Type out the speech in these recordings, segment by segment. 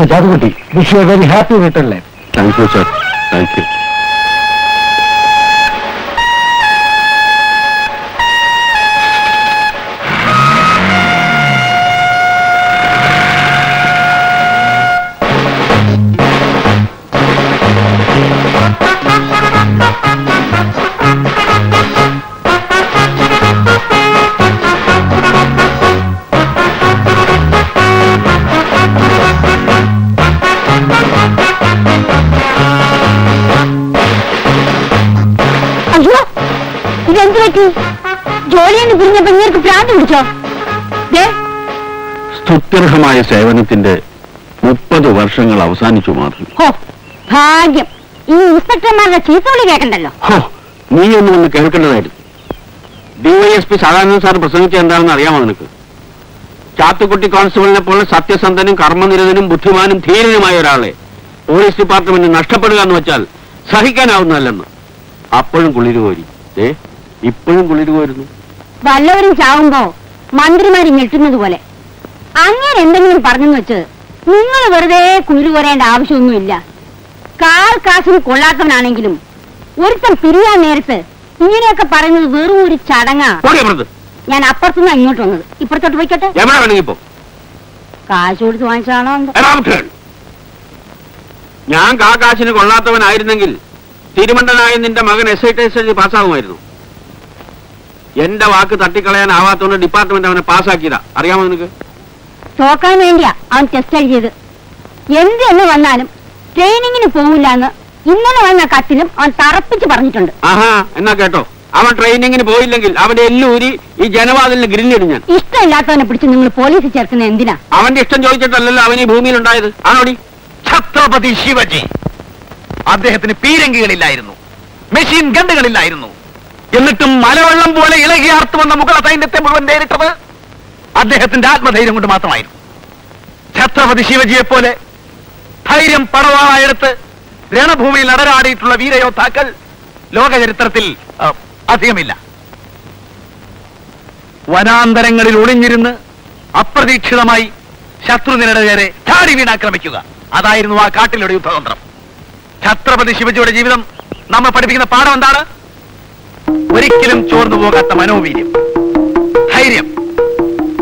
Mister Jathukutty, wish you a very happy return life. Thank you sir, thank you. ജോലിയെന്ന് പിരിഞ്ഞപ്പോ നിങ്ങൾക്ക് ഭ്രാന്ത് പിടിച്ചോ? സ്തുത്യർഹമായ സേവനത്തിന്റെ 30 വർഷങ്ങൾ അവസാനിച്ചു മാധവി. ഭാഗ്യം. ഈ ഇൻസ്പെക്ടർമാരുടെ ചീത്തവിളി കേൾക്കണ്ടല്ലോ. നീ ഒന്നും ഒന്ന് കേൾക്കേണ്ടതായിരുന്നു. DYSP സാധാരണ സാർ പ്രസംഗിച്ച എന്താണെന്ന് അറിയാമോ നിനക്ക്? ചാത്തുക്കുട്ടി കോൺസ്റ്റബിളിനെ പോലെ സത്യസന്ധനും കർമ്മനിരതനും ബുദ്ധിമാനും ധീരനുമായ ഒരാളെ പോലീസ് ഡിപ്പാർട്ട്മെന്റ് നഷ്ടപ്പെടുക എന്ന് വെച്ചാൽ സഹിക്കാനാവുന്നതല്ലെന്ന്. അപ്പോഴും കുളിരുകോരി, ഇപ്പോഴും കുളിരുകോരുന്നു. വല്ലവരും ചാവുമ്പോ മന്ത്രിമാര് ഞെട്ടുന്നത് പോലെ അങ്ങനെ എന്തെങ്കിലും പറഞ്ഞെന്ന് വെച്ച് നിങ്ങൾ വെറുതെ കുളിരു കോരേണ്ട ആവശ്യമൊന്നുമില്ല. കാൽ കാശിന് കൊള്ളാത്തവനാണെങ്കിലും ഒരുത്തം പിരിയാൻ നേരത്ത് ഇങ്ങനെയൊക്കെ പറയുന്നത് വെറും ഒരു ചടങ്ങാ. ഞാൻ അപ്പുറത്തുനിന്ന് ഇങ്ങോട്ട് വന്നത്. ഇപ്പുറത്തോട്ട് പോയിക്കട്ടെ. കാശ് കൊടുത്ത് വാങ്ങിച്ചാണോ? ഞാൻ കാശിന് കൊള്ളാത്തവനായിരുന്നെങ്കിൽ തിരുമണ്ടനായ നിന്റെ മകൻ SI പാസ്സാകുമായിരുന്നു. എന്റെ വാക്ക് തട്ടിക്കളയാനാവാത്തോണ്ട് ഡിപ്പാർട്ട്മെന്റ് അവനെ പാസ്സാക്കിയതാ. അറിയാമോ നിനക്ക്? തോക്കാൻ വേണ്ടിയാ അവൻ ടെസ്റ്റ് എഴുതിയത്. എന്ത് എന്ന് വന്നാലും ട്രെയിനിങ്ങിന് പോവില്ല എന്ന് ഇന്നലെ വന്ന കത്തിലും അവൻ തറപ്പിച്ച് പറഞ്ഞിട്ടുണ്ട്. ആഹാ, എന്നാ കേട്ടോ, അവൻ ട്രെയിനിങ്ങിന് പോയില്ലെങ്കിൽ അവന്റെ എല്ലൂരി ഈ ജനവാതിലിന് ഗ്രില്ലിടും ഞാൻ. ഇഷ്ടമില്ലാത്തവനെ പിടിച്ച് നിങ്ങൾ പോലീസിൽ ചേർക്കുന്നത് എന്തിനാ? അവന്റെ ഇഷ്ടം ചോദിച്ചിട്ടല്ലല്ലോ അവൻ ഈ ഭൂമിയിൽ ഉണ്ടായത്. ആണോടി? ഛത്രപതി ശിവജി അദ്ദേഹത്തിന് പീരങ്കികളില്ലായിരുന്നു, മെഷീൻ ഗണ്ടുകളില്ലായിരുന്നു. എന്നിട്ടും മലവെള്ളം പോലെ ഇളകിയാർത്തു വന്ന മുഗള സൈന്യത്തെ മുഴുവൻ നേരിട്ടത് അദ്ദേഹത്തിന്റെ ആത്മധൈര്യം കൊണ്ട് മാത്രമായിരുന്നു. ഛത്രപതി ശിവജിയെ പോലെ ധൈര്യം പടവാളായെടുത്ത് രണഭൂമിയിൽ അടരാടിയിട്ടുള്ള വീരയോദ്ധാക്കൾ ലോകചരിത്രത്തിൽ അധികമില്ല. വനാന്തരങ്ങളിൽ ഒളിഞ്ഞിരുന്ന് അപ്രതീക്ഷിതമായി ശത്രുനിരയുടെ നേരെ ചാടി വീണാക്രമിക്കുക, അതായിരുന്നു ആ കാട്ടിലൂടെ യുദ്ധതന്ത്രം. ഛത്രപതി ശിവജിയുടെ ജീവിതം നമ്മെ പഠിപ്പിക്കുന്ന പാഠം എന്താണ്? ഒരിക്കലും ചോർന്നു പോകാത്ത മനോവീര്യം, ധൈര്യം.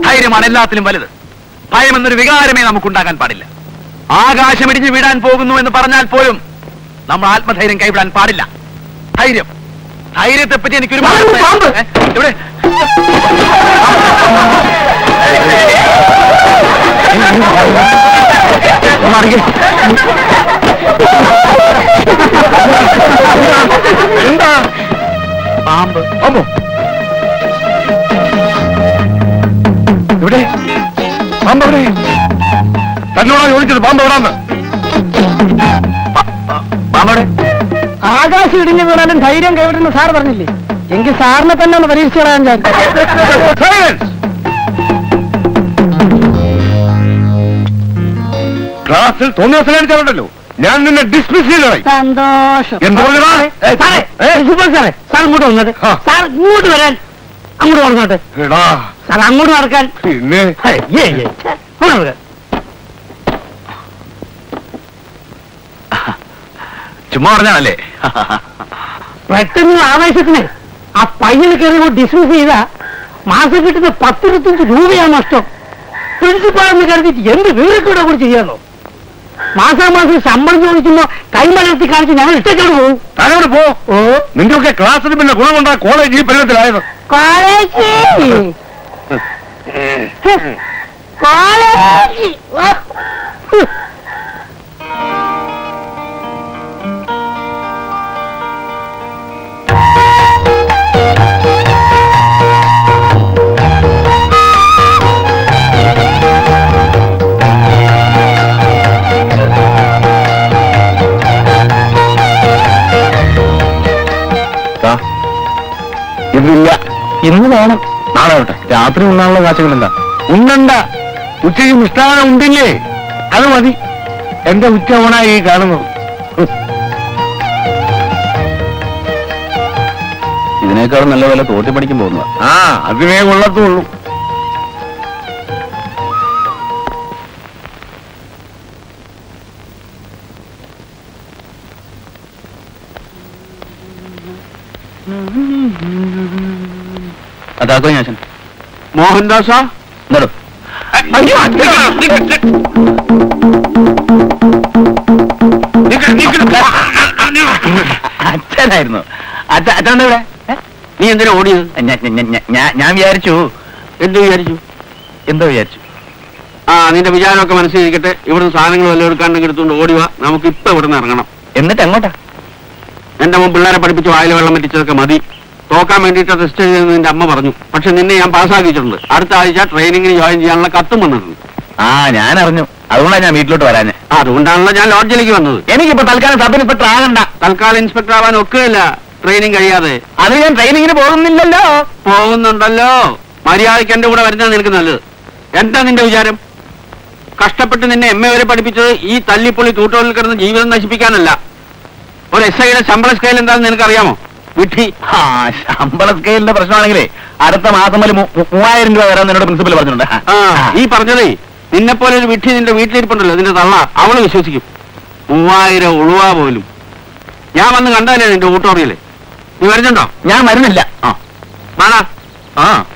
ധൈര്യമാണ് എല്ലാത്തിലും വലുത്. ഭയമെന്നൊരു വികാരമേ നമുക്കുണ്ടാകാൻ പാടില്ല. ആകാശമിടിഞ്ഞ് വീഴാൻ പോകുന്നു എന്ന് പറഞ്ഞാൽ പോലും നമ്മൾ ആത്മധൈര്യം കൈവിടാൻ പാടില്ല. ധൈര്യം, ധൈര്യത്തെപ്പറ്റി എനിക്കൊരു ഇവിടെ എന്താ പാമ്പ്? പാമ്പോ? ഇവിടെ പാമ്പ് എവിടെ? തന്നോടാ ചോദിച്ചത് പാമ്പ് എവിടാന്ന്? പാമ്പടെ ആകാശം ഇടിഞ്ഞു വീണാലും ധൈര്യം കൈവിടുന്ന സാർ പറഞ്ഞില്ലേ? എങ്കിൽ സാറിനെ തന്നെ ഒന്ന് പരീക്ഷിച്ചു കളയാൻ ഞാൻ. ക്ലാസ്സിൽ തോന്നിയോ ഞാൻ നിന്നെ ഡിസ്മിസ് ചെയ്തതായി. സന്തോഷം. സാറേ സാർ ഇങ്ങോട്ട് വന്നത്. സാർ ഇങ്ങോട്ട് വരാൻ. അങ്ങോട്ട് വന്നോട്ടെ സാർ. അങ്ങോട്ട് നടക്കാൻ. പിന്നെ ചുമ്മാ പറഞ്ഞാണല്ലേ? പെട്ടെന്ന് ആവേശത്തിന് ആ പയ്യനെ കയറി ഡിസ്മിസ് ചെയ്ത മാസം കിട്ടുന്ന 10-25 രൂപയാണ് നഷ്ടം. പ്രിൻസിപ്പാളെന്ന് കരുതിയിട്ട് എന്ത് വീരക്കൂടെ കൂടി ചെയ്യാമോ? മാസാമാസം ശമ്പളം ചോദിക്കുമ്പോ കൈമലർത്തി കാണിച്ച് ഞങ്ങൾ ഇഷ്ടത്തോട് പോകും. തന്നോട് പോ. ഓ, നിന്റെയൊക്കെ ക്ലാസ്സിന് പിന്നെ ഗുണം കൊണ്ടാ കോളേജ് ഈ പരുവത്തിലായത്. കോളേജ് കോളേജ് ഇന്നില്ല, ഇന്ന് വേണം. നാളെ ആവട്ടെ. രാത്രി ഉണ്ണാനുള്ള കാശുകൾ എന്താ? ഉണ്ണണ്ട. ഉച്ചയ്ക്ക് മിഷ്ടാനം ഉണ്ടില്ലേ? അത് മതി. എന്റെ ഉച്ച ഓണായി കാണുന്നത്. ഇതിനേക്കാൾ നല്ല വില തോട്ടി പഠിക്കാൻ പോകുന്ന. അതിനേ കൊള്ളത്തുള്ളൂ. അതാക്കോ ഞാൻ മോഹൻദാസാ എന്നോ അച്ഛനായിരുന്നു. അച്ഛൻ്റെ ഇവിടെ നീ എന്തിനാ ഓടിയത്? ഞാൻ വിചാരിച്ചു. എന്ത് വിചാരിച്ചു? എന്തോ വിചാരിച്ചു. ആ, നിന്റെ വിചാരമൊക്കെ മനസ്സിലിരിക്കട്ടെ. ഇവിടുന്ന് സാധനങ്ങൾ വല്ലതും എടുക്കാണ്ടെങ്കിൽ എടുത്തുകൊണ്ട് ഓടിവാ. നമുക്ക് ഇപ്പൊ ഇവിടുന്ന് ഇറങ്ങണം. എന്നിട്ട് എങ്ങോട്ടാ? എന്റെ മുമ്പ് പിള്ളേരെ പഠിപ്പിച്ച് വായിൽ വെള്ളം പറ്റിച്ചതൊക്കെ മതി. തോക്കാൻ വേണ്ടിയിട്ട് ടെസ്റ്റ് ചെയ്തെന്ന് നിന്റെ അമ്മ പറഞ്ഞു. പക്ഷെ നിന്നെ ഞാൻ പാസ്സാക്കിയിട്ടുണ്ട്. അടുത്ത ആഴ്ച ട്രെയിനിങ്ങിന് ജോയിൻ ചെയ്യാനുള്ള കത്തും വന്നിട്ടുണ്ട്. ആ, ഞാൻ അറിഞ്ഞു. അതുകൊണ്ടാണ് ഞാൻ വീട്ടിലോട്ട് വരാഞ്ഞ്. അതുകൊണ്ടാണല്ലോ ഞാൻ ലോഡ്ജിലേക്ക് വന്നത്. എനിക്കിപ്പോ തൽക്കാലം സബ് ഇൻസ്പെക്ടർ ആകണ്ട. തൽക്കാലം ഇൻസ്പെക്ടർ ആവാൻ ഒക്കെയില്ല, ട്രെയിനിങ് കഴിയാതെ. അത് ഞാൻ ട്രെയിനിങ്ങിന് പോകുന്നില്ലല്ലോ. പോകുന്നുണ്ടല്ലോ. മര്യാദയ്ക്ക് എന്റെ കൂടെ വരുന്നത് നിനക്ക് നല്ലത്. എന്താ നിന്റെ വിചാരം? കഷ്ടപ്പെട്ട് നിന്നെ എം എ വരെ പഠിപ്പിച്ചത് ഈ തല്ലിപ്പൊളി തൂട്ടോലിൽ കിടന്ന് ജീവിതം നശിപ്പിക്കാനല്ല. ഒരു എസ് ഐയുടെ ശമ്പള സ്കെയിൽ എന്താണെന്ന് നിനക്കറിയാമോ? വിട്ടി. ആ, ശമ്പള സ്കെയിലിന്റെ പ്രശ്നമാണെങ്കിലേ അടുത്ത മാസം മുതൽ 3000 രൂപ വരാൻ എന്നോട് പ്രിൻസിപ്പൽ പറഞ്ഞിട്ടുണ്ട്. ഈ പറഞ്ഞതേ നിന്നെ പോലെ ഒരു വിട്ടി നിന്റെ വീട്ടിലിരിപ്പുണ്ടല്ലോ, നിന്റെ തള്ള, അവള് വിശ്വസിക്കും. 3000 ഉളുവ പോലും. ഞാൻ വന്ന് കണ്ടല്ലേ നിന്റെ ഓട്ടോറിയല്ലേ? നീ വരുന്നുണ്ടോ? ഞാൻ വരുന്നില്ല.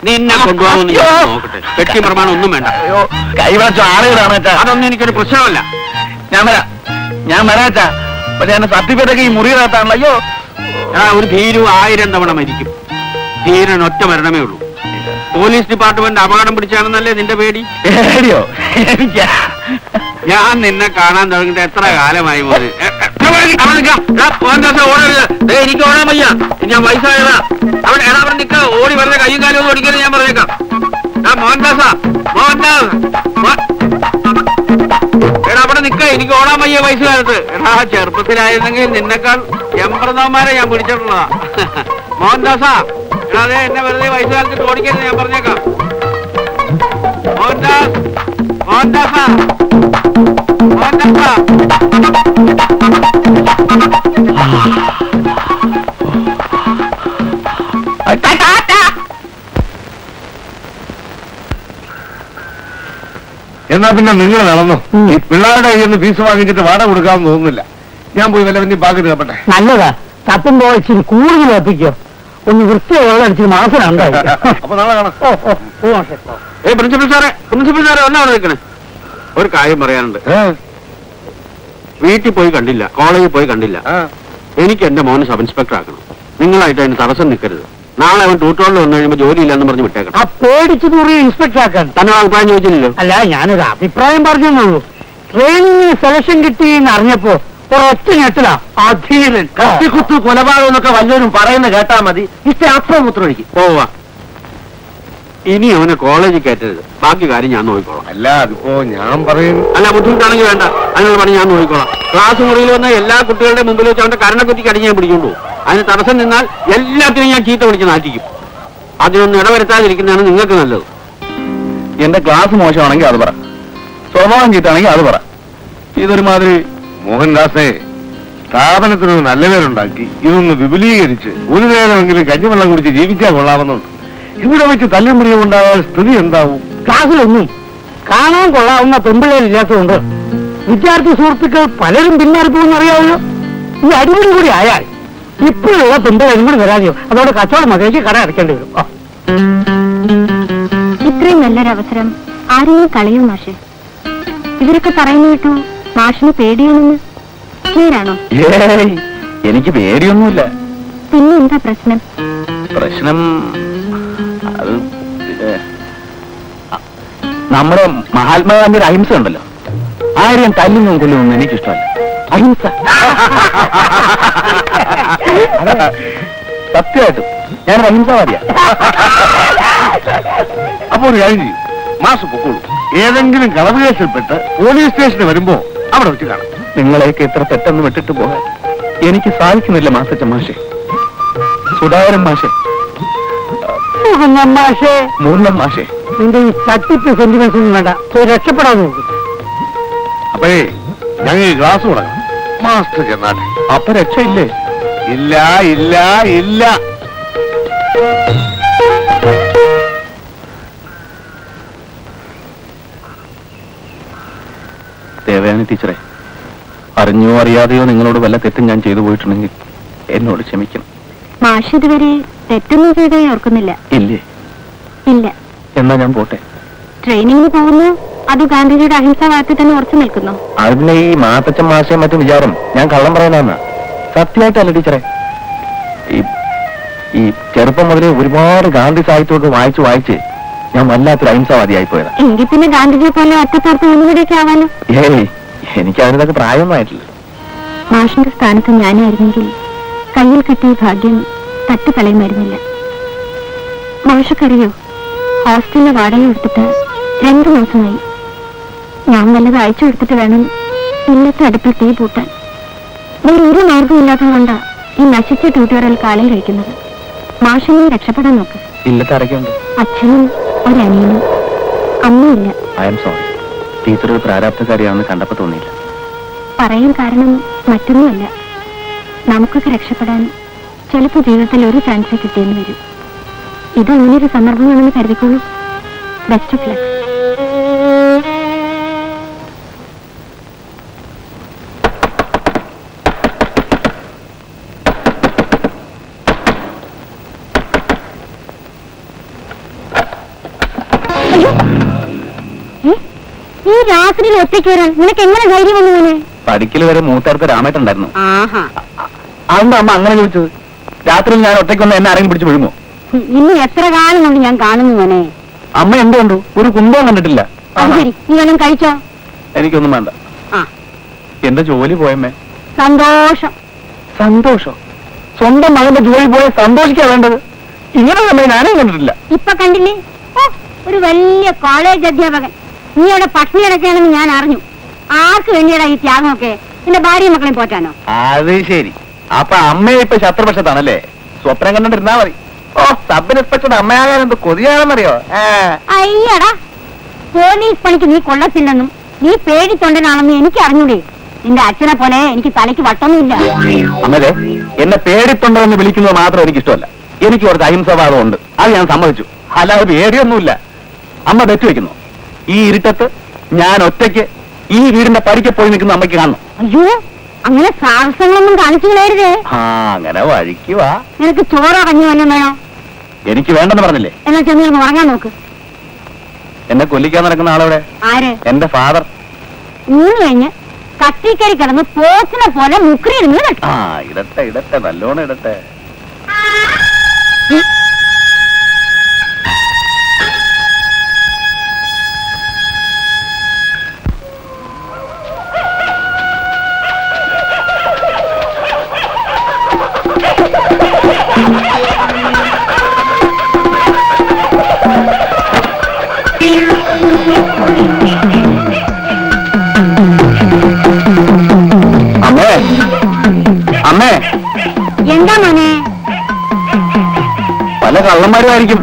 നിന്നെ കൊണ്ടുപോകുന്നു. നോക്കട്ടെ, പെട്ടി പ്രമാണം ഒന്നും വേണ്ട. കൈവച്ച ആളുകളാണ്. അതൊന്നും എനിക്കൊരു പ്രശ്നമല്ല. ഞാൻ വരാച്ചാ. പക്ഷെ എന്റെ സർട്ടിഫിക്കറ്റ് ഒക്കെ ഈ മുറിയിനകത്താണല്ലോ. അയ്യോ, ഒരു ഭീരു 1000 തവണ മരിക്കും. ധീരൻ ഒറ്റ മരണമേ ഉള്ളൂ. പോലീസ് ഡിപ്പാർട്ട്മെന്റ് അപകടം പിടിച്ചാണെന്നല്ലേ നിന്റെ പേടി? പേടിയോ? ഞാൻ നിന്നെ കാണാൻ തുടങ്ങിയിട്ട് എത്ര കാലമായി മോനെ? എനിക്ക് ഓടാൻ വയ്യ, ഞാൻ വയസ്സായതാ. അവിടെ നിൽക്ക, ഓടി വെറുതെ കയ്യും കാലും ഒന്നും ഓടിക്കരുത് ഞാൻ പറഞ്ഞേക്കാം. മോഹൻദാസാ, മോഹൻദാസ്, എടാ അവിടെ നിൽക്ക, എനിക്ക് ഓടാൻ വയ്യ വയസ്സുകാലത്ത്. എടാ ചെറുപ്പത്തിലായിരുന്നെങ്കിൽ നിന്നെക്കാൾ എംപ്രദവന്മാരെ ഞാൻ പിടിച്ചിട്ടുള്ളതാ. മോഹൻദാസാ, എടാ അതെ എന്നെ വെറുതെ വയസ്സുകാലത്ത് ഓടിക്കരുത് ഞാൻ പറഞ്ഞേക്കാം. മോഹൻദാസ്, മോഹൻദാസാ, മോഹൻദാസാ. എന്നാ പിന്നെ നിങ്ങൾ നടന്നു. ഈ പിള്ളേരുടെ കയ്യിൽ നിന്ന് ഫീസ് വാങ്ങിച്ചിട്ട് വാടക കൊടുക്കാമെന്ന് തോന്നുന്നില്ല. ഞാൻ പോയി വല്ല വലിയ പാക്ക് കേട്ടെ. നല്ലതാ. തപ്പുമ്പോ ഇച്ചിരി കൂടുതൽ എത്തിക്കോ. ഒന്ന് വൃത്തിയോടെ അടിച്ചിട്ട് മാസമുണ്ടായി. അപ്പൊ നാളെ കാണാം. പ്രിൻസിപ്പൽ സാറേ, പ്രിൻസിപ്പൽ സാറേ ഒന്നാണ് നിൽക്കണേ. ഒരു കാര്യം പറയാനുണ്ട്. വീട്ടിൽ പോയി കണ്ടില്ല, കോളേജിൽ പോയി കണ്ടില്ല. എനിക്ക് എന്റെ മോനെ സബ് ഇൻസ്പെക്ടർ ആക്കണം. നിങ്ങളായിട്ട് അതിന് തടസ്സം നിൽക്കരുത്. നാളെ അവൻ ട്യൂട്ടോറിൽ വന്നു കഴിയുമ്പോൾ ജോലിയില്ലെന്ന് പറഞ്ഞ് വിട്ടേക്കണം. ആ പേടിച്ചു തൂറി ഇൻസ്പെക്ടർ ആക്കാൻ തന്നെ അഭിപ്രായം ചോദിച്ചില്ലല്ലോ. അല്ല, ഞാനൊരു അഭിപ്രായം പറഞ്ഞെന്നുള്ളൂ. ട്രെയിനിങ്ങിന് സെലക്ഷൻ കിട്ടിയെന്ന് അറിഞ്ഞപ്പോ ഒരൊറ്റ ഞെട്ടലാ. അധീരൻ കത്തിക്കുത്ത് കൊലപാതകം എന്നൊക്കെ വല്ലവരും പറയുന്ന കേട്ടാ മതി. ഇഷ്ടം അത്രമൂത്രം ഒഴിക്കും. പോവാ. ഇനി അവനെ കോളേജിൽ കയറ്റരുത്. ബാക്കി കാര്യം ഞാൻ നോക്കിക്കോളാം. അല്ല, അതിപ്പോ ഞാൻ പറയും. അല്ല, ബുദ്ധിമുട്ടാണെങ്കിൽ വേണ്ട, അതിനുള്ള പണി ഞാൻ നോക്കിക്കോളാം. ക്ലാസ് മുറിയിൽ വന്ന എല്ലാ കുട്ടികളുടെ മുമ്പിൽ വെച്ച് അവന്റെ കരണക്കുറ്റിക്ക് അടിഞ്ഞ് ഞാൻ പിടിക്കൊണ്ടു. അതിന് തടസ്സം നിന്നാൽ എല്ലാത്തിനും ഞാൻ ചീത്ത വിളിച്ച് നാട്ടിക്കും. അതിനൊന്നും ഇടവരുത്താതിരിക്കുന്നതാണ് നിങ്ങൾക്ക് നല്ലത്. എന്റെ ക്ലാസ് മോശമാണെങ്കിൽ അത് പറ, സ്വഭാവം ചീത്താണെങ്കിൽ അത് പറ. ഇതൊരുമാതിരി മോഹൻദാസേ, സ്ഥാപനത്തിന് നല്ല പേരുണ്ടാക്കി ഇതൊന്ന് വിപുലീകരിച്ച് ഒരു നേരമെങ്കിലും കഞ്ഞിവെള്ളം കുടിച്ച് ജീവിച്ചാൽ കൊള്ളാമെന്നുണ്ട്. ഇവിടെ വെച്ച് തല്ലും പ്രിയം ഉണ്ടാകാൻ സ്ഥിതി എന്താവും? ക്ലാസ്സിലൊന്നും കാണാൻ കൊള്ളാവുന്ന പെമ്പിള്ളേരില്ലാത്തതുകൊണ്ട് വിദ്യാർത്ഥി സുഹൃത്തുക്കൾ പലരും പിന്മാറിപ്പോകുന്ന അറിയാമല്ലോ. ഈ അടിപൊളി കൂടി ആയാൽ ഇപ്പോഴുള്ള പെമ്പിള്ളേരും കൂടി വരാതെയോ. അതോടെ കച്ചവടം മതിയേക്ക് കട അടയ്ക്കേണ്ടി വരും. ഇത്രയും നല്ലൊരവസരം ആരെങ്കിലും കളയും മാഷെ? ഇവരൊക്കെ പറയുന്നു കേട്ടു മാഷിന് പേടിയൊന്നും. നേരാണോ? എനിക്ക് പേടിയൊന്നുമില്ല. പിന്നെ എന്താ പ്രശ്നം? പ്രശ്നം അത് നമ്മുടെ മഹാത്മാഗാന്ധിയുടെ അഹിംസ ഉണ്ടല്ലോ, ആരെയും തല്ലുന്നും കൊല്ലുമെന്ന് എനിക്കിഷ്ടമല്ല. അഹിംസ സത്യമായിട്ടും ഞാൻ അഹിംസവാദിയാ. അപ്പൊ ഒരു കാര്യം ചെയ്യും, മാസം പൊക്കോളൂ. ഏതെങ്കിലും കളവ് കേസിൽപ്പെട്ട് പോലീസ് സ്റ്റേഷന് വരുമ്പോ അവിടെ വെച്ച് കാണാം. നിങ്ങളെയൊക്കെ ഇത്ര പെട്ടെന്ന് വിട്ടിട്ട് പോകാൻ എനിക്ക് സാധിക്കുന്നില്ല മാസച്ച മാഷെ, സുധാകരൻ മാഷെ, മാഷേ, മൂർണ്ണം മാഷെ. നിന്റെ ഈ തട്ടിപ്പ് സെന്റിമെന്റ്സ് ഒന്നും വേണ്ട, പോയി രക്ഷപ്പെടാൻ നോക്കും. അപ്പഴേ ഞങ്ങൾ ഈ ക്ലാസ് തുടങ്ങാം. മാസ്റ്റർ ചെന്നാട്ടെ. അപ്പൊ രക്ഷയില്ലേ? ഇല്ല ഇല്ല ഇല്ല. ദേവയാനി ടീച്ചറെ, അറിഞ്ഞോ അറിയാതെയോ നിങ്ങളോട് വല്ല തെറ്റും ഞാൻ ചെയ്തു പോയിട്ടുണ്ടെങ്കിൽ എന്നോട് ക്ഷമിക്കണം. മാഷ് ഇതുവരെ തെറ്റൊന്നും ചെയ്തേ ഓർക്കുന്നില്ല. ഇല്ലേ? ഇല്ല. എന്നാ ഞാൻ പോട്ടെ. ട്രെയിനിങ്ങിന് പോകുന്നു, അത് ഗാന്ധിജിയുടെ അഹിംസാവാദത്തിൽ തന്നെ ഉറച്ചു നിൽക്കുന്നു. അതിലെ ഈ മാത്തച്ഛൻ മാഷയും മറ്റും വിചാരം ഞാൻ കള്ളം പറയുന്നതെന്നാ. സത്യമായിട്ടല്ല ടീച്ചറെ. ഈ ചെറുപ്പം മുതലേ ഒരുപാട് ഗാന്ധി സാഹിത്യമൊക്കെ വായിച്ച് ഞാൻ വല്ലാത്തൊരു അഹിംസാവാദിയായി പോയതാ. എങ്കിൽ പിന്നെ ഗാന്ധിജിയെ പോലെ ഒറ്റത്തോർത്ത് മുൻകൂടിയൊക്കെ ആവാലോ. ഏയ്, എനിക്ക് അതിനൊക്കെ പ്രായമൊന്നും ആയിട്ടില്ല. മാഷിന്റെ സ്ഥാനത്ത് ഞാനായിരുന്നെങ്കിൽ കയ്യിൽ കിട്ടിയ ഭാഗ്യം തട്ടിക്കളയുമായിരുന്നില്ല. മാഷക്കറിയോ, ഹോസ്റ്റലിലെ വാടക എടുത്തിട്ട് 2 മാസമായി. ഞാൻ വല്ലത് അയച്ചു കൊടുത്തിട്ട് വേണം ഇന്നത്തെ അടുപ്പിൽ തീ പൂട്ടാൻ. വേറെ ഒരു മാർഗമില്ലാത്തതുകൊണ്ടാ ഈ നശിച്ച ട്യൂട്ടോറിയൽ കാലം കഴിക്കുന്നത്. മാഷിനെ രക്ഷപ്പെടാൻ നോക്ക്. ഇല്ലത്തരക്കുണ്ട്. അച്ഛനും ഒരനിയനും, അമ്മയില്ല. I am sorry. ടീച്ചർ ഒരു പ്രാരാബ്ധക്കാരിയാണെന്ന് കണ്ടപ്പോ തോന്നിയില്ല. പറയാൻ കാരണം മറ്റൊന്നുമല്ല, നമുക്കൊക്കെ രക്ഷപ്പെടാൻ ചിലപ്പോൾ ജീവിതത്തിൽ ഒരു ചാൻസ് കിട്ടിയെന്ന് വരും. ഇത് അങ്ങനെയൊരു സന്ദർഭമാണെന്ന് കരുതിക്കോളൂ. Best of luck. ഈ രാത്രിയിൽ ഒറ്റയ്ക്ക് വരാൻ നിനക്ക് എങ്ങനെ ധൈര്യം വന്നു? മോനെ, പഠിക്കൽ വരെ മൂത്തേർത്ത് രാമേട്ടുണ്ടായിരുന്നു. ആഹാ, അതെന്താ അമ്മ അങ്ങനെ ചോദിച്ചത്? രാത്രിയിൽ ഞാൻ ഒറ്റയ്ക്കൊന്ന് എന്നെ ആരെങ്കിലും പിടിച്ചു വിഴുങ്ങോ? ഇന്ന് എത്ര കാലം കൊണ്ട് ഞാൻ കാണുന്നു മോനെ. അമ്മ എന്ത് കണ്ടു? ഒരു കുന്തവും കണ്ടിട്ടില്ല. അത് ശരി, നീ വല്ലതും കഴിച്ചോ? എനിക്കൊന്നും വേണ്ട. ആ, എന്റെ ജോലി പോയമ്മേ. സന്തോഷം. സന്തോഷം? സ്വന്തം മകന്റെ ജോലി പോയ സന്തോഷിക്കാ വേണ്ടത്. ഇങ്ങനെ തന്നെ ഞാനും കണ്ടിട്ടില്ല. ഇപ്പൊ കണ്ടില്ലേ? ഓ, ഒരു വലിയ കോളേജ് അധ്യാപകൻ. നീ അവിടെ പട്ടിണി കിടക്കുകയാണെന്ന് ഞാൻ അറിഞ്ഞു. ആർക്ക് വേണ്ടിയടാ ഈ ത്യാഗമൊക്കെ? നിന്റെ ഭാര്യയും മക്കളെയും പോറ്റാനോ? അത് ശരി. അപ്പൊ അമ്മയെ ഇപ്പൊ ശത്രുപക്ഷത്താണല്ലേ? സ്വപ്നം കണ്ടിട്ടിരുന്നാ മതി. ഓ, സബ് ഇൻസ്പെക്ടറുടെ അമ്മയാകാൻ എന്ത് കൊതിയാണെന്നറിയോ? അയ്യടാ, പോലീസ് പണിക്ക് നീ കൊള്ളത്തില്ലെന്നും നീ പേടിത്തൊണ്ടനാണെന്നും എനിക്ക് അറിഞ്ഞൂടെ? നിന്റെ അച്ഛനെ പോലെ എനിക്ക് തലയ്ക്ക് വട്ടൊന്നുമില്ല. അമ്മേ, എന്നെ പേടിത്തൊണ്ടെന്ന് വിളിക്കുന്നത് മാത്രം എനിക്ക് ഇഷ്ടമല്ല. എനിക്ക് കുറച്ച് അഹിംസവാദം ഉണ്ട്, അത് ഞാൻ സമ്മതിച്ചു. അല്ലാതെ പേടിയൊന്നുമില്ല. അമ്മ തെറ്റു വെക്കുന്നു. ഈ ഇരുട്ടത്ത് ഞാൻ ഒറ്റയ്ക്ക് ഈ വീടിന്റെ പടിക്ക് പോയി നിൽക്കുന്ന അമ്മയ്ക്ക് കാണണം. അയ്യോ, അങ്ങനെ സാഹസങ്ങളൊന്നും കാണിച്ചു കളയരുതേ. ആ, അങ്ങനെ വഴിക്കുവാ. നിനക്ക് ചോറോ കഞ്ഞി വല്ലതും വേണോ? എനിക്ക് വേണ്ടെന്ന് പറഞ്ഞില്ലേ? എന്നാ ചെന്ന് ഉറങ്ങാൻ നോക്ക്. എന്നെ കൊല്ലിക്കാൻ നടക്കുന്ന ആളെവിടെ? ആര്? എന്റെ ഫാദർ. ഊണ് കഴിഞ്ഞ് കത്തിക്കരി കിടന്ന് പോത്തിനെ പോലെ മുക്രിയിരുന്നു. ആ, ഇടട്ടെ നല്ലോണം ഇടട്ടെ. അമ്മേ, എന്താ മോനെ? പല കള്ളന്മാരുമായിരിക്കും.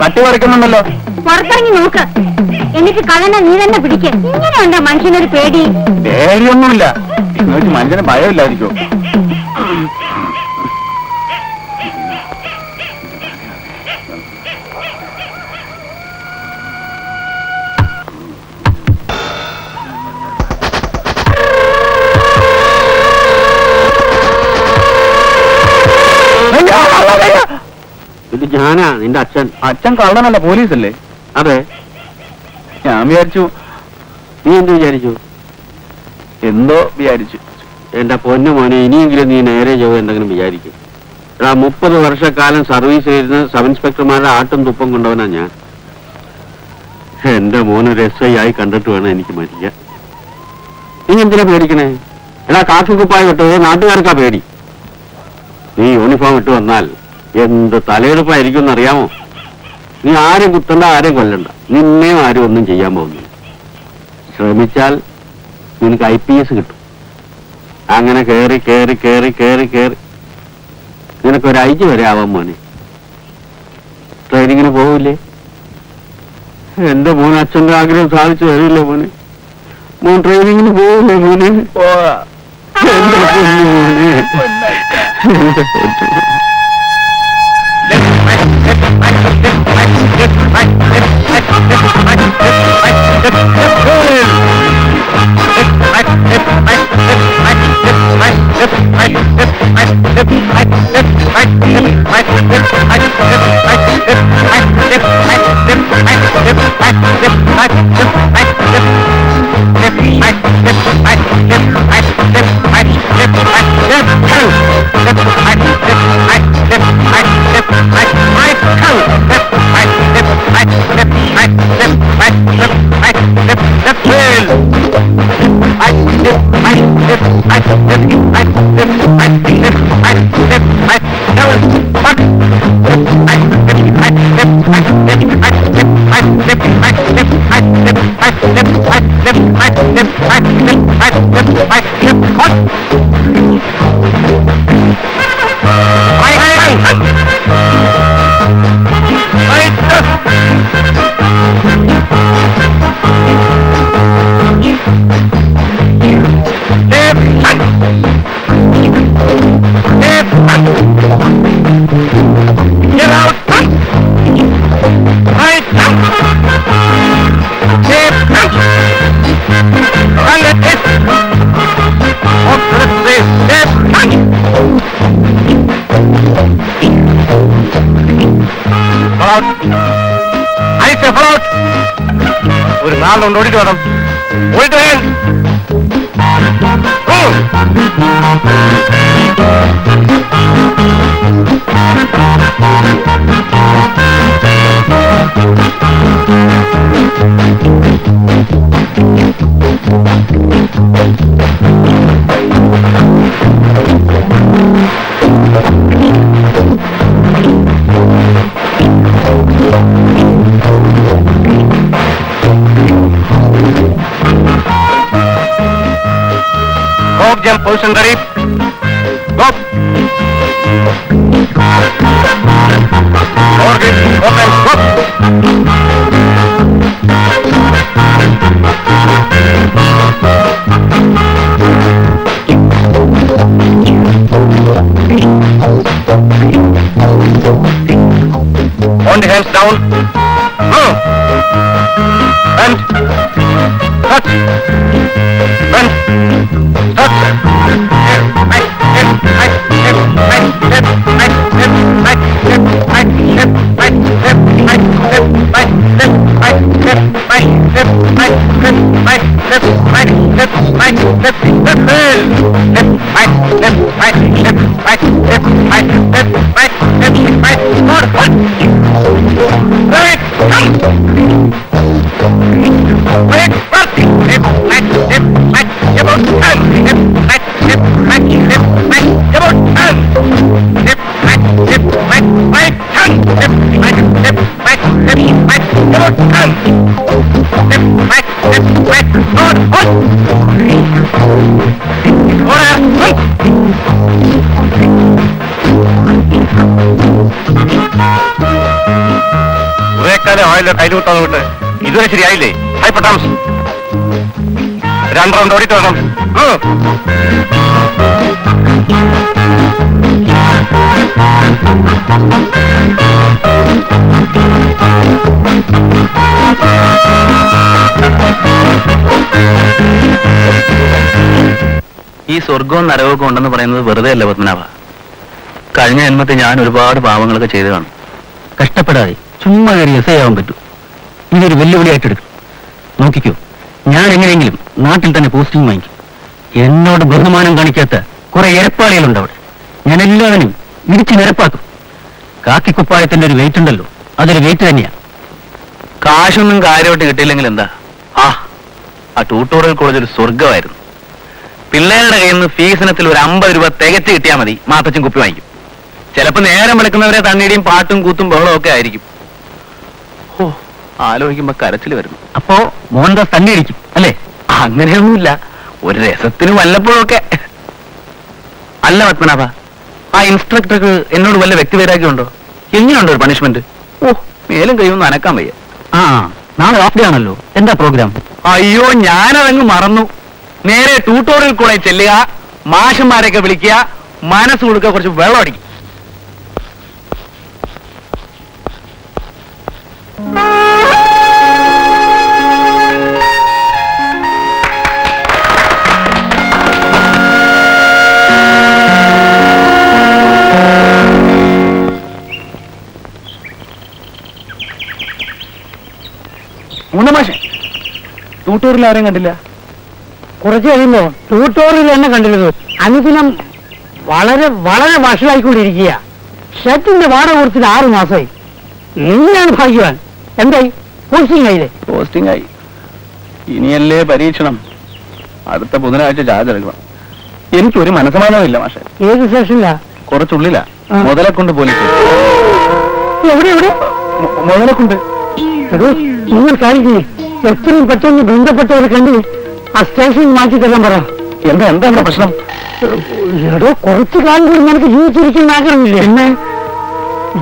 പട്ടി പറിക്കുന്നുണ്ടല്ലോ. പുറത്തിറങ്ങി നോക്ക്, എന്നിട്ട് കള്ളനെ നീ തന്നെ പിടിക്ക്. ഇങ്ങനെയുണ്ടോ മനുഷ്യനൊരു പേടി? പേടിയൊന്നുമില്ല. എന്നുവെച്ച് മനുഷ്യന് ഭയമില്ലായിരിക്കും. ഇത് ഞാനാ, നിന്റെ അച്ഛൻ. അച്ഛൻ കള്ളനല്ല, പോലീസല്ലേ? അതെ. ഞാൻ വിചാരിച്ചു. നീ എന്ത് വിചാരിച്ചു? എന്തോ വിചാരിച്ചു. എന്റെ പൊന്നു മോനെ, ഇനിയെങ്കിലും നീ നേരെ ചൊവ്വ എന്തെങ്കിലും വിചാരിക്കും. 30 വർഷക്കാലം സർവീസ് ചെയ്ത് സബ് ഇൻസ്പെക്ടർമാരുടെ ആട്ടും തുപ്പം കൊണ്ടവനാ ഞാൻ. എന്റെ മോനൊരു SI ആയി കണ്ടിട്ട് വേണം എനിക്ക് മരിക്കാൻ. നീ എന്തിനാ പേടിക്കണേ? കാക്കിക്കുപ്പായി വിട്ടത് നാട്ടുകാർക്കാ പേടി. നീ യൂണിഫോം ഇട്ട് വന്നാൽ എന്ത് തലയെടുപ്പായിരിക്കും എന്നറിയാമോ? നീ ആരും കുത്തണ്ട, ആരും കൊല്ലണ്ട. നിന്നെയും ആരും ഒന്നും ചെയ്യാൻ പോകുന്നില്ല. ശ്രമിച്ചാൽ നിനക്ക് IPS കിട്ടും. അങ്ങനെ കേറി കേറി കേറി കേറി കേറി നിനക്കൊരു IG വരെ ആവാൻ മോനെ. ട്രെയിനിങ്ങിന് പോവില്ലേ? എന്റെ മോൻ അച്ഛന്റെ ആഗ്രഹം സാധിച്ചു തരില്ലേ മോനെ? മോൻ ട്രെയിനിങ്ങിന് പോവില്ലേ മോനെ? എന്റെ പൊന്നു മോനെ. Get out! Right! Safe! Run it! Off to the place! Safe! Fall out! I say fall out! ഒരു നാളുണ്ട് ഓടിട്ട് വേണം ഓടിട്ട് വേണം jump position ready. Go. Orbit, open, go. On the hands down. Go. Bend. Touch. Bend. Touch. കയ്യിലൂട്ടാന്ന് ഇതുവരെ ശരിയായില്ലേ? ഹൈപ്പട്ടാംസ് 2 round ഓടിട്ട് വേണം. ഈ സ്വർഗവും നരകവും ഉണ്ടെന്ന് പറയുന്നത് വെറുതെ അല്ല പത്മനാഭ. കഴിഞ്ഞ ജന്മത്തിൽ ഞാൻ ഒരുപാട് പാവങ്ങളൊക്കെ ചെയ്തു കാണും. കഷ്ടപ്പെടാതെ ചുമ്മാ കയറി എസ്ഐയാവാൻ പറ്റും. ഇതൊരു വെല്ലുവിളിയായിട്ടെടുക്കും. നോക്കിക്കോ, ഞാൻ എങ്ങനെയെങ്കിലും നാട്ടിൽ തന്നെ പോസ്റ്റിംഗ് വാങ്ങിക്കും. എന്നോട് ബഹുമാനം കാണിക്കാത്ത കുറെ എരപ്പാളികളുണ്ട് അവിടെ. ഞാൻ എല്ലാവരും ഇടിച്ചു നിരപ്പാക്കും. കാക്കിക്കുപ്പായത്തിന്റെ ഒരു വെയിറ്റ് ഉണ്ടല്ലോ, അതൊരു വെയിറ്റ് തന്നെയാ. കാശൊന്നും കാര്യമായിട്ട് കിട്ടിയില്ലെങ്കിൽ എന്താ? ആ ട്യൂട്ടോറിയൽ കോളേജ് ഒരു സ്വർഗമായിരുന്നു. പിള്ളേരുടെ കയ്യിൽ നിന്ന് ഫീസിനത്തിൽ ഒരു 50 രൂപ തികച്ച് കിട്ടിയാൽ മതി, മാത്തച്ഛൻ കുപ്പി വാങ്ങിക്കും. ചിലപ്പോൾ നേരം വിളിക്കുന്നവരെ തണ്ണിയുടെയും പാട്ടും കൂത്തും ബഹളവും ഒക്കെ ആയിരിക്കും. ആലോചിക്കുമ്പോ കരച്ചിൽ വരുന്നു. അപ്പോ മോഹൻദാസ് തന്നെ അടിക്കും അല്ലേ? അങ്ങനെയൊന്നുമില്ല, ഒരു രസത്തിന് വല്ലപ്പോഴൊക്കെ. അല്ല പത്മനാഭ, ആ ഇൻസ്ട്രക്ടർക്ക് എന്നോട് വല്ല വ്യക്തിവൈരാഗ്യമുണ്ടോ? എങ്ങനെയുണ്ടോ ഒരു പണിഷ്മെന്റ്? മേലും കൈയൊന്നും അനക്കാൻ വയ്യ. നാളെ ഓഫ് ഡേ ആണല്ലോ, എന്താ പ്രോഗ്രാം? അയ്യോ, ഞാനതങ്ങ് മറന്നു. നേരെ ട്യൂട്ടോറിയൽ കൂടെ ചെല്ലുക, മാഷന്മാരെയൊക്കെ വിളിക്കുക, മനസ്സ് കൊടുക്കുക, കുറച്ച് വെള്ളം അടിക്കും. ട്യൂട്ടോറിയൽ ആരെയും കണ്ടില്ല. കുറച്ച് കഴിയുമ്പോ ട്യൂട്ടോറിയൽ തന്നെ കണ്ടിരുന്നു. അനുദിനം വളരെ വളരെ വഷളായിക്കൊണ്ടിരിക്കുക. ഷർട്ടിന്റെ വാടക കൊടുത്തിട്ട് 6 മാസമായി. നീയാണ് ഭാഗ്യവാൻ. എന്തായി? പോസ്റ്റിംഗ് ആയില്ലേ? പോസ്റ്റിംഗ് ആയി. ഇനിയല്ലേ പരീക്ഷണം. അടുത്ത ബുധനാഴ്ച ചാർജ് എടുക്കണം. എനിക്കൊരു മനസ്സമാധാനമില്ല മാഷെ. ഏത് സ്റ്റേഷനിലാ? കുറച്ചുള്ളിലാ. മുതലക്കൊണ്ട് പോലീസ്. എവിടെ എവിടെ? മുതലക്കൊണ്ട്. നിങ്ങൾ കാണിക്കേ, എത്രയും പെട്ടെന്ന് ബന്ധപ്പെട്ടവരെ കണ്ട് ആ സ്റ്റേഷൻ മാറ്റി തരാൻ പറ. എന്താ പ്രശ്നം? എടോ, കുറച്ചു കാലം കൂടി നമുക്ക് ജീവിച്ചിരിക്കുന്ന ആഗ്രഹമില്ലേ? പിന്നെ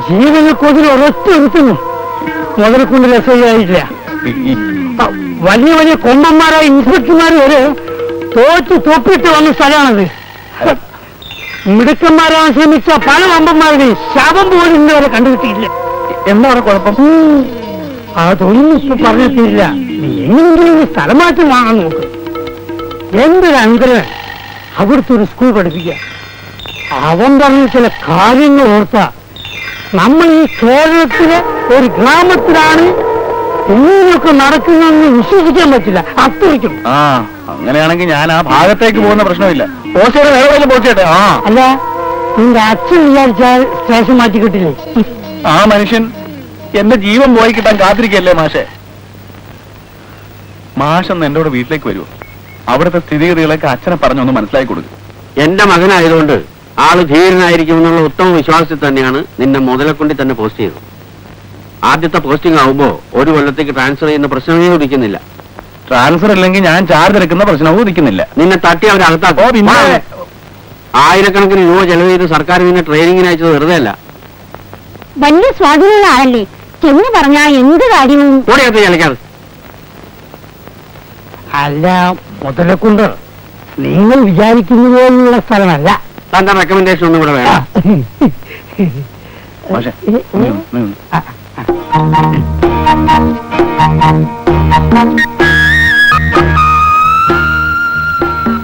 ജീവനെ കൊതിൽ ഒരൊറ്റ എടുത്തുന്നു. മുതലക്കൊണ്ട് രസമായിട്ടില്ല. വലിയ വലിയ കൊമ്പന്മാരായ ഇൻസ്പെക്ടർമാർ വരെ തോറ്റ് തൊപ്പിട്ട് വന്ന സ്ഥലമാണത്. മിടുക്കന്മാരാൻ ശ്രമിച്ച പല വമ്പന്മാരുടെയും ശവം പോലും ഇന്നുവരെ കണ്ടുകിട്ടിയില്ല. എന്താണ് കുഴപ്പം? അതൊന്നും ഇപ്പൊ പറഞ്ഞിട്ടില്ല. നീ എങ്ങനെയെങ്കിലും ഈ സ്ഥലം മാറ്റം വാങ്ങാൻ നോക്ക്. എന്തൊരു അനുഗ്രഹം അവിടുത്തെ ഒരു സ്കൂൾ പഠിപ്പിക്കുക. അവൻ പറഞ്ഞ ചില കാര്യങ്ങൾ ഓർത്താ നമ്മൾ ഈ കേരളത്തിലെ ഒരു ഗ്രാമത്തിലാണ് ഇങ്ങനെയൊക്കെ നടക്കുന്നതെന്ന് വിശ്വസിക്കാൻ പറ്റില്ല. അത്രയ്ക്കും. ആ, അങ്ങനെയാണെങ്കിൽ ഞാൻ ആ ഭാഗത്തേക്ക് പോകുന്ന പ്രശ്നമില്ല. പോസ്റ്റേടെ വേറെ പോസ്റ്റേട്ടെ. ആ അല്ല, നിന്റെ അച്ഛൻ വിചാരിച്ചാൽ സ്റ്റേഷൻ മാറ്റി കിട്ടില്ലേ? ആ മനുഷ്യൻ എന്റെ ജീവൻ പോയി കിട്ടാൻ കാത്തിരിക്കല്ലേ മാഷെ. മാഷെന്ന് എന്റെ കൂടെ വീട്ടിലേക്ക് വരുമോ? അവിടുത്തെ സ്ഥിതിഗതികളൊക്കെ അച്ഛനെ പറഞ്ഞൊന്ന് മനസ്സിലാക്കി കൊടുക്കും. എന്റെ മകനായതുകൊണ്ട് ആള് ധീരനായിരിക്കുമെന്നുള്ള ഉത്തമ വിശ്വാസത്തിൽ തന്നെയാണ് നിന്നെ മുതലക്കൊണ്ടി തന്നെ പോസ്റ്റ് ചെയ്തത്. ആദ്യത്തെ പോസ്റ്റിംഗ് ആവുമ്പോ ഒരു കൊല്ലത്തേക്ക് ട്രാൻസ്ഫർ ചെയ്യുന്ന പ്രശ്നമേ ഉദിക്കുന്നില്ല. ട്രാൻസ്ഫർ ഇല്ലെങ്കിൽ ഞാൻ ചാർജ് എടുക്കുന്ന പ്രശ്നവും ഉദിക്കുന്നില്ല. നിന്നെ തട്ടി അവരകത്താക്കും. ആയിരക്കണക്കിന് രൂപ ചെലവ് ചെയ്ത് സർക്കാർ നിന്നെ ട്രെയിനിങ്ങിന് അയച്ചത് വെറുതെ അല്ല. വലിയ സ്വാധീനമുള്ള ആളല്ലേ, ചെന്ന് പറഞ്ഞാ എന്ത് കാര്യവും. ഓടിയകത്ത് ചലിക്കാതെ. അല്ല മുതലക്കുണ്ട്, നിങ്ങൾ വിചാരിക്കുന്ന പോലുള്ള സ്ഥലമല്ല. തന്റെ റെക്കമെൻഡേഷൻ ഒന്നും കൂടെ വേണം. മാഷെ,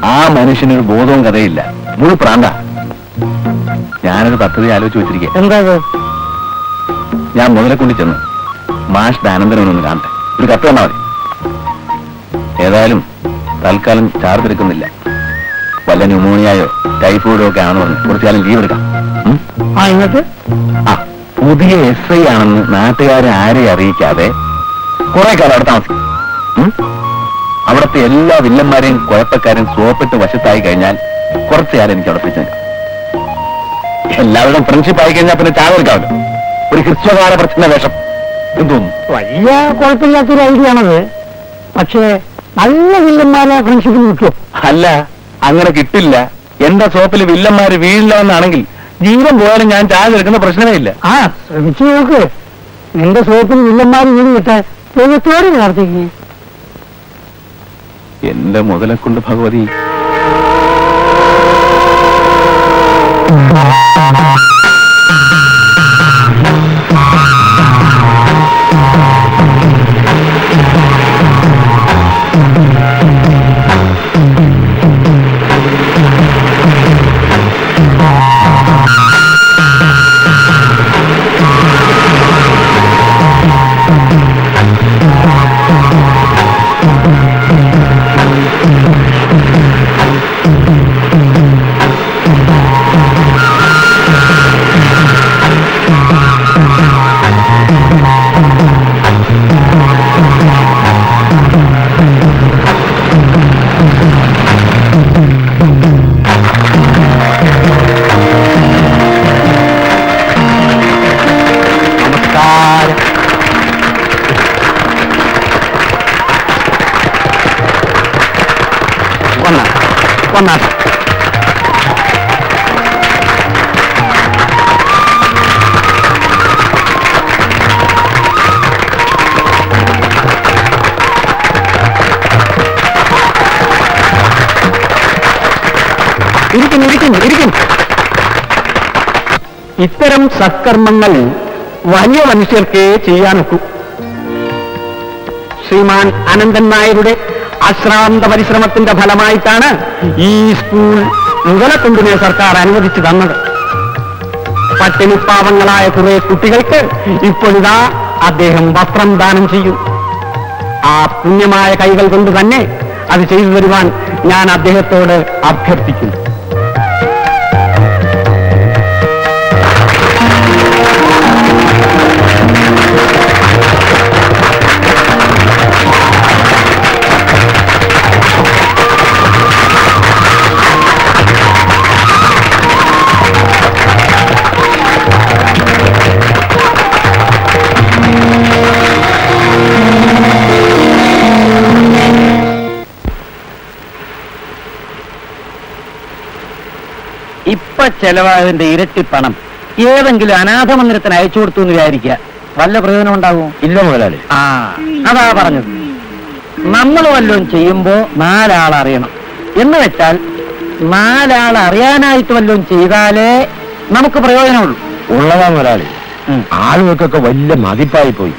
ആ മനുഷ്യനൊരു ബോധവും കഥയില്ല, മുഴു പ്രാന്ത. ഞാനൊരു പദ്ധതി ആലോചിച്ച് വെച്ചിരിക്കുക. എന്താ? ഞാൻ മുതലക്കൊണ്ടി ചെന്ന് മാഷ് ദാനന്ദനൊന്ന് കാണട്ടെ. ഒരു കത്ത് തന്നാ മതി. ഏതായാലും തൽക്കാലം ചാർജ് എടുക്കുന്നില്ല. വല്ല ന്യൂമോണിയായോ ടൈഫോയിഡോ ഒക്കെ ആണെന്ന് പറഞ്ഞ് കുറച്ചു കാലം ലീവ് എടുക്കാം. എന്നിട്ട് പുതിയ SI ആണെന്ന് നാട്ടുകാരെ ആരെയും അറിയിക്കാതെ കുറെ കാലം അവിടെ താമസിക്കും. അവിടുത്തെ എല്ലാ വില്ലന്മാരെയും കുഴപ്പക്കാരെയും സോപ്പിട്ട് വശത്തായി കഴിഞ്ഞാൽ കുറച്ചു കാലം എനിക്ക് അവിടെ പിടിച്ചു. എല്ലാവരും ഫ്രണ്ട്ഷിപ്പ് ആയി കഴിഞ്ഞാൽ പിന്നെ ചാവെടുക്കാമല്ലോ. ഒരു ഹ്രസ്വകാല പ്രശ്ന വേഷം എന്തോന്നു. വലിയ കുഴപ്പമില്ലാത്തൊരു ഐഡിയ ആണത്. പക്ഷേ നല്ല വില്ലന്മാരെ ഫ്രണ്ട്ഷിപ്പിന് കിട്ടുമോ? അല്ല, അങ്ങനെ കിട്ടില്ല. എന്റെ സോപ്പിൽ വില്ലന്മാര് വീഴില്ല എന്നാണെങ്കിൽ ജീവൻ പോയാലും ഞാൻ ചാർജ് എടുക്കുന്ന പ്രശ്നമേ ഇല്ല. ആ, ശ്രമിച്ചു നോക്ക്. നിന്റെ സോപ്പിന് വില്ലന്മാര് വീട് കിട്ടാൻ ദൈവത്തോടെ പ്രാർത്ഥിക്കുക. എന്റെ മുതലെ കൊണ്ട് ഭഗവതി. വന്നാട്ടെ. ഇരിക്കും. ഇത്തരം സത്കർമ്മങ്ങൾ വലിയ മനുഷ്യർക്കേ ചെയ്യാനൊക്കൂ. ശ്രീമാൻ അനന്തൻ നായരുടെ അശ്രാന്ത പരിശ്രമത്തിന്റെ ഫലമായിട്ടാണ് ഈ സ്കൂൾ മുതലക്കൊണ്ടിനെ സർക്കാർ അനുവദിച്ചു തന്നത്. പട്ടിണിപ്പാവങ്ങളായ കുറെ കുട്ടികൾക്ക് ഇപ്പോഴിതാ അദ്ദേഹം വസ്ത്രം ദാനം ചെയ്യും. ആ പുണ്യമായ കൈകൾ കൊണ്ട് തന്നെ അത് ചെയ്തു തരുവാൻ ഞാൻ അദ്ദേഹത്തോട് അഭ്യർത്ഥിക്കുന്നു. ഇപ്പൊ ചെലവായതിന്റെ ഇരട്ടി പണം ഏതെങ്കിലും അനാഥ മന്ദിരത്തിന് അയച്ചു കൊടുത്തു എന്ന് വിചാരിക്കുക, വല്ല പ്രയോജനം ഉണ്ടാകുമോ? ഇല്ല മുതലാളി. ആ, അതാ പറഞ്ഞത്. നമ്മൾ വല്ലതും ചെയ്യുമ്പോ നാലാളറിയണം എന്ന് വെച്ചാൽ നാലാൾ അറിയാനായിട്ട് വല്ലതും ചെയ്താലേ നമുക്ക് പ്രയോജനമുള്ളൂ. ഉള്ളതാ മുതലാളി. ആളുകൾക്കൊക്കെ വലിയ മതിപ്പായി പോയി.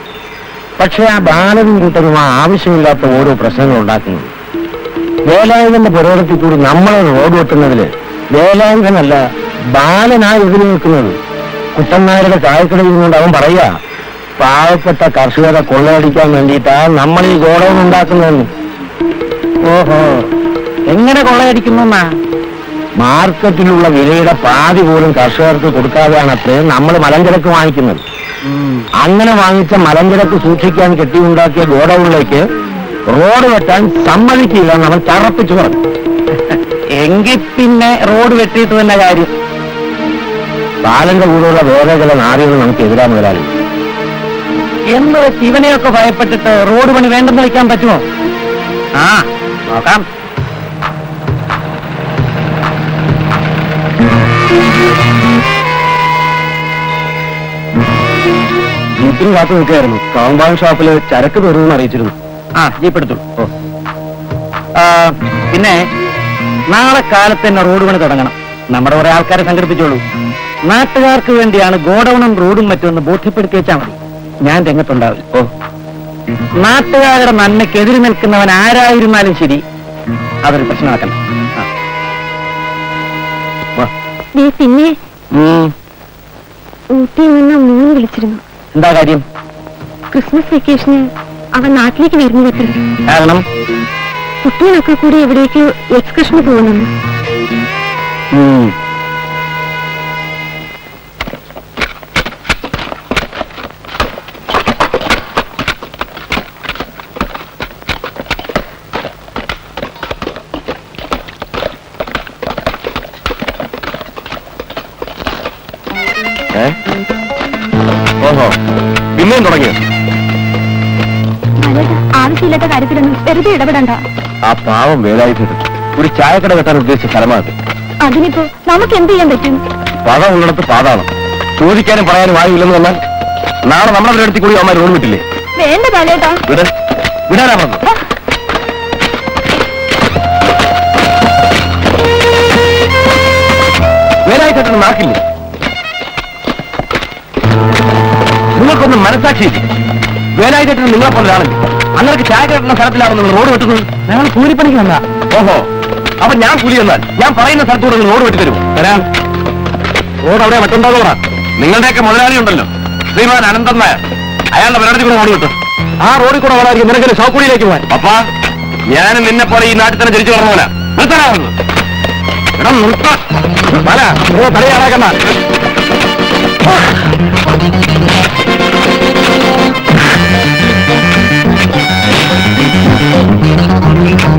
പക്ഷെ ആ ബാലനും കൂട്ടരും ആ ആവശ്യമില്ലാത്ത ഓരോ പ്രശ്നങ്ങൾ ഉണ്ടാക്കുന്നത്. വേലായുധന്റെ പുരോഗതി കൂടി നമ്മളെ റോഡ് വെട്ടുന്നതില് വേലായുധനല്ല ബാലനാ എതിര് നിൽക്കുന്നത്. കുട്ടന്മാരുടെ ചായക്കടയിൽ കൊണ്ട് അവൻ പറയാ പാവപ്പെട്ട കർഷകരെ കൊള്ളയടിക്കാൻ വേണ്ടിയിട്ടാ നമ്മൾ ഈ ഗോഡൌൺ ഉണ്ടാക്കുന്നതെന്ന്. ഓഹോ, എങ്ങനെ കൊള്ളയടിക്കുന്നു? മാർക്കറ്റിലുള്ള വിലയുടെ പാതി പോലും കർഷകർക്ക് കൊടുക്കാതെയാണ് അത്രയും നമ്മൾ മലഞ്ചരക്ക് വാങ്ങിക്കുന്നത്. അങ്ങനെ വാങ്ങിച്ച മലഞ്ചരക്ക് സൂക്ഷിക്കാൻ കെട്ടിയുണ്ടാക്കിയ ഗോഡൌണിലേക്ക് റോഡ് വെട്ടാൻ സമ്മതിക്കില്ല എന്ന് അവൻ തറപ്പിച്ചു പറഞ്ഞു. എങ്കിൽ പിന്നെ റോഡ് വെട്ടിയിട്ട് തന്നെ കാര്യം. ബാലന്റെ കൂടെയുള്ള വേറെ ചില നാടുകൾ നമുക്ക് എതിരാ മുതലാളി. എന്ന് വെച്ച് ഇവനെയൊക്കെ ഭയപ്പെട്ടിട്ട് റോഡ് പണി വേണ്ടെന്ന് വയ്ക്കാൻ പറ്റുമോ? ആ നോക്കാം. ജീപ്പിന് കാത്തു നിൽക്കുകയായിരുന്നു. കാമ്പാൻ ഷോപ്പില് ചരക്ക് തീർന്നെന്ന് അറിയിച്ചിരുന്നു. ആ, ജീപ്പ് എടുത്തോളൂ. പിന്നെ നാളെ കാലത്ത് തന്നെ റോഡ് പണി തുടങ്ങണം. നമ്മുടെ കുറെ ആൾക്കാരെ സംഘടിപ്പിച്ചോളൂ. നാട്ടുകാർക്ക് വേണ്ടിയാണ് ഗോഡൌണും റോഡും മറ്റൊന്ന് ബോധ്യപ്പെടുത്തി വെച്ചാൽ മതി. ഞാൻ രംഗത്തുണ്ടാവില്ല. നാട്ടുകാരുടെ നന്മയ്ക്കെതിരെ നിൽക്കുന്നവൻ ആരായിരുന്നാലും ശരി, അതൊരു പ്രശ്നമാക്കണം. പിന്നെ ഊട്ടിയിൽ നിന്ന് മോൻ വിളിച്ചിരുന്നു. എന്താ കാര്യം? ക്രിസ്മസ് വെക്കേഷന് അവൻ നാട്ടിലേക്ക് വരുന്നതത്ര. കാരണം കുട്ടികളൊക്കെ കൂടി എവിടേക്ക് എക്സ്കർഷന് പോകുന്നു. ഓഹോ, പിന്നെയും തുടങ്ങിയോ? ആവശ്യമില്ലാത്ത കാര്യത്തിലൊന്നും വെറുതെ ഇടപെടണ്ട. ആ പാവം വേലായുധൻ ഒരു ചായക്കട വെട്ടാൻ ഉദ്ദേശിച്ച സ്ഥലമാണ്. അതിനിപ്പോ നമുക്ക് എന്ത് ചെയ്യാൻ പറ്റും? പദം ഉള്ളിടത്ത് പാതാണ്. ചോദിക്കാനും പറയാനും ആരുമില്ലെന്ന് വന്നാൽ നാളെ നമ്മളെ അടുത്ത് കൂടി അമ്മ റോഡ് വിട്ടില്ലേ? വേണ്ട ബാലേട്ടാ, വിടാനാ പറഞ്ഞു. വേലായുധൻ നാക്കില്ലേ? നിങ്ങൾക്കൊന്നും മനസ്സാക്ഷിയില്ല. വേലായുധൻ നിങ്ങളെ പോലെ ആളല്ലേ. അങ്ങനെ ചായ കിട്ടുന്ന സ്ഥലത്തിലാണ് നിങ്ങൾ റോഡ് വെട്ടുന്നത്. ഞങ്ങൾ കൂലിപ്പണിക്ക് വന്നാ. ഓഹോ, അപ്പൊ ഞാൻ കൂലി എന്നാൽ ഞാൻ പറയുന്ന സ്ഥലത്തൂടെ നിങ്ങൾ റോഡ് വെട്ടി തരും. തരാം. റോഡ് അവിടെ വെട്ടുണ്ടാകുക. നിങ്ങളുടെയൊക്കെ മുതലാളി ഉണ്ടല്ലോ, ശ്രീമാൻ അനന്തൻ നായർ. അയാളുടെ പരിപാടി കൂടെ റോഡ് കിട്ടും. ആ റോഡിൽ കൂടെ വളരായിരിക്കും നിനക്ക് ഷോക്കുടിയിലേക്ക് പോകാൻ. അപ്പാ, ഞാനും നിന്നെ പോലെ ഈ നാട്ടിൽ തന്നെ ജനിച്ചു പറഞ്ഞ പോലെ നിർത്താനാവുന്നു. എടാ നിർത്താൻ തലയാറാക്കണ്ട.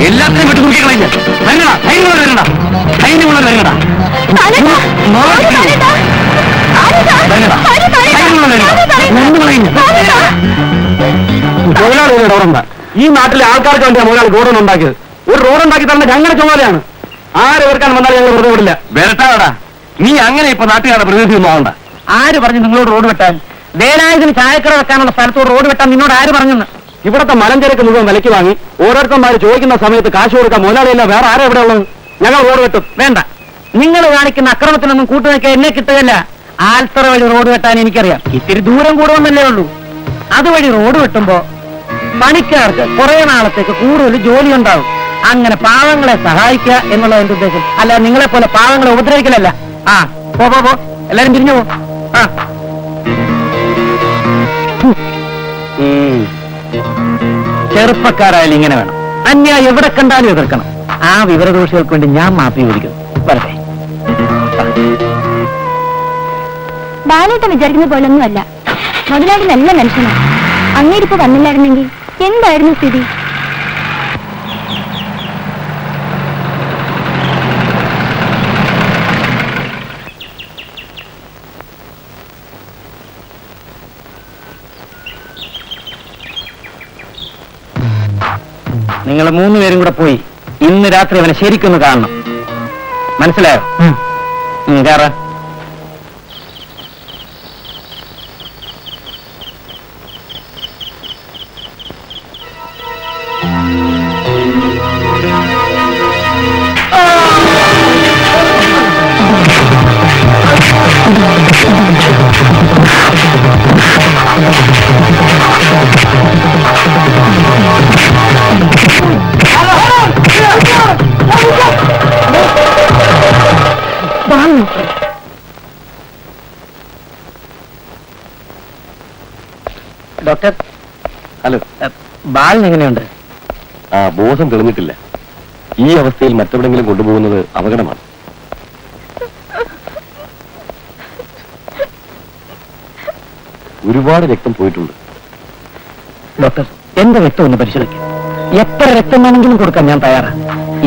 എല്ലാത്തിനും വിട്ടു നോക്കി കളഞ്ഞ വരണടാ. സൈന്യമുള്ള വരണടാ. സൈന്യമുള്ള വരണടാ. തൊഴിലാളികളുടെ ഓർമ്മ. ഈ നാട്ടിലെ ആൾക്കാർക്ക് വേണ്ടിയാണ് മുതലാളി ഗോഡൌൺ ഉണ്ടാക്കിയത്. ഒരു റോഡ് ഉണ്ടാക്കി തന്നെ ഞങ്ങളുടെ ചുമതലയാണ്. ആര് വെറുക്കാൻ വന്നാൽ ഞങ്ങൾ വെറുതെ വിടില്ല. വരട്ടാടാ, നീ അങ്ങനെ ഇപ്പൊ നാട്ടുകാരുടെ പ്രതിനിധി ഒന്നും ആവണ്ട. ആര് പറഞ്ഞു നിങ്ങളോട് റോഡ് വെട്ടാൻ? വേലായുധന് ചായക്കട വെക്കാനുള്ള സ്ഥലത്തോട് റോഡ് വെട്ടാൻ നിന്നോട് ആര് പറഞ്ഞെന്ന്? ഇവിടത്തെ മലഞ്ചരക്ക് മുഴുവൻ വിലയ്ക്ക് വാങ്ങി ഓരോരുത്തന്മാർ ചോദിക്കുന്ന സമയത്ത് കാശ് കൊടുക്കാൻ മുതലാളിയല്ല വേറെ ആരാ ഇവിടെ ഉള്ളത്? ഞങ്ങൾ റോഡ് വെട്ടും. വേണ്ട, നിങ്ങൾ കാണിക്കുന്ന അക്രമത്തിനൊന്നും കൂട്ടുനിൽക്കാൻ എന്നെ കിട്ടുകയല്ല. ആൽത്തറ വഴി റോഡ് വെട്ടാൻ എനിക്കറിയാം. ഇത്തിരി ദൂരം കൂടുമെന്നല്ലേ ഉള്ളൂ. അതുവഴി റോഡ് വെട്ടുമ്പോ പണിക്കാർക്ക് കുറെ നാളത്തേക്ക് കൂടുതൽ ജോലി ഉണ്ടാവും. അങ്ങനെ പാവങ്ങളെ സഹായിക്കുക എന്നുള്ള എന്റെ ഉദ്ദേശം. അല്ല നിങ്ങളെ പോലെ പാവങ്ങളെ ഉപദ്രവിക്കലല്ല. ആ പോ പോ പോ, എല്ലാരും പിരിഞ്ഞു പോ. ആ ചെറുപ്പക്കാരായാലും ഇങ്ങനെ വേണം. അന്യായം എവിടെ കണ്ടാലും എതിർക്കണം. ആ വിവരദോഷികൾക്ക് വേണ്ടി ഞാൻ മാപ്പി ചോദിക്കുന്നു. വരട്ടെ. ബാലേട്ടൻ വിചാരിക്കുന്ന പോലൊന്നുമല്ല. മുതലാളി നല്ല മനുഷ്യനാണ്. അങ്ങേരിപ്പോ വന്നില്ലായിരുന്നെങ്കിൽ എന്തായിരുന്നു സ്ഥിതി? നിങ്ങൾ 3 പേരും കൂടെ പോയി ഇന്ന് രാത്രി അവനെ ശരിക്കൊന്ന് കാണണം. മനസ്സിലായോ? കേറ. Doctor, hello. ബാലൻ എങ്ങനെയുണ്ട്? ബോധം തെളിഞ്ഞിട്ടില്ല. ഈ അവസ്ഥയിൽ മറ്റെവിടെങ്കിലും കൊണ്ടുപോകുന്നത് അപകടമാണ്. ഒരുപാട് രക്തം പോയിട്ടുണ്ട്. ഡോക്ടർ, എന്റെ രക്തം ഒന്ന് പരിശോധിക്കും. എത്ര രക്തം വേണമെങ്കിലും കൊടുക്കാൻ ഞാൻ തയ്യാറാണ്.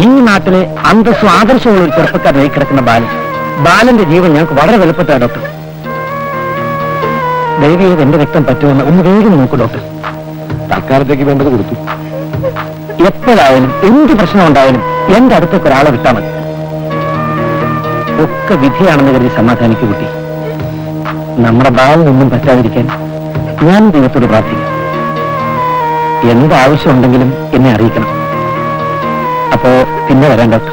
ഈ നാട്ടിലെ അന്തസ്സും ആദർശമുള്ള ഒരു ചെറുപ്പക്കാരനായി കിടക്കുന്ന ബാലന്റെ ജീവൻ ഞങ്ങൾക്ക് വളരെ വിലപ്പെട്ട ഡോക്ടർ. ദയവേത് എന്റെ രക്തം പറ്റുമെന്ന് ഒന്ന് വേഗം നോക്കൂ ഡോക്ടർ. തൽക്കാലത്തേക്ക് വേണ്ടത് കൊടുത്തു. എപ്പോഴായാലും എന്ത് പ്രശ്നം ഉണ്ടായാലും എന്റെ അടുത്തേക്ക് ഒരാളെ വിട്ടാൽ മതി. ഒക്കെ വിധിയാണെന്ന് കരുതി സമാധാനിക്കു കുട്ടി. നമ്മുടെ ബാലനൊന്നും പറ്റാതിരിക്കാൻ ഞാൻ ദൈവത്തോട് പ്രാർത്ഥിക്കും. എന്താവശ്യമുണ്ടെങ്കിലും എന്നെ അറിയിക്കണം. അപ്പോ പിന്നെ വരാം ഡോക്ടർ.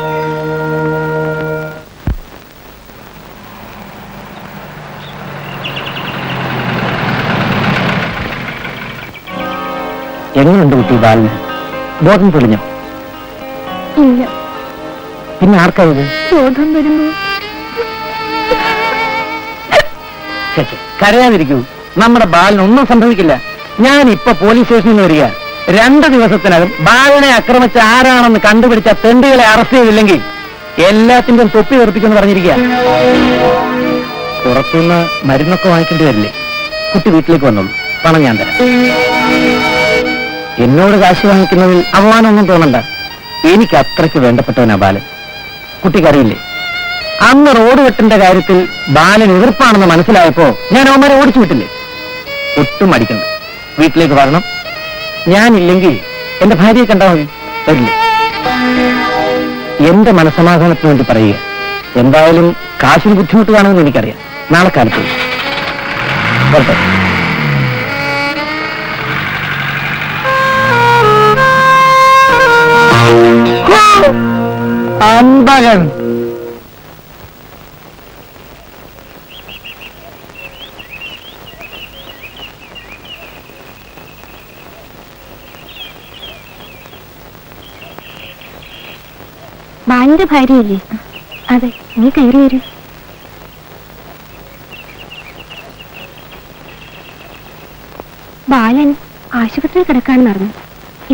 എങ്ങനെയുണ്ട് കുട്ടി ബാലന്? ബോധം തെളിഞ്ഞോ? ഇല്ല. പിന്നെ ആർക്കായത്? ബോധം വരുമ്പോ ചേച്ചി കരയാതിരിക്കൂ. നമ്മുടെ ബാലനൊന്നും സംഭവിക്കില്ല. ഞാൻ ഇപ്പൊ പോലീസ് സ്റ്റേഷനിൽ നിന്ന് വരിക. 2 ദിവസത്തിനകം ബാലനെ ആക്രമിച്ച ആരാണെന്ന് കണ്ടുപിടിച്ച തെണ്ടുകളെ അറസ്റ്റ് ചെയ്തില്ലെങ്കിൽ എല്ലാത്തിന്റെയും തൊപ്പി തെറിപ്പിക്കുമെന്ന് പറഞ്ഞിരിക്കുക. പുറത്തുനിന്ന് മരുന്നൊക്കെ വാങ്ങിക്കേണ്ടി വരില്ലേ? കുട്ടി വീട്ടിലേക്ക് വന്നോളൂ, പണം ഞാൻ തരാം. എന്നോട് കാശ് വാങ്ങിക്കുന്നതിൽ അപമാനമൊന്നും തോന്നണ്ട. എനിക്ക് അത്രയ്ക്ക് വേണ്ടപ്പെട്ടവനാ ബാലൻ. കുട്ടിക്കറിയില്ലേ, അന്ന് റോഡ് വെട്ടിന്റെ കാര്യത്തിൽ ബാലൻ എതിർപ്പാണെന്ന് മനസ്സിലായപ്പോ ഞാൻ അവന്മാരെ ഓടിച്ചു വിട്ടില്ലേ? ഒട്ടും അടിക്കണം. വീട്ടിലേക്ക് വരണം. ഞാനില്ലെങ്കിൽ എന്റെ ഭാര്യയെ കണ്ടാൽ മതി. വരില്ലേ? എന്റെ മനസ്സമാധാനത്തിന് വേണ്ടി പറയുക. എന്തായാലും കാശിന് ബുദ്ധിമുട്ട് കാണുമെന്ന് എനിക്കറിയാം. നാളെ കാലത്ത് വരട്ടെ. അമ്പകൻ ബാലന്റെ ഭാര്യയില്ലേ? അതെ. നീ കയറി വരൂ. ബാലൻ ആശുപത്രിയിൽ കിടക്കാണെന്ന് അറിഞ്ഞു.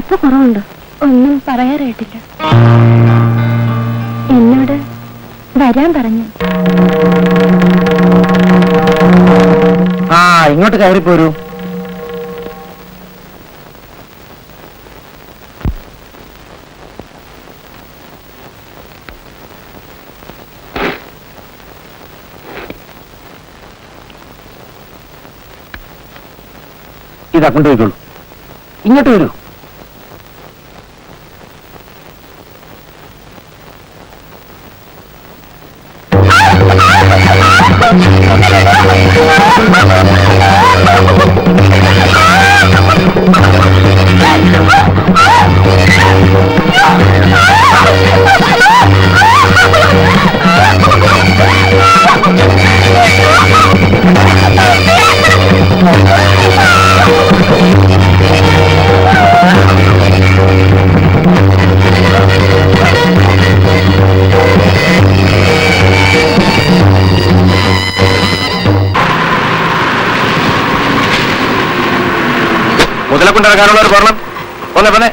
ഇപ്പൊ കുറവുണ്ടോ? ഒന്നും പറയാറായിട്ടില്ല. എന്നോട് വരാൻ പറഞ്ഞു. ഇങ്ങോട്ട് കയറിപ്പോരൂ. ഇതാ കൊണ്ടുപോയിക്കോളൂ. ഇങ്ങോട്ട് വരൂ. മുതലെ കൊണ്ടിറക്കാനുള്ളവർ പറഞ്ഞു. ഒന്നേ പിന്നെ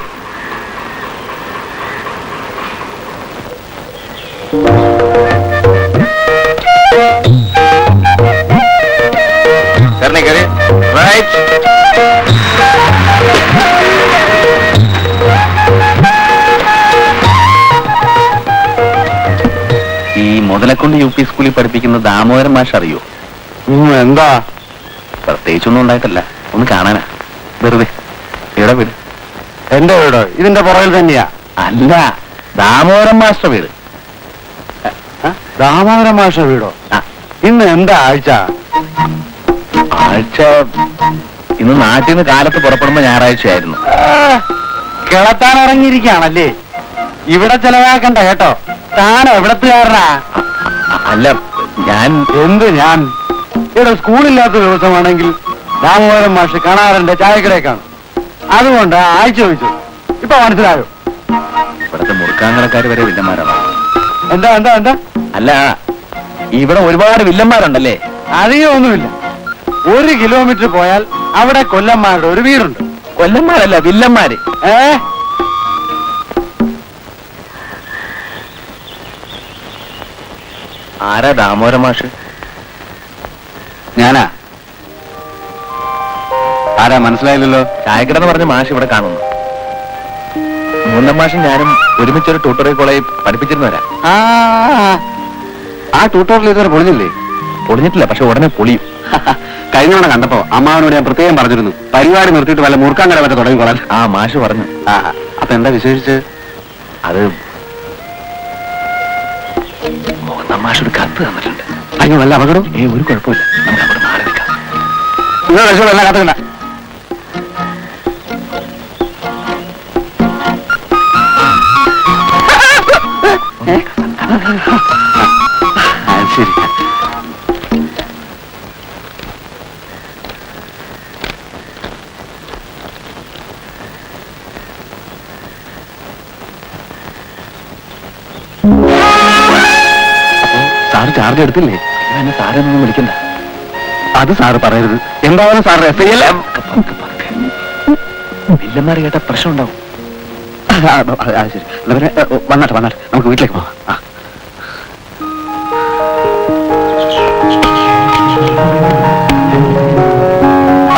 ഈ മുതലക്കൊണ്ട് യു പി സ്കൂളിൽ പഠിപ്പിക്കുന്ന ദാമോദരൻ മാഷ് അറിയോ? എന്താ? പ്രത്യേകിച്ചൊന്നും ഉണ്ടായിട്ടല്ല, ഒന്ന് കാണാനാ വെറുതെ. എവിടെ വീട്? എന്റെ വീട് ഇതിന്റെ പുറകിൽ തന്നെയാ. അല്ല, ദാമോദരൻ മാസ്റ്റർ വീട്. ദാമോദരൻ മാഷ വീടോ? ഇന്ന് എന്താ ആഴ്ച? ആഴ്ച ഇന്ന് നാട്ടിൽ നിന്ന് കാലത്ത് പുറപ്പെടുമ്പോ ഞായറാഴ്ചയായിരുന്നു. കിളത്താൻ ഇറങ്ങിയിരിക്കുകയാണല്ലേ? ഇവിടെ ചെലവാക്കണ്ട കേട്ടോ. താനോ എവിടത്തുകാരനാ? അല്ല, ഞാൻ ഞാൻ ഇവിടെ സ്കൂളില്ലാത്ത ദിവസമാണെങ്കിൽ ദാമോദരൻ മാഷ് കാണാറുണ്ട് ചായക്കടയൊക്കെയാണ്. അതുകൊണ്ട് ആഴ്ച ചോദിച്ചു. ഇപ്പൊ മനസ്സിലായോ? ഇവിടുത്തെ മുറുക്കാങ്കടക്കാർ വരെ വില്ലന്മാരാണ്. എന്താ എന്താ എന്താ? അല്ല, ഇവിടെ ഒരുപാട് വില്ലന്മാരുണ്ടല്ലേ? അധികമൊന്നുമില്ല. 1 കിലോമീറ്റർ പോയാൽ അവിടെ കൊല്ലന്മാരുടെ ഒരു വീടുണ്ട്. കൊല്ലന്മാരല്ല, വില്ലന്മാര്. ആരാ ദാമോദര മാഷ്? ഞാനാ. ആരാ മനസ്സിലായില്ലല്ലോ? ചായക്കടെന്ന് പറഞ്ഞ മാഷ് ഇവിടെ കാണുന്നു. മൂന്നാം മാഷും ഞാനും ഒരുമിച്ചൊരു ട്യൂട്ടോറിയൽ കോളേജിൽ പഠിപ്പിച്ചിരുന്നവരാ. ആ ട്യൂട്ടോറിയൽ ഇതുവരെ പൊളിഞ്ഞില്ലേ? പൊളിഞ്ഞിട്ടില്ല, പക്ഷെ ഉടനെ പൊളിയും. കഴിഞ്ഞ തവണ കണ്ടപ്പോ അമ്മാവനോട് ഞാൻ പ്രത്യേകം പറഞ്ഞിരുന്നു, പരിപാടി നിർത്തിയിട്ട് വല്ല മുറുക്കാൻ കട മറ്റേ തുടങ്ങിക്കോളാൻ. ആ മാഷ് പറഞ്ഞു. അപ്പൊ എന്താ വിശേഷിച്ച്? അത് മൂന്നാം മാഷ് ഒരു കത്ത് തന്നിട്ടുണ്ട്. അയ്യോ, വല്ല അപകടം? ഒരു കുഴപ്പമില്ല, നമുക്ക് അവിടെ മാറി നിൽക്കാം. നിങ്ങൾ രക്ഷപ്പെടാൻ എല്ലാം കാത്തുകണ്ട. ശരി. സാറ് ചാർജ് എടുത്തില്ലേ? എന്നെ സാരൊന്നും വിളിക്കണ്ട. അത് സാറ് പറയരുത്. എന്തായാലും സാറ് എഫ് ഐ എൽ വില്ലന്മാര് കേട്ട പ്രശ്നം ഉണ്ടാവും. ശരി, വന്നാട്ടെ നമുക്ക് വീട്ടിലേക്ക് പോവാം.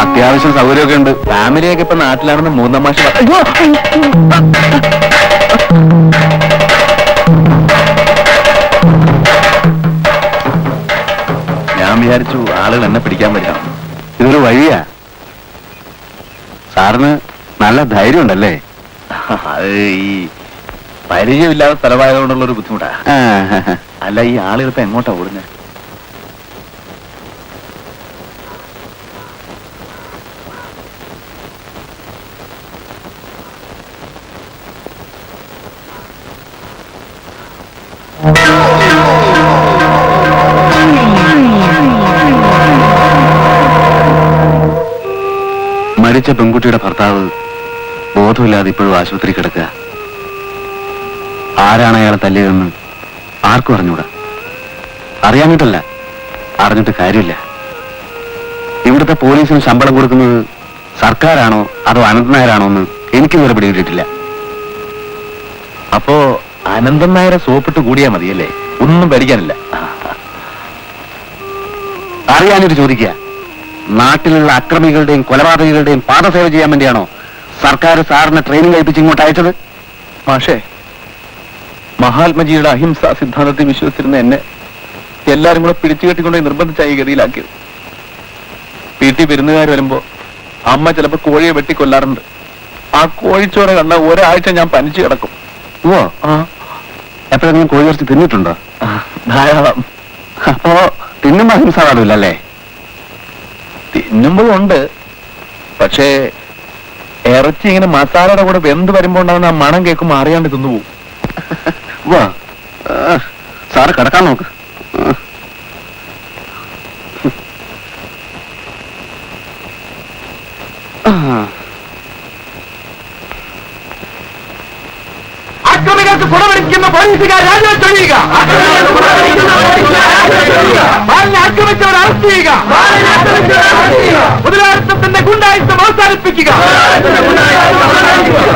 അത്യാവശ്യം സൗകര്യമൊക്കെ ഉണ്ട്. ഫാമിലിയൊക്കെ ഇപ്പൊ നാട്ടിലാണെന്ന് മൂന്നാം മാഷ് ഞാൻ വിചാരിച്ചു ആളുകൾ എന്നെ പിടിക്കാൻ വരാം. ഇതൊരു വഴിയാ. സാറിന് നല്ല ധൈര്യം ഉണ്ടല്ലേ? അത് ഈ പരിചയമില്ലാത്ത സ്ഥലമായതുകൊണ്ടുള്ള ഒരു ബുദ്ധിമുട്ടാ. അല്ല, ഈ ആളുകൾ ഇപ്പൊ എങ്ങോട്ടാ ഓടുന്നത്? മരിച്ച പെൺകുട്ടിയുടെ ഭർത്താവ് ബോധമില്ലാതെ ഇപ്പോഴും ആശുപത്രി കിടക്കുക. ആരാണ് അയാളെ തല്ലിയതെന്ന് ആർക്കും അറിഞ്ഞൂടാ. അറിയാഞ്ഞിട്ടല്ല, അറിഞ്ഞിട്ട് കാര്യമില്ല. ഇവിടുത്തെ പോലീസിന് ശമ്പളം കൊടുക്കുന്നത് സർക്കാരാണോ അതോ അനന്തൻ നായരാണോ എന്ന് എനിക്കിതുവരെ പിടികിട്ടിട്ടില്ല. അപ്പോ അനന്തൻ നായരെ സോപ്പിട്ട് കൂടിയാ മതിയല്ലേ? ഒന്നും പഠിക്കാനില്ല. അറിയാഞ്ഞിട്ട് ചോദിക്കുക. നാട്ടിലുള്ള അക്രമികളുടെയും കൊലപാതകികളുടെയും പാദസേവ ചെയ്യാൻ വേണ്ടിയാണോ സർക്കാർ സാറിനെ ട്രെയിനിങ് കഴിപ്പിച്ച് ഇങ്ങോട്ട് അയച്ചത്? മാഷേ, മഹാത്മജിയുടെ അഹിംസാ സിദ്ധാന്തത്തിൽ വിശ്വസിച്ചിരുന്ന എന്നെ എല്ലാരും കൂടെ പിടിച്ചു കെട്ടിക്കൊണ്ട് നിർബന്ധിച്ച ഈ ഗതിയിലാക്കിയത്. വീട്ടിൽ വിരുന്നുകാർ വരുമ്പോ അമ്മ ചിലപ്പോ കോഴിയെ വെട്ടിക്കൊല്ലാറുണ്ട്. ആ കോഴിച്ചോര കണ്ട ഒരാഴ്ച ഞാൻ പനിച്ചു കിടക്കും. ഓ, എപ്പോഴെങ്കിലും കോഴി കുറച്ച് തിന്നിട്ടുണ്ടോ? ധാരാളം. അപ്പോ തിന്നുമ്പോ അഹിംസ പാടില്ലല്ലേ? തിന്നുമ്പോഴുണ്ട്, പക്ഷേ ഇറച്ചി ഇങ്ങനെ മസാലയുടെ കൂടെ വെന്ത് വരുമ്പോ ഉണ്ടാകുന്ന ആ മണം കേൾക്കുമ്പോ അറിയാണ്ട് തിന്നുപോകും. വാ, സാറ് കിടക്കാൻ നോക്ക്. അക്രമികൾക്ക് പുറമെടുക്കുന്ന പോലീസുകാർ രാജിവെച്ചൊഴിയുക. ആക്രമിച്ചവർ അറസ്റ്റ് ചെയ്യുക. മുതലാളിത്തത്തിന്റെ ഗുണ്ടായുസം അവസാനിപ്പിക്കുക.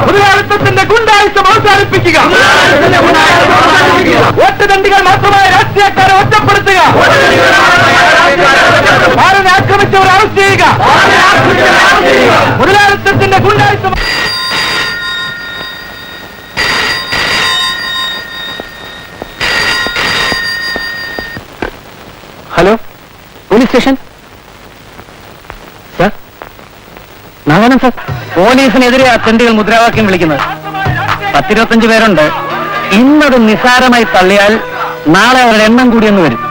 മുതലാളിത്തത്തിന്റെ ഗുണ്ടായുസം അവസാനിപ്പിക്കുക. വോട്ടുതണ്ടികൾ മാത്രമായ രാഷ്ട്രീയക്കാരെ ഒറ്റപ്പെടുത്തുക. ഭാരനെ ആക്രമിച്ചവർ അറസ്റ്റ് ചെയ്യുക. മുതലാളിത്തത്തിന്റെ ഗുണ്ടായുസം. Hello, police station. സാർ, നാഗാനം സാർ. പോലീസിനെതിരെ അറ്റൻഡുകൾ മുദ്രാവാക്യം വിളിക്കുന്നത് 10-25 പേരുണ്ട്. ഇന്നത് നിസ്സാരമായി തള്ളിയാൽ നാളെ അവരുടെ എണ്ണം കൂടിയെന്ന് വരും.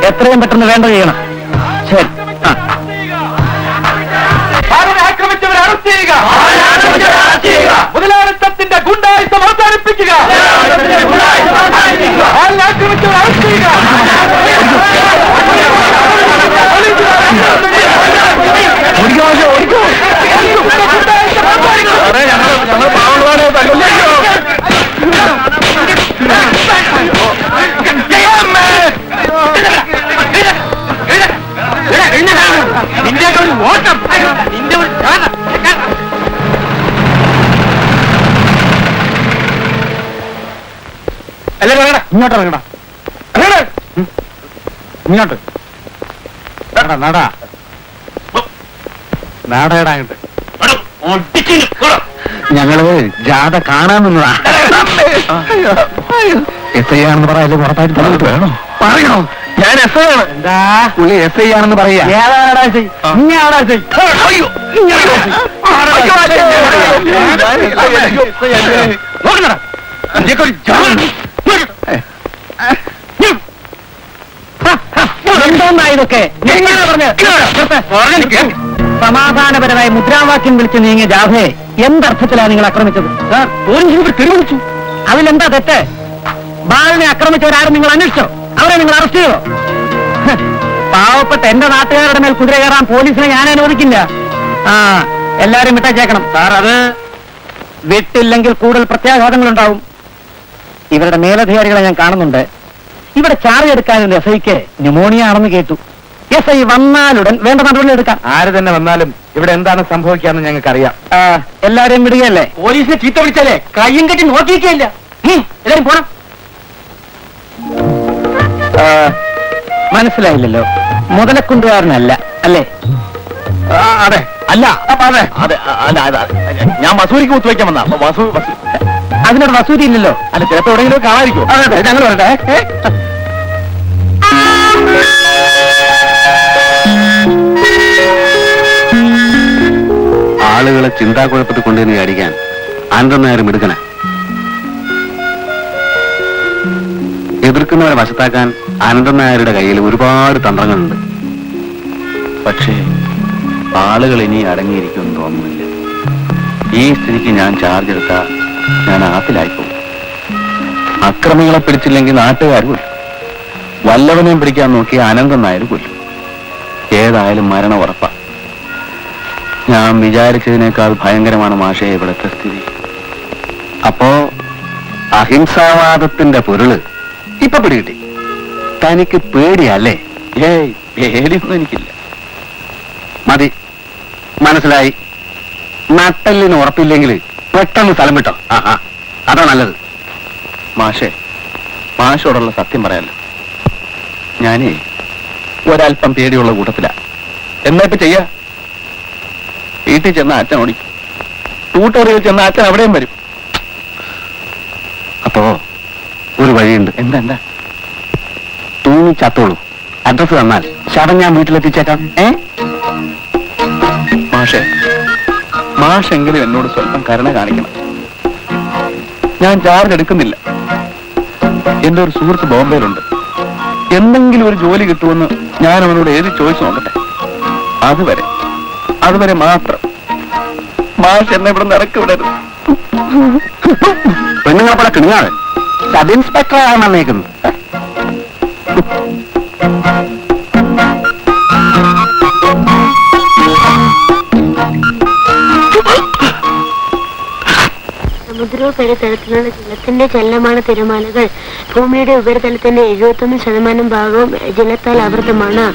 എത്രയും പെട്ടെന്ന് വേണ്ട ചെയ്യണം. ശരി. ആക്രമിച്ചവരെ അറസ്റ്റ് ചെയ്യുക. മുതലാളിത്തത്തിന്റെ ഗുണ്ടായുസം അവസാനിപ്പിക്കുക. ആക്രമിച്ചവരെ അറസ്റ്റ് ചെയ്യുക. നിന്റെ ഒരു വോട്ടം ഇങ്ങോട്ട് ഇറങ്ങടാ. ഇങ്ങോട്ട് നടാ നാടേടാ അങ്ങോട്ട്. ഞങ്ങള് ജാഥ കാണാൻ നിന്നതാ. എസ് ഐ ആണെന്ന് പറയാല്ലേ പുറത്തായിട്ട് വേണോ പറയണോ? ഞാൻ എസ് ഐ ആണ്. എന്താ പുള്ളി എസ് ഐ ആണെന്ന് പറയാ. ഏതാടാ എസ് ഐ? ഇങ്ങാടാ എസ് ഐ. നോക്കണടാ എന്താ ഇതൊക്കെ? സമാധാനപരമായി മുദ്രാവാക്യം വിളിച്ച് നീങ്ങിയ ജാഥയെ എന്തർത്ഥത്തിലാണ് നിങ്ങൾ ആക്രമിച്ചത്? തിരുവിളിച്ചു. അതിലെന്താ തെറ്റ്? ബാലനെ ആക്രമിച്ചവരാരും നിങ്ങൾ അന്വേഷിച്ചോ? അവരെ നിങ്ങൾ അറസ്റ്റ് ചെയ്തോ? പാവപ്പെട്ട എന്റെ നാട്ടുകാരുടെ മേൽ കുതിര കയറാൻ പോലീസിനെ ഞാൻ അനുവദിക്കില്ല. എല്ലാരും വിട്ടേച്ചേക്കണം സാർ. അത് വിട്ടില്ലെങ്കിൽ കൂടുതൽ പ്രത്യാഘാതങ്ങളുണ്ടാവും. ഇവരുടെ മേലധികാരികളെ ഞാൻ കാണുന്നുണ്ട്. ഇവിടെ ചാർജ് എടുക്കാനുള്ള എസ് ഐക്ക് ന്യൂമോണിയ ആണെന്ന് കേട്ടു. എസ് ഐ വന്നാലുടൻ വേണ്ട നടപടി എടുക്കാം. ആര് തന്നെ വന്നാലും ഇവിടെ എന്താണ് സംഭവിക്കാന്ന് ഞങ്ങൾക്ക് അറിയാം. എല്ലാരെയും വിടുകയല്ലേ? പോലീസിനെ ചീത്ത വിളിച്ചാലേ കയ്യും കെട്ടി നോക്കിയിരിക്കുകയില്ല. എല്ലാരും പോണം. മനസ്സിലായില്ലല്ലോ. മുതലക്കുണ്ടുകാരനല്ല അല്ലേ? അതെ. അല്ല അതെ അതെ അല്ല. ഞാൻ വസൂരിക്ക് കുത്തുവയ്ക്കാൻ വന്ന അതിനോട് വസൂരി ഇല്ലല്ലോ. അല്ല ചിലപ്പോ എവിടെയെങ്കിലും കാണാതിരിക്കും. അതെ അതെ ഞങ്ങൾ വരട്ടെ. ആളുകളെ ചിന്താക്കുഴപ്പത്തിൽ കൊണ്ടുവന്ന് അടിക്കാൻ ആനന്ദൻ നായർ എടുക്കണ. എതിർക്കുന്നവരെ വശത്താക്കാൻ ആനന്ദൻ നായരുടെ കയ്യിൽ ഒരുപാട് തന്ത്രങ്ങളുണ്ട്. പക്ഷേ ആളുകൾ ഇനി അടങ്ങിയിരിക്കുമെന്ന് തോന്നുന്നില്ല. ഈ സ്ഥിതിക്ക് ഞാൻ ചാർജ് എടുത്താൽ ഞാൻ ആപ്പിലായിപ്പോകും. അക്രമികളെ പിടിച്ചില്ലെങ്കിൽ നാട്ടുകാർ കൊല്ലും. വല്ലവനെയും പിടിക്കാൻ നോക്കി ആനന്ദൻ നായർ കൊല്ലും. ഏതായാലും മരണം ഉറപ്പാ. ഞാൻ വിചാരിച്ചതിനേക്കാൾ ഭയങ്കരമാണ് മാഷേ ഇവിടുത്തെ സ്ഥിതി. അപ്പോ അഹിംസാവാദത്തിന്റെ പൊരുള് ഇപ്പൊ പിടികിട്ടി. തനിക്ക് പേടിയല്ലേ? ഏയ് പേടിയൊന്നും എനിക്കില്ല. മതി, മനസ്സിലായി. നട്ടലിന് ഉറപ്പില്ലെങ്കിൽ പെട്ടെന്ന് സ്ഥലം വിട്ടോ. അതാ നല്ലത്. മാഷേ, മാഷോടുള്ള സത്യം പറയാലോ, ഞാനേ ഒരൽപ്പം പേടിയുള്ള കൂട്ടത്തില. എന്നാ ഇപ്പൊ ചെയ്യാ? വീട്ടിൽ ചെന്ന അച്ഛൻ ഓടിക്കും, ട്യൂട്ടോറിയൽ ചെന്ന അച്ഛൻ അവിടെയും വരും. അപ്പോ ഒരു വഴിയുണ്ട്. എന്താ? തൂങ്ങി ചത്തോളൂ. അഡ്രസ് തന്നാൽ ശവം ഞാൻ വീട്ടിലെത്തിച്ചേക്കാം. മാഷേ, മാഷെങ്കിലും എന്നോട് സ്വല്പം കരുണ കാണിക്കണം. ഞാൻ ചാർജ് എടുക്കുന്നില്ല. എന്റെ ഒരു സുഹൃത്ത് ബോംബെയിലുണ്ട്. എന്തെങ്കിലും ഒരു ജോലി കിട്ടുമെന്ന് ഞാൻ അവനോട് ഏത് ചോദിച്ചു നോക്കട്ടെ. അതുവരെ മാത്രം മാഷ് എന്നെ ഇവിടെ ഇറക്കി വിടരുത്. പെണ്ണുങ്ങളെ പോലെ കിണുങ്ങാതെ. സബ് ഇൻസ്പെക്ടറാണ് വന്നേക്കുന്നത്. സമുദ്രോപരിതലത്തിലുള്ള ജലത്തിന്റെ ചലനമാണ് തിരമാലകൾ. ഭൂമിയുടെ ഉപരിതലത്തിന്റെ 71% ഭാഗവും ജലത്താൽ ആവൃതമാണ്.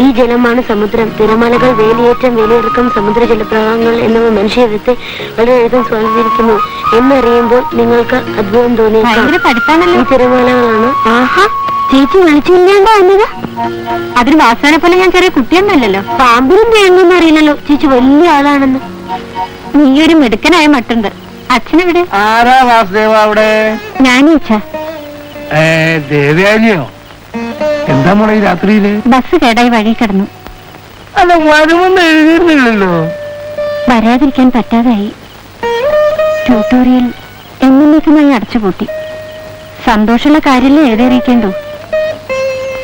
ഈ ജലമാണ് സമുദ്രം. തിരമാലകൾ, വേലിയേറ്റം, വേലിയിറക്കം, സമുദ്ര ജലപ്രവാഹങ്ങൾ എന്നിവ മനുഷ്യജീവിതത്തെ വളരെയധികം സ്വാധീനിക്കുന്നു എന്നറിയുമ്പോൾ നിങ്ങൾക്ക് അത്ഭുതം തോന്നിയേക്കാം. ഈ തിരമാലകളാണ്. ആഹാ, ചേച്ചി വിളിച്ചില്ലാണ്ടോ വന്നത്? അതിന് വാസനെ പോലെ ഞാൻ ചെറിയ കുട്ടിയൊന്നുമല്ലല്ലോ. പാമ്പിനും വേണമെന്ന് അറിയില്ലല്ലോ ചേച്ചി വലിയ ആളാണെന്ന്. നീ ഒരു മിടുക്കനായ മട്ടുണ്ട്. അച്ഛനെവിടെ? ആരാ വാസുദേവ അവിടെ? ഞാനീച്ച. ദേവയാനിയോ? എന്താ മോളെ ഈ രാത്രിയില്? ബസ് കേടായി വഴി കിടന്നു. അല്ല, വരുമെന്ന് എഴുതിയിരുന്നില്ലല്ലോ. വരാതിരിക്കാൻ പറ്റാതായി. ട്യൂട്ടോറിയൽ എന്നേക്കുമായി അടച്ചുപൂട്ടി. സന്തോഷമുള്ള കാര്യമല്ലേ എഴുതിയിരിക്കേണ്ടു.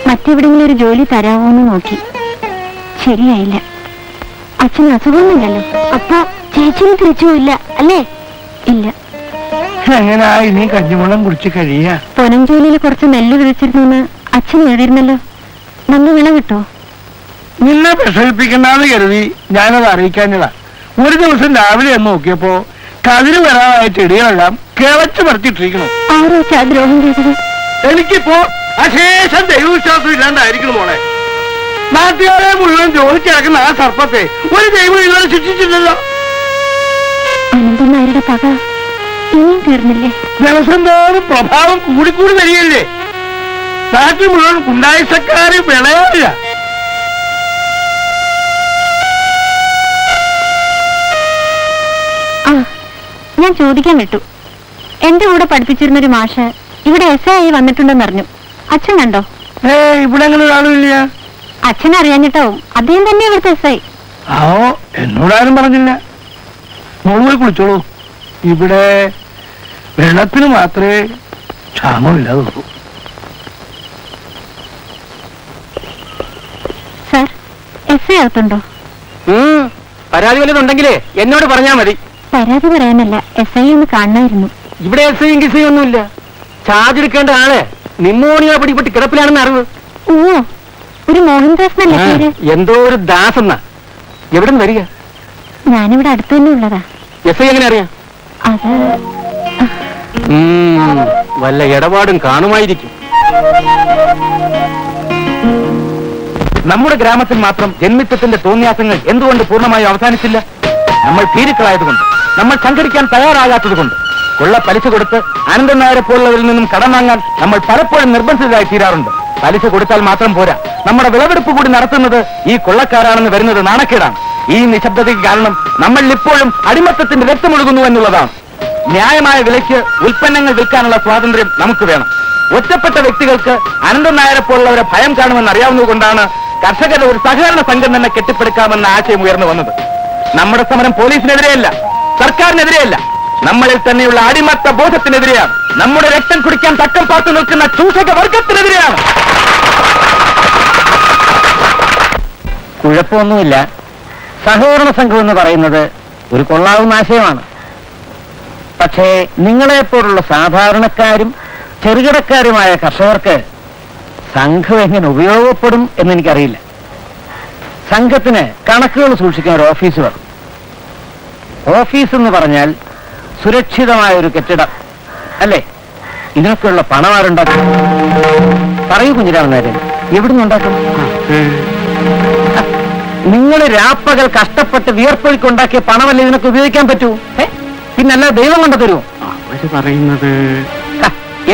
മറ്റെവിടെങ്കിലും ഒരു ജോലി തരാവോന്ന് നോക്കി. ശരിയായില്ല. അച്ഛന് അസുഖമൊന്നുമില്ലല്ലോ. അപ്പൊ ചേച്ചിന് തിരിച്ചു പോയില്ല അല്ലേ? ഇല്ല. എങ്ങനാ ഇനി കഞ്ഞിവെള്ളം കുടിച്ച് കഴിയാ? പൊനം ജോലിയിൽ കുറച്ച് നെല്ല് വിളിച്ചിരുന്നു അച്ഛൻ എഴുതിയിരുന്നല്ലോ. നല്ല വിള കിട്ടോ? നിന്നെ പ്രസവിപ്പിക്കണ്ടെന്ന് കരുതി ഞാനത് അറിയിക്കാഞ്ഞതാ. ഒരു ദിവസം രാവിലെ എന്ന് നോക്കിയപ്പോ കതിര് വരാനായ ചെടികളെല്ലാം കിളച്ചു പറിച്ചിട്ടിരിക്കണം. ആരോ ദ്രോഹം ചെയ്തത്? എനിക്കിപ്പോ അശേഷം ദൈവവിശ്വാസം ഇല്ലാണ്ടായിരിക്കണം മോളെ. നാട്ടുകാരെ മുഴുവൻ ജോലിച്ചിറക്കുന്ന ആ സർപ്പത്തെ ഒരു ദൈവം ഇതുവരെ ശിക്ഷിച്ചില്ലല്ലോ. അനന്തൻ നായരുടെ പക ഇനിയും തീർന്നില്ലേ? ദിവസം തോറും പ്രഭാവം കൂടിക്കൂടി വരികയല്ലേ? നാട്ടിൽ മുഴുവൻ ഗുണ്ടായിസക്കാര് വിളയാളില്ല. ഞാൻ ചോദിക്കാൻ വിട്ടു. എന്റെ കൂടെ പഠിപ്പിച്ചിരുന്നൊരു മാഷ് ഇവിടെ എസ് ആയി വന്നിട്ടുണ്ടെന്ന് അറിഞ്ഞു. അച്ഛൻ കണ്ടോ? ഇവിടെ അങ്ങനെ ഒരാളുമില്ല. അച്ഛൻ അറിയാഞ്ഞിട്ടാവും. അദ്ദേഹം തന്നെ ഇവിടുത്തെ എസ് ഐ. എന്നോടാരും പറഞ്ഞില്ല. മോള് പോയി കുളിച്ചോളൂ. ഇവിടെ വെള്ളത്തിന് മാത്രമേ ക്ഷാമമില്ലാതുള്ളൂ. സാർ, എസ് ഐ അകത്തുണ്ടോ? പരാതി വല്ലതുണ്ടെങ്കിലേ എന്നോട് പറഞ്ഞാൽ മതി. പരാതി പറയാനല്ല, എസ് ഐ ഒന്ന് കാണണമായിരുന്നു. ഇവിടെ എസ് ഐയും കിസയും ഒന്നുമില്ല. ചാർജ് എടുക്കേണ്ട ആള് നിമോണിയ പിടിപെട്ട് കിടപ്പിലാണെന്ന് അറിവ്. ഓ, ഒരു മോഹൻദാസ് എന്നല്ലേ പേര്? എന്തോ ഒരു ദാസ് എന്നാ. എവിടെ നിന്ന് വരിക? ഞാനിവിടെ അടുത്ത് തന്നെ ഉള്ളതാ. എസ് ഐ എങ്ങനെ അറിയാം? അത് വല്ല ഇടപാടും കാണുമായിരിക്കും. നമ്മുടെ ഗ്രാമത്തിൽ മാത്രം ജന്മിത്വത്തിന്റെ തോന്നിയാസങ്ങൾ എന്തുകൊണ്ട് പൂർണ്ണമായും അവസാനിച്ചില്ല? നമ്മൾ ഭീരുക്കളായതുകൊണ്ട്, നമ്മൾ സംഘടിക്കാൻ തയ്യാറാകാത്തതുകൊണ്ട്, കൊള്ള പലിശ കൊടുത്ത് അനന്തൻ നായരെ പോലുള്ളവരിൽ നിന്നും കടം വാങ്ങാൻ നമ്മൾ പലപ്പോഴും നിർബന്ധിതരായി തീരാറുണ്ട്. പലിശ കൊടുത്താൽ മാത്രം പോരാ, നമ്മുടെ വിളവെടുപ്പ് കൂടി നടത്തുന്നത് ഈ കൊള്ളക്കാരാണെന്ന് വരുന്നത് നാണക്കേടാണ്. ഈ നിശബ്ദതയ്ക്ക് കാരണം നമ്മൾ ഇപ്പോഴും അടിമത്തത്തിന്റെ രക്തമൊഴുകുന്നു എന്നുള്ളതാണ്. ന്യായമായ വിലയ്ക്ക് ഉൽപ്പന്നങ്ങൾ വിൽക്കാനുള്ള സ്വാതന്ത്ര്യം നമുക്ക് വേണം. ഒറ്റപ്പെട്ട വ്യക്തികൾക്ക് അനന്തൻ നായരെ പോലുള്ളവരെ ഭയം കാണുമെന്ന് അറിയാവുന്നതുകൊണ്ടാണ് കർഷകരുടെ ഒരു സഹകരണ സംഘം തന്നെ കെട്ടിപ്പടുക്കാമെന്ന ആശയം ഉയർന്നു വന്നത്. നമ്മുടെ സമരം പോലീസിനെതിരെയല്ല, സർക്കാരിനെതിരെയല്ല, നമ്മളിൽ തന്നെയുള്ള അടിമത്ത ബോധത്തിനെതിരെയാണ്. നമ്മുടെ രക്തം കുടിക്കാൻ തക്കം പാർത്തു നിൽക്കുന്ന ചൂഷക വർഗത്തിനെതിരെയാണ്. കുഴപ്പമൊന്നുമില്ല. സഹകരണ സംഘം എന്ന് പറയുന്നത് ഒരു കൊള്ളാവുന്ന ആശയമാണ്. പക്ഷേ നിങ്ങളെപ്പോലുള്ള സാധാരണക്കാരും ചെറുകിടക്കാരുമായ കർഷകർക്ക് സംഘം എങ്ങനെ ഉപയോഗപ്പെടും എന്നെനിക്കറിയില്ല. സംഘത്തിന് കണക്കുകൾ സൂക്ഷിക്കാൻ ഒരു ഓഫീസ് വേണം. ഓഫീസ് എന്ന് പറഞ്ഞാൽ സുരക്ഷിതമായ ഒരു കെട്ടിടം അല്ലേ? ഇതിനൊക്കെയുള്ള പണം ആരുണ്ടാക്കും? പറയൂ കുഞ്ഞിരാമൻ നേരെ, എവിടുന്ന് ഉണ്ടാക്കും? നിങ്ങൾ രാപ്പകൽ കഷ്ടപ്പെട്ട് വിയർപ്പൊഴുക്കുണ്ടാക്കിയ പണമല്ലേ ഇതിനൊക്കെ ഉപയോഗിക്കാൻ പറ്റൂ? പിന്നല്ല ദൈവം കൊണ്ട് തരുമോ? അവര് പറയുന്നത്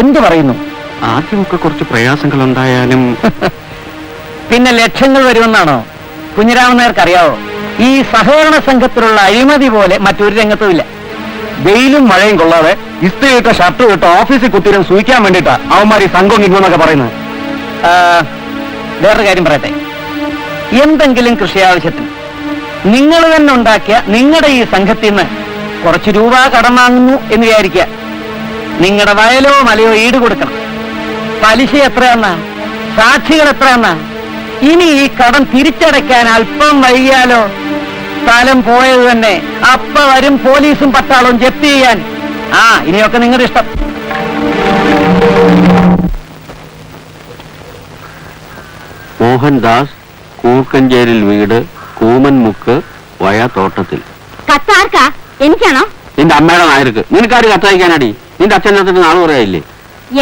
എന്ത് പറയുന്നു? ആദ്യമൊക്കെ കുറച്ച് പ്രയാസങ്ങൾ ഉണ്ടായാലും പിന്നെ ലക്ഷങ്ങൾ വരുമെന്നാണോ കുഞ്ഞിരാമൻ നായർക്ക് അറിയാവോ? ഈ സഹകരണ സംഘത്തിലുള്ള അഴിമതി പോലെ മറ്റൊരു രംഗത്തുമില്ല. വെയിലും മഴയും കൊള്ളാതെ ഇസ്ത്രി ഇട്ട ഷർട്ട് ഇട്ട് ഓഫീസിൽ കുത്തിരും സൂഹിക്കാൻ വേണ്ടിയിട്ടാ അവന്മാർ ഈ സംഘം കിട്ടുമെന്നൊക്കെ പറയുന്നത്. വേറൊരു കാര്യം പറയട്ടെ. എന്തെങ്കിലും കൃഷി ആവശ്യത്തിന് നിങ്ങൾ തന്നെ ഉണ്ടാക്കിയ നിങ്ങളുടെ ഈ സംഘത്തിൽ നിന്ന് കുറച്ച് രൂപ കടം വാങ്ങുന്നു എന്ന് വിചാരിക്കുക. നിങ്ങളുടെ വയലോ മലയോ ഈട് കൊടുക്കണം. പലിശ എത്രയെന്നാ, സാക്ഷികൾ എത്രയെന്നാ? ഇനി ഈ കടം തിരിച്ചടയ്ക്കാൻ അല്പം വൈകിയാലോ സ്ഥലം പോയത് തന്നെ. അപ്പ വരും പോലീസും പട്ടാളവും ജപ്തി ചെയ്യാൻ. ഇനിയൊക്കെ നിങ്ങളുടെ ഇഷ്ടം. മോഹൻദാസ്, കൂർക്കഞ്ചേരിൽ വീട്, കൂമൻമുക്ക്, വയ തോട്ടത്തിൽ. കത്താർക്കാ? എനിക്കാണോ? നിന്റെ അമ്മയുടെ നായർക്ക്. നിനക്കാര് കത്തയക്കാനടി? നിന്റെ അച്ഛനകത്തിട്ട് നാളെ പറയായില്ലേ?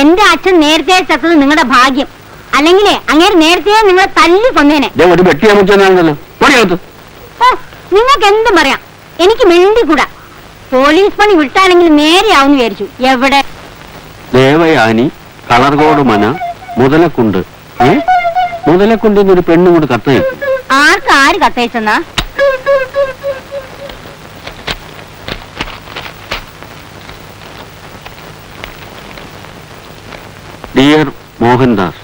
എന്റെ അച്ഛൻ നേരത്തെ ചത്തത് നിങ്ങളുടെ ഭാഗ്യം. അല്ലെങ്കിലേ അങ്ങേര് നേരത്തെ നിങ്ങളെ തല്ലി കൊന്നേനെ. ഒരു വെട്ടി അമുച്ചല്ലോ പൊടിയകത്ത്. ഓ, നിങ്ങൾക്ക് എന്തും പറയാം, എനിക്ക് മിണ്ടിക്കൂടാ. പോലീസ് പണി വിട്ടാണെങ്കിൽ നേരെയാവുന്നു വിചാരിച്ചു. എവിടെ? ദേവയാനി, കളർകോട് മന, മുതലക്കുണ്ട്. മുതലക്കുണ്ടിൽ ഒരു പെണ്ണും കൂടി കത്തയക്കും. ആര് കത്തയച്ചെന്നാ? ഡിയർ മോഹൻദാസ്,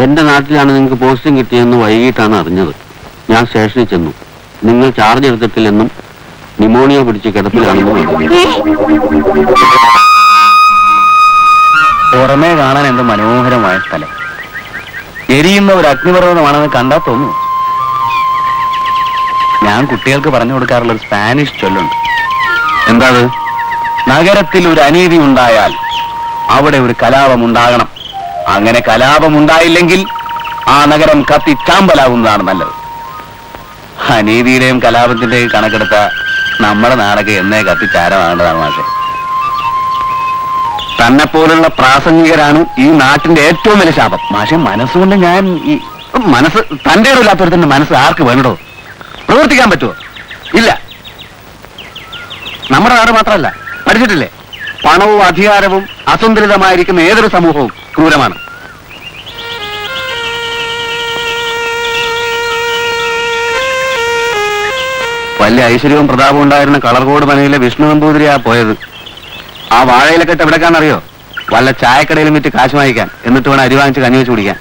എന്റെ നാട്ടിലാണ് നിങ്ങൾക്ക് പോസ്റ്റിംഗ് കിട്ടിയെന്ന് വൈകിട്ടാണ് അറിഞ്ഞത്. ഞാൻ സ്റ്റേഷനിൽ ചെന്നു. നിങ്ങൾ ചാർജ് എടുത്തിട്ടില്ലെന്നും ന്യൂമോണിയ പിടിച്ച് കിടപ്പിലാണെന്നും. പുറമേ കാണാൻ എന്ത് മനോഹരമായ സ്ഥലം. എരിയുന്ന ഒരു അഗ്നിപർവ്വതമാണെന്ന് കണ്ടാൽ തോന്നുന്നു. ഞാൻ കുട്ടികൾക്ക് പറഞ്ഞു കൊടുക്കാറുള്ള ഒരു സ്പാനിഷ് ചൊല്ലുണ്ട്. എന്താത്? നഗരത്തിൽ ഒരു അനീതി ഉണ്ടായാൽ അവിടെ ഒരു കലാപം ഉണ്ടാകണം. അങ്ങനെ കലാപം ഉണ്ടായില്ലെങ്കിൽ ആ നഗരം കത്തി ചാമ്പലാകുന്നതാണ് നല്ലത്. അനീതിയുടെയും കലാപത്തിന്റെയും കണക്കെടുത്ത നമ്മുടെ നാടൊക്കെ എന്നേ കത്തിച്ചാരമാകേണ്ടതാണ് മാഷെ. തന്നെ പോലുള്ള പ്രാസംഗികരാണ് ഈ നാട്ടിന്റെ ഏറ്റവും വലിയ ശാപം. മാഷെ, മനസ്സുകൊണ്ട് ഞാൻ ഈ മനസ്സ് തന്റെ ഇടമില്ലാത്തവരുടെ മനസ്സ് ആർക്ക് വേണ്ടോ? പ്രവർത്തിക്കാൻ പറ്റുമോ? ഇല്ല. നമ്മുടെ നാട് മാത്രമല്ല, പഠിച്ചിട്ടില്ലേ, പണവും അധികാരവും അസന്തുലിതമായിരിക്കുന്ന ഏതൊരു സമൂഹവും ക്രൂരമാണ്. വലിയ ഐശ്വര്യവും പ്രതാപവും ഉണ്ടായിരുന്ന കളർകോട് മനയിലെ വിഷ്ണു നമ്പൂതിരിയാ പോയത്. ആ വാഴയിലക്കെട്ട് എവിടെക്കാന്നറിയോ? വല്ല ചായക്കടയിലും വിറ്റ് കാശ് വാങ്ങിക്കാൻ, എന്നിട്ട് വേണം അരി വാങ്ങിച്ച് കഞ്ഞി വെച്ച് കുടിക്കാൻ.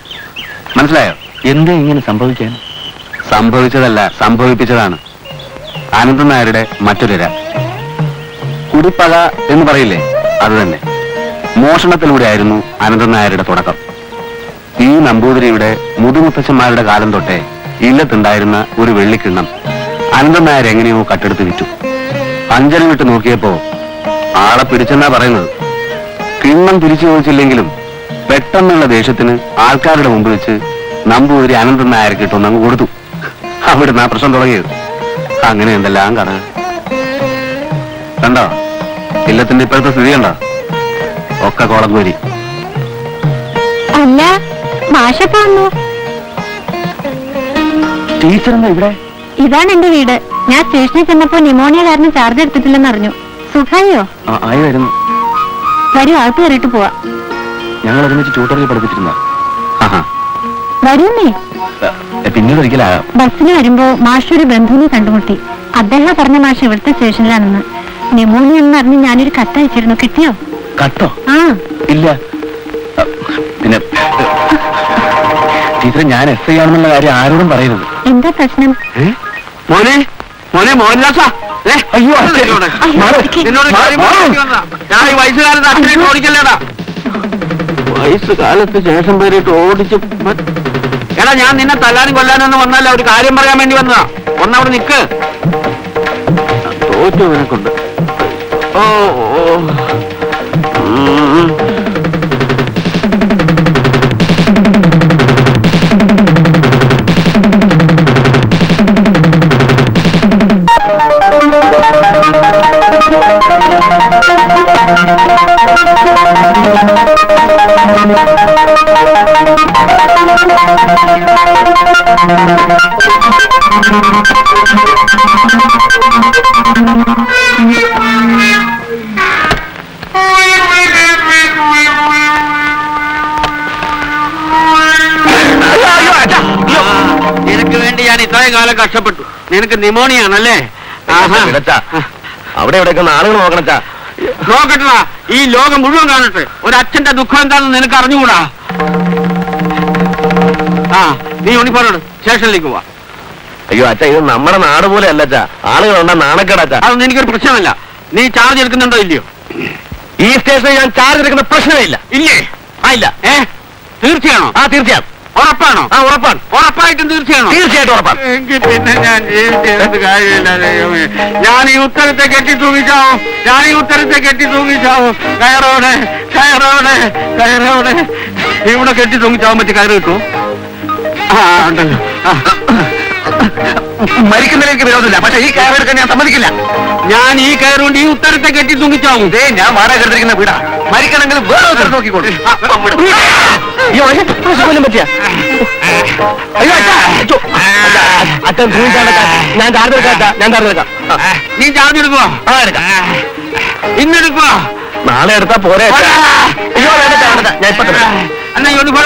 മനസ്സിലായോ? എന്താ ഇങ്ങനെ സംഭവിക്കാൻ? സംഭവിച്ചതല്ല, സംഭവിപ്പിച്ചതാണ്. അനന്തൻ നായരുടെ മറ്റൊരിര. കുടിപ്പക എന്ന് പറയില്ലേ, അത് തന്നെ. മോഷണത്തിലൂടെ ആയിരുന്നു അനന്തൻ നായരുടെ തുടക്കം. ഈ നമ്പൂതിരിയുടെ മുതുമുത്തച്ഛന്മാരുടെ കാലം തൊട്ടേ ഇല്ലത്തുണ്ടായിരുന്ന ഒരു വെള്ളിക്കിണ്ണം അനന്തൻ നായർ എങ്ങനെയോ കട്ടെടുത്ത് വിറ്റു. അഞ്ചനം വിട്ട് നോക്കിയപ്പോ ആളെ പിടിച്ചെന്നാ പറയുന്നത്. കിണ്ണം തിരിച്ചു ചോദിച്ചില്ലെങ്കിലും പെട്ടെന്നുള്ള ദേഷ്യത്തിന് ആൾക്കാരുടെ മുമ്പ് വെച്ച് നമ്പൂതിരി അനന്തൻ നായർ കിട്ടുമെന്ന് അങ്ങ് കൊടുത്തു. അവിടുന്ന് ആ പ്രശ്നം തുടങ്ങിയത്. അങ്ങനെ എന്തെല്ലാം കഥ കണ്ടോ? ഇല്ലത്തിന്റെ ഇപ്പോഴത്തെ സ്ഥിതി കണ്ടോ? ഒക്കെ കോളംകോരി. അല്ല, മാഷൊക്കെ വന്നു. ടീച്ചറെന്താ ഇവിടെ? ഇതാണ് എന്റെ വീട്. ഞാൻ സ്റ്റേഷനിൽ ചെന്നപ്പോ ന്യൂമോണിയ കാരണം ചാർജ് എടുത്തിട്ടില്ലെന്ന് അറിഞ്ഞു. സുഖായോ? ആയി വരുന്നു. വരൂ, അകത്ത് കയറിയിട്ട് പോവാ. ഞങ്ങൾ ഒരുമിച്ച് ട്യൂട്ടറിൽ പഠിപ്പിച്ചിരുന്ന. വരൂന്നേ. പിന്നീട് ഒരിക്കലാകാം. ബസ്സിന് വരുമ്പോ മാഷ് ഒരു ബന്ധുവിനെ കണ്ടുമുട്ടി. അദ്ദേഹം പറഞ്ഞ മാഷ് ഇവിടുത്തെ സ്റ്റേഷനിലാണെന്ന്. ന്യൂമോണിയ എന്ന് അറിഞ്ഞ് ഞാനൊരു കത്ത് അയച്ചിരുന്നു. കിട്ടിയോ? കത്തോ? ആ. ഇല്ല. പിന്നെ ടീച്ചറെ, ഞാൻ SI ആണെന്നുള്ള കാര്യം ആരോടും പറയരുത്. എന്താ പ്രശ്നം? മോനെ മോനെ മോഹൻദാസ, അയ്യോ, നിന്നോട് കാര്യം പറയാൻ വന്നതാ. ഞാൻ ഈ വയസ്സുകാലത്ത് അച്ഛനെ ഓടിക്കല്ലേടാ. വയസ്സുകാലത്ത് ശേഷം പേരിട്ട് ഓടിച്ച് എടാ, ഞാൻ നിന്നെ തല്ലാനും കൊല്ലാനും ഒന്നും വന്നല്ല, ഒരു കാര്യം പറയാൻ വേണ്ടി വന്നതാ. ഒന്നവിടെ നിക്ക്. തോറ്റവനെ കൊണ്ട്. ഓ നിനക്ക് വേണ്ടി ഞാൻ ഇത്രയും കാലം കഷ്ടപ്പെട്ടു. നിനക്ക് ന്യൂമോണിയ ആണല്ലേ? അവിടെ എവിടെയൊക്കെ ആളുകൾ നോക്കണച്ചാ. നോക്കട്ടാ, ഈ ലോകം മുഴുവൻ കാണട്ടെ. ഒരു അച്ഛന്റെ ദുഃഖം എന്താണെന്ന് നിനക്ക് അറിഞ്ഞുകൂടാ. ആ, നീ യൂണിഫോം സ്റ്റേഷനിലേക്ക് പോവാ. അയ്യോ അച്ഛാ, ഇത് നമ്മുടെ നാട് പോലെ അല്ലച്ചാ. ആളുകളുണ്ടാ നാണക്കേടാച്ചാ. അതൊന്നും എനിക്കൊരു പ്രശ്നമല്ല. നീ ചാർജ് എടുക്കുന്നുണ്ടോ ഇല്ലയോ? ഈ സ്റ്റേഷനിൽ ഞാൻ ചാർജ് എടുക്കുന്ന പ്രശ്നമേ ഇല്ല. ഇല്ലേ? ഇല്ല. തീർച്ചയാണോ? തീർച്ചയായും. ഉറപ്പാണോ? ഉറപ്പാണ്. ഉറപ്പായിട്ടും തീർച്ചയാണോ? തീർച്ചയായിട്ടും ഉറപ്പാണ്. എങ്കിൽ പിന്നെ ഞാൻ ജീവിച്ചിരുന്നത് കാര്യമില്ല. ദൈവമേ, ഞാൻ ഈ ഉത്തരത്തെ കെട്ടി തൂങ്ങിച്ചാവും. ഞാൻ ഈ ഉത്തരത്തെ കെട്ടി തൂങ്ങിച്ചാവും. കയറോടെ കയറോടെ കയറോടെ ഇവിടെ കെട്ടി തൂങ്ങിച്ചാവാൻ പറ്റി കയറ് കിട്ടുമോ? ഉണ്ടല്ലോ. മരിക്കുന്നതിലേക്ക് വിരോധമില്ല, പക്ഷെ ഈ കയറെടുക്കാൻ ഞാൻ സമ്മതിക്കില്ല. ഞാൻ ഈ കയറുകൊണ്ട് ഈ ഉത്തരത്തെ കെട്ടി തൂങ്ങിച്ചാവും. ഞാൻ വാടക എടുത്തിരിക്കുന്ന വീടാ. മരിക്കണമെങ്കിൽ വേറെ സ്ഥലത്ത് നോക്കിക്കോട്ടെ. പറ്റിയ അച്ഛൻ ഞാൻ ചാർജ് എടുക്കാം. ഞാൻ ചാർജ് എടുക്കാം. നീ ചാർജ് എടുക്കുവോ? ഇന്നെടുക്കുവോ? നാളെ എടുത്താ പോരെ. അയ്യോ വേണ്ട, ഞാൻ ഇപ്പൊ എന്നാ യൂണിഫോം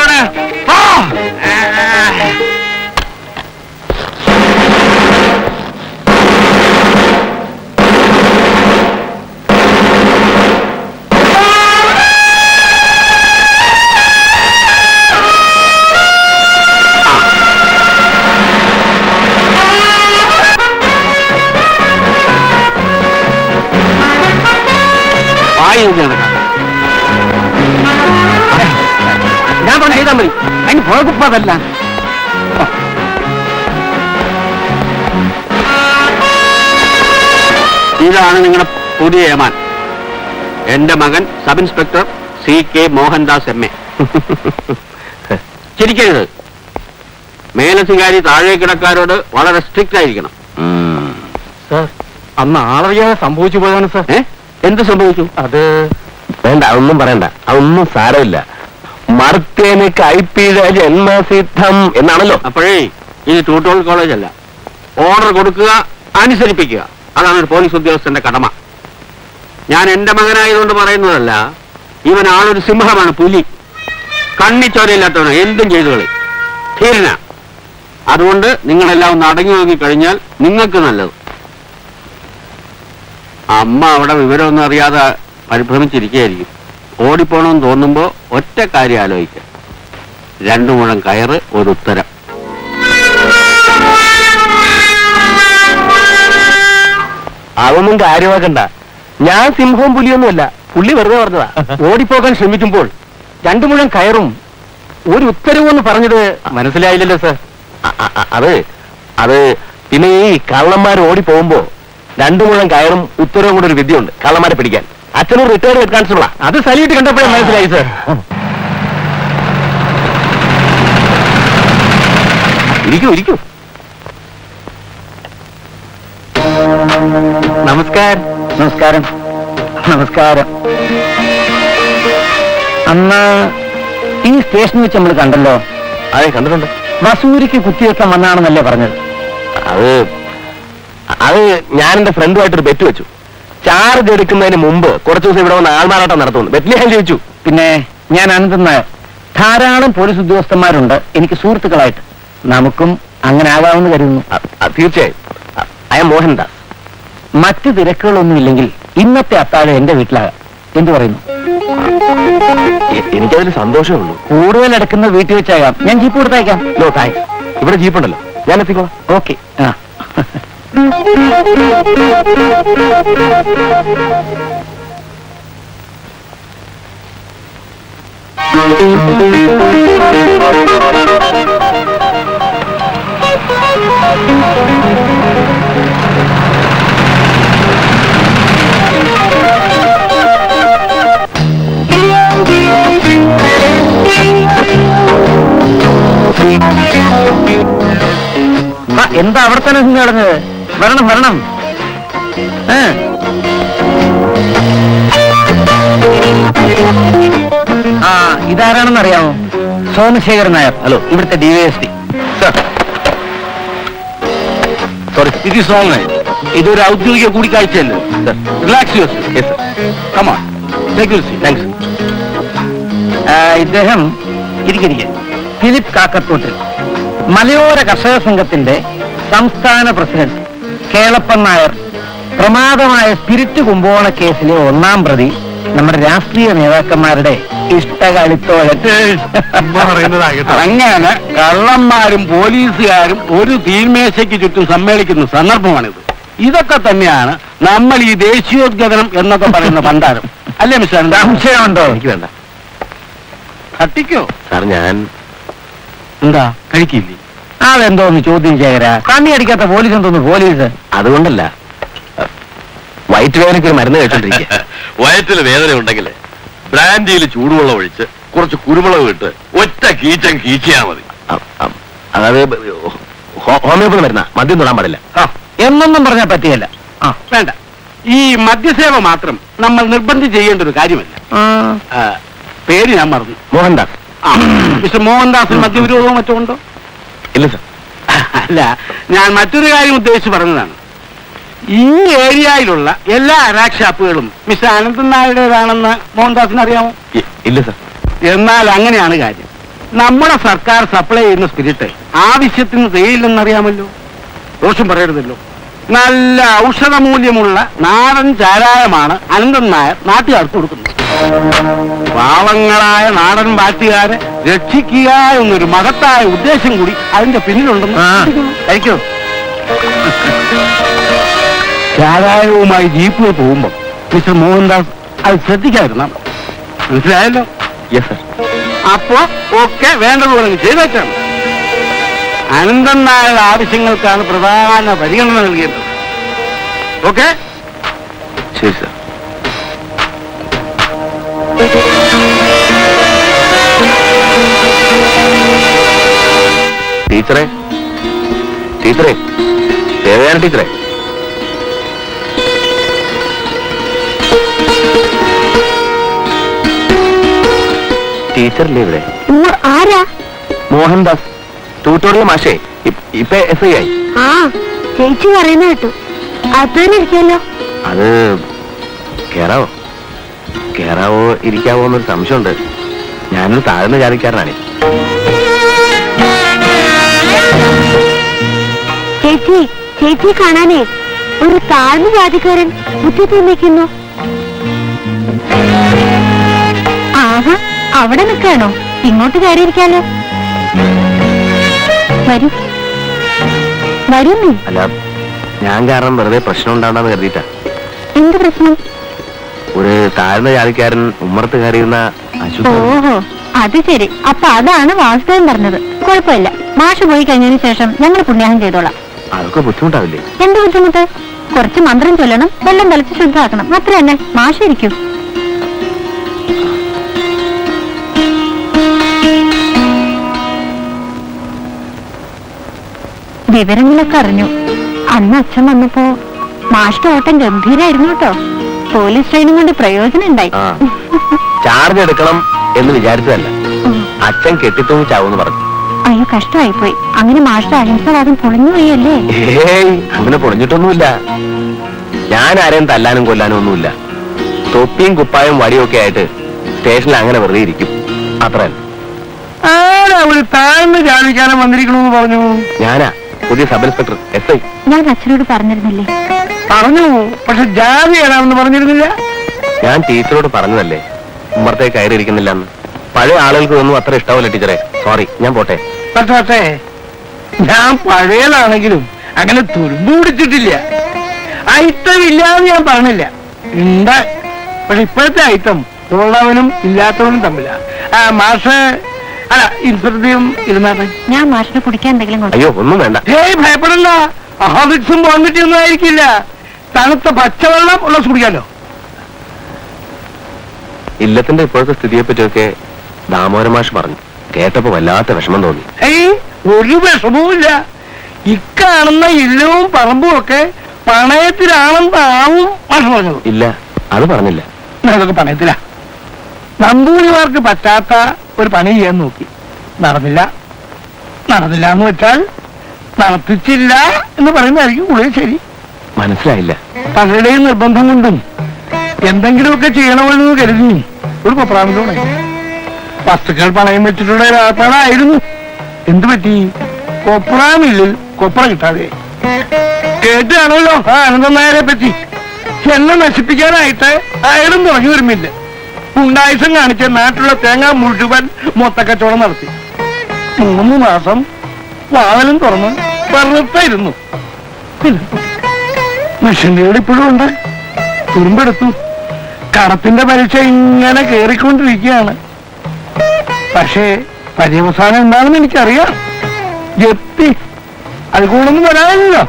ഞാൻ പറഞ്ഞ ചെയ്താൽ മതി. അതിന് കുഴപ്പമല്ല. ഇതാണ് നിങ്ങളുടെ പുതിയ ഏമാൻ, എന്റെ മകൻ sub inspector CK Mohandas MA. ചിരിക്കരുത്. മേലധികാരി താഴെ കിടക്കാരോട് വളരെ സ്ട്രിക്റ്റ് ആയിരിക്കണം. സാർ, അന്ന് ആളറിയാതെ സംഭവിച്ചു പോയതാണ് സാർ. എന്ത് സംഭവിച്ചു? അത് വേണ്ട, അതൊന്നും പറയണ്ട. അതൊന്നും സാരമില്ല. മർത്തേന് കൈപ്പിഴ ജന്മസിദ്ധം എന്നാണല്ലോ. അപ്പോഴേ ഇത് ട്യൂട്ടോറിയൽ കോളേജ് അല്ല. ഓർഡർ കൊടുക്കുക, അനുസരിപ്പിക്കുക, അതാണ് ഒരു പോലീസ് ഉദ്യോഗസ്ഥന്റെ കടമ. ഞാൻ എന്റെ മകനായതുകൊണ്ട് പറയുന്നതല്ല. ഇവൻ ആളൊരു സിംഹമാണ്, പുലി. കണ്ണിച്ചോരയില്ലാത്തവന് എന്തും ചെയ്തു കളി. ധീരന. അതുകൊണ്ട് നിങ്ങളെല്ലാം ഒന്ന് അടങ്ങി നോക്കി കഴിഞ്ഞാൽ നിങ്ങൾക്ക് നല്ലത്. അമ്മ അവിടെ വിവരമൊന്നും അറിയാതെ പരിഭ്രമിച്ചിരിക്കുകയായിരിക്കും. ഓടിപ്പോണമെന്ന് തോന്നുമ്പോ ഒറ്റ കാര്യം ആലോചിക്കാം. 2 മുഴം കയറ്, ഒരു ഉത്തരം. അതൊന്നും കാര്യമാക്കണ്ട. ഞാൻ സിംഹവും പുലിയൊന്നുമല്ല, പുള്ളി വെറുതെ പറഞ്ഞതാ. ഓടിപ്പോകാൻ ശ്രമിക്കുമ്പോൾ 2 മുഴം കയറും ഒരു ഉത്തരവും എന്ന് പറഞ്ഞത് മനസ്സിലായില്ലല്ലോ സർ. അത് പിന്നെ ഈ കള്ളന്മാർ ഓടിപ്പോകുമ്പോ 2 മുഴം കയറും ഉത്തരവും കൂടെ ഒരു വിദ്യയുണ്ട് കള്ളന്മാരെ പിടിക്കാൻ. അച്ഛനൊരു റിട്ടയർഡ് ഹെഡ് കോൺസ്റ്റബിളാ. അത് സല്യൂട്ട് കണ്ടപ്പോഴേ മനസ്സിലായി സർ. ഇരിക്കൂ. നമസ്കാരം. അന്ന് ഈ സ്റ്റേഷനിൽ വെച്ച് നമ്മൾ കണ്ടല്ലോ. അതെ, കണ്ടിട്ടുണ്ട്. വസൂരിക്ക് കുത്തിവെക്കാൻ വന്നാണെന്നല്ലേ പറഞ്ഞത്? അത് ഞാൻ എന്റെ ഫ്രണ്ടുമായിട്ടൊരു ബെറ്റ് വെച്ചു. ചാർജ് എടുക്കുന്നതിന് മുമ്പ് കുറച്ച് ദിവസം ഇവിടെ വന്ന് ആൾമാറാട്ടം നടത്തുന്നു. ബെറ്റിൽ ഞാൻ ചോദിച്ചു. പിന്നെ ഞാൻ അനന്തൻ നായർ. ധാരാളം പോലീസ് ഉദ്യോഗസ്ഥന്മാരുണ്ട് എനിക്ക് സുഹൃത്തുക്കളായിട്ട്. നമുക്കും അങ്ങനെ ആകാമെന്ന് കരുതുന്നു. തീർച്ചയായും. I M Mohandas. മറ്റു തിരക്കുകളൊന്നും ഇല്ലെങ്കിൽ ഇന്നത്തെ അത്താഴം എന്റെ വീട്ടിലാകാം. എന്തു പറയുന്നു? എനിക്കതിൽ സന്തോഷമുള്ളൂ. കൂടുതൽ എടുക്കുന്ന വീട്ടിൽ വെച്ചാകാം. ഞാൻ ജീപ്പ് കൊടുത്തയക്കാം. No thanks. ഇവിടെ ജീപ്പുണ്ടല്ലോ, ഞാൻ എത്തിക്കോളാം. ഓക്കെ. എന്താ അവിടെ തന്നെ നിന്ന് കിടന്നത്? വരണം. ഇതാരാണെന്ന് അറിയാമോ? സോമശേഖരൻ നായർ. ഹലോ, ഇവിടുത്തെ DYSP. Sorry, it is all right. ഇതൊരു ഔദ്യോഗിക കൂടിക്കാഴ്ചയല്ലേ? Relax your. താങ്ക്സ്. ഇദ്ദേഹം ഇരിക്കെ ഫിലിപ്പ് കാക്കത്തോട്ടിൽ, മലയോര കർഷക സംഘത്തിന്റെ സംസ്ഥാന പ്രസിഡന്റ് കേളപ്പൻ നായർ. പ്രമാദമായ സ്പിരിറ്റ് കുമ്പോണ കേസിലെ 1-ാം പ്രതി, നമ്മുടെ രാഷ്ട്രീയ നേതാക്കന്മാരുടെ ഇഷ്ടകളിത്തോഴൻ. അങ്ങനെ കള്ളന്മാരും പോലീസുകാരും ഒരു തീന്മേശയ്ക്ക് ചുറ്റും സമ്മേളിക്കുന്ന സന്ദർഭമാണിത്. ഇതൊക്കെ തന്നെയാണ് നമ്മൾ ഈ ദേശീയോദ്ഗ്രഥനം എന്നൊക്കെ പറയുന്ന ഭണ്ഡാരം, അല്ലേ മിസ്റ്റർ? സംശയമുണ്ടോ? എനിക്ക് വേണ്ട. തട്ടിക്കോ സാർ. ഞാൻ എന്താ കഴിക്കില്ലേ? അതെന്തോന്ന് ചോദ്യം ശേഖര? കണ്ണി അടിക്കാത്ത പോലീസ് എന്തോന്ന് പോലീസ്? അതുകൊണ്ടല്ല, വയറ്റുവേദനയ്ക്ക് ഒരു മരുന്ന് കഴിച്ചോണ്ടിരിക്കുക. വയറ്റിൽ വേദന ഉണ്ടെങ്കിൽ ബ്രാൻഡിയിൽ ചൂടുവെള്ളം ഒഴിച്ച് കുറച്ച് കുരുമുളക് ഇട്ട് ഒറ്റ കീച്ചിയാ മതി. അതായത് ഹോമിയോപ്പതി മരുന്ന, മദ്യം തൊടാൻ പാടില്ല എന്നൊന്നും പറഞ്ഞാൽ പറ്റിയല്ല. വേണ്ട, ഈ മദ്യസേവ മാത്രം നമ്മൾ നിർബന്ധിച്ച് ചെയ്യേണ്ട ഒരു കാര്യമല്ല. പേര് ഞാൻ മറന്നു. മോഹൻദാസ്. മിസ്റ്റർ മോഹൻദാസിന് മദ്യവിരോധവും മറ്റോ ഉണ്ടോ? ഇല്ല സർ. അല്ല, ഞാൻ മറ്റൊരു കാര്യം ഉദ്ദേശിച്ച് പറഞ്ഞതാണ്. ഈ ഏരിയയിലുള്ള എല്ലാ റാക്ക് ഷാപ്പുകളും മിസ്റ്റർ അനന്തൻ നായരുടേതാണെന്ന് മോഹൻദാസിന് അറിയാമോ? ഇല്ല സർ. എന്നാൽ അങ്ങനെയാണ് കാര്യം. നമ്മുടെ സർക്കാർ സപ്ലൈ ചെയ്യുന്ന സ്പിരിറ്റ് ആവശ്യത്തിന് തികയില്ലെന്നറിയാമല്ലോ. ദോഷം പറയരുതല്ലോ. നല്ല ഔഷധമൂല്യമുള്ള നാടൻ ചാരായമാണ് അനന്തൻ നായർ നാട്ടുകാർക്ക് കൊടുക്കുന്നത്. പാവങ്ങളായ നാടൻ ബാറ്റുകാരെ രക്ഷിക്കുക എന്നൊരു മഹത്തായ ഉദ്ദേശം കൂടി അതിന്റെ പിന്നിലുണ്ടെന്ന് കഴിക്കോ. ചാരായവുമായി ജീപ്പിൽ പോകുമ്പോൾ മിസ്റ്റർ മോഹൻദാസ് അത് ശ്രദ്ധിക്കാതിരുന്നാ മനസ്സിലായല്ലോ? Yes sir. അപ്പോ ഓക്കെ, വേണ്ടതുപോലെ ചെയ്തേക്കാണ്. അനന്തൻ നായരുടെ ആവശ്യങ്ങൾക്കാണ് പ്രധാന പരിഗണന നൽകേണ്ടത്. ഓക്കെ? ശരി സർ. ടീച്ചറെ, ദേവയാന ടീച്ചറെ. ടീച്ചറില്ലേ ഇവിടെ? ആരാ? മോഹൻദാസ്, ട്യൂട്ടോറിയൽ മാഷേ. ഇപ്പൊ SI ആയി. ആ, ചേച്ചി പറയുന്ന കേട്ടു. അകത്തുതന്നെ ഇരിക്കാലോ. അത് കേറാവോ ഇരിക്കാവോ എന്നൊരു സംശയമുണ്ട്. ഞാനൊരു താഴ്ന്ന ജാതിക്കാരനാണ്. ചേച്ചി കാണാനേ ഒരു താഴ്ന്ന ജാതിക്കാരൻ മുറ്റത്ത് നിൽക്കുന്നു. ആഹാ, അവിടെ നിൽക്കാണോ? ഇങ്ങോട്ട് കയറിയിരിക്കാലോ. വരൂ വരൂ. നീ അല്ല, ഞാൻ കാരണം വെറുതെ പ്രശ്നം ഉണ്ടാണെന്ന് കരുതിയിട്ടാ. എന്ത് പ്രശ്നം? ഒരു താഴ്ന്ന ജാതിക്കാരൻ ഉമ്മറത്ത് കയറിയിരുന്ന ഓഹോ, അത് ശരി. അപ്പൊ അതാണ് വാസ്തവം പറഞ്ഞത്. കുഴപ്പമില്ല, മാഷ് പോയി കഴിഞ്ഞതിന് ശേഷം ഞങ്ങൾ പുണ്യാഹം ചെയ്തോളാം. അതൊക്കെ ബുദ്ധിമുട്ടാവില്ലേ? എന്ത് ബുദ്ധിമുട്ട്? കുറച്ച് മന്ത്രം ചൊല്ലണം, വെള്ളം തളിച്ച് ശുദ്ധമാക്കണം, അത്ര തന്നെ. മാഷ് ഇരിക്കൂ. വിവരങ്ങളൊക്കെ അറിഞ്ഞു. അന്ന് അച്ഛൻ വന്നപ്പോ മാഷിന്റെ ഓട്ടം ഗംഭീരായിരുന്നു കേട്ടോ. പോലീസ് ട്രെയിനിങ് കൊണ്ട് പ്രയോജനം ഉണ്ടായി. ചാർജ് എടുക്കണം എന്ന് വിചാരിച്ചതല്ല, അച്ഛൻ കെട്ടിത്തൂങ്ങി ചാവൂന്ന് പറഞ്ഞു. അയ്യോ, കഷ്ടമായി പോയി. അങ്ങനെ മാഷിന്റെ അഹിംസവാദം പൊളിഞ്ഞു പോയല്ലേ? ഏയ്, അങ്ങനെ പൊളിഞ്ഞിട്ടൊന്നുമില്ല. ഞാൻ ആരെയും തല്ലാനും കൊല്ലാനും ഒന്നുമില്ല. തൊപ്പിയും കുപ്പായും വടിയും ഒക്കെ ആയിട്ട് സ്റ്റേഷനിൽ അങ്ങനെ വെറുതെ ഇരിക്കും, അത്ര. ആരാ ഒരു താഴ്ന്ന ജാതിക്കാരൻ വന്നിരിക്കണമെന്ന് പറഞ്ഞു? ഞാനാ, പുതിയ സബ് ഇൻസ്പെക്ടർ SI. ഞാൻ അച്ഛനോട് പറഞ്ഞിരുന്നില്ലേ? പറഞ്ഞു, പക്ഷെ ജാതി ഏതാണെന്ന് പറഞ്ഞിരുന്നില്ല. ഞാൻ ടീച്ചറോട് പറഞ്ഞതല്ലേ ഉമ്മറത്തേക്ക് കയറിയിരിക്കുന്നില്ലെന്ന്. പഴയ ആളുകൾക്ക് ഒന്നും അത്ര ഇഷ്ടാവില്ല ടീച്ചറെ. സോറി, ഞാൻ പോട്ടെ. പക്ഷേ ഞാൻ പഴയതാണെങ്കിലും അങ്ങനെ തുരുമ്പ് പിടിച്ചിട്ടില്ല. ഐറ്റം ഇല്ലാന്ന് ഞാൻ പറഞ്ഞില്ല, ഉണ്ട്. പക്ഷെ ഇപ്പോഴത്തെ ഐറ്റം ഉള്ളവനും ഇല്ലാത്തവനും തമ്മില. മാഷ് അല്ല, ഇൻസ്പെക്ടറും ഇരുന്നാട്ടെ. ഞാൻ മാഷിനെ കുടിക്കാൻ എന്തെങ്കിലും കൊണ്ടു. അയ്യോ, ഒന്നും വേണ്ട. ഏയ്, ഭയപ്പെടണ്ട. ഹാബിറ്റ്സും വന്നിട്ടൊന്നും ആയിരിക്കില്ല. തണുത്ത പച്ചവെള്ളം ഉള്ള കുടിക്കാലോ. ഇല്ലത്തിന്റെ ഇപ്പോഴത്തെ സ്ഥിതിയെ പറ്റിയൊക്കെ ദാമോദരൻ മാഷ് പറഞ്ഞു. കേട്ടപ്പോ വല്ലാത്ത വിഷമം തോന്നി. ഏയ്, ഒരു വിഷമവുമില്ല. ഇക്കാണുന്ന ഇല്ലവും പറമ്പും ഒക്കെ പണയത്തിലാണെന്നാവും മാഷ് പറഞ്ഞത്. ഇല്ല, അത് പറഞ്ഞില്ല. അതൊക്കെ പണയത്തില. നമ്പൂരിമാർക്ക് പറ്റാത്ത ഒരു പണി ചെയ്യാൻ നോക്കി, നടന്നില്ല. നടന്നില്ല എന്ന് വെച്ചാൽ നടത്തിച്ചില്ല എന്ന് പറയുന്നതായിരിക്കും കൂടുതൽ ശരി. മനസ്സിലായില്ല. പലരുടെയും നിർബന്ധം കൊണ്ടും എന്തെങ്കിലുമൊക്കെ ചെയ്യണമെന്ന് കരുതി ഒരു കൊപ്രാമിലൂടെ വസ്തുക്കൾ പണയം വെച്ചിട്ടുള്ള ഒരാളായിരുന്നു. എന്തു പറ്റി? കൊപ്രാമില്ലിൽ കൊപ്ര കിട്ടാതെ. കേട്ടാണല്ലോ ആ അനന്തൻ നായരെ പറ്റി. എന്നെ നശിപ്പിക്കാനായിട്ട് അയാളും തുടങ്ങി വരുമില്ല. ഉണ്ടായുസം കാണിച്ച് നാട്ടിലുള്ള തേങ്ങ മുഴുവൻ മൊത്തക്കച്ചവടം നടത്തി. 3 മാസം വാതിലും തുറന്ന് വെറുത്തായിരുന്നു. മിഷന്റെ ഇപ്പോഴും ഉണ്ട്. തുരുമ്പെടുത്തു. കടത്തിന്റെ പരീക്ഷ ഇങ്ങനെ കേറിക്കൊണ്ടിരിക്കുകയാണ്. പക്ഷേ പര്യവസാനം എന്താണെന്ന് എനിക്കറിയാം. ജപ്തി. അത് കൂടൊന്നും വരാനില്ലല്ലോ.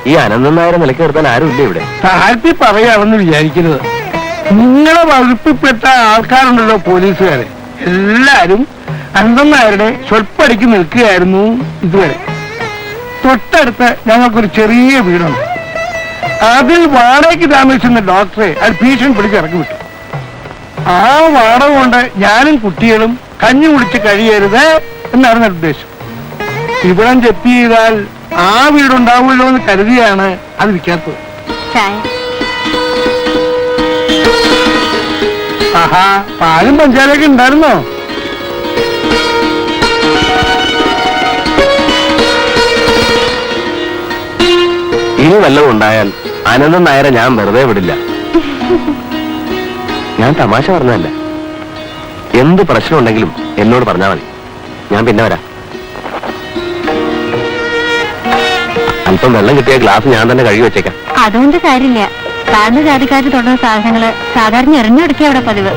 ഈ അനന്തൻ നായരെ നിലയ്ക്ക് നിർത്താൻ ആരുമില്ല ഇവിടെ. താഴ്ത്തി പറയാമെന്ന് വിചാരിക്കരുത്. നിങ്ങളെ വകുപ്പിൽപ്പെട്ട ആൾക്കാരുണ്ടല്ലോ, പോലീസുകാര്, എല്ലാരും അനന്തൻ നായരുടെ സ്വൽപ്പടിക്ക് നിൽക്കുകയായിരുന്നു ഇതുവരെ. തൊട്ടടുത്ത് ഞങ്ങൾക്കൊരു ചെറിയ വീടുണ്ട്. അതിൽ വാടകയ്ക്ക് താമസിക്കുന്ന ഡോക്ടറെ അത് ഭീഷണി പിടിച്ചിറക്കി വിട്ടു. ആ വാടക കൊണ്ട് ഞാനും കുട്ടികളും കഞ്ഞി കുടിച്ച് കഴിയരുത് എന്നാണ് നിർദ്ദേശം. ഇവിടം ജപ്തി ചെയ്താൽ ആ വീടുണ്ടാവുമല്ലോ എന്ന് കരുതിയാണ് അത് വിൽക്കാത്തത്. ആഹാ, പാലും പഞ്ചാരൊക്കെ ഉണ്ടായിരുന്നോ? ഇനി വല്ലതും ഉണ്ടായാൽ അനന്തൻ നായരെ ഞാൻ വെറുതെ വിടില്ല. ഞാൻ തമാശ പറഞ്ഞതല്ല. എന്ത് പ്രശ്നം ഉണ്ടെങ്കിലും എന്നോട് പറഞ്ഞാൽ മതി, ഞാൻ പിന്നെ വരാം. അല്പം വെള്ളം കിട്ടിയ ഗ്ലാസ് ഞാൻ തന്നെ കഴുകി വെച്ചേക്കാം. അതുകൊണ്ട് കാര്യമില്ല. താഴ്ന്ന ജാതിക്കാർ തുടർന്ന സാധനങ്ങള് സാധാരണ എറിഞ്ഞെടുക്കുക അവിടെ പതിവ്.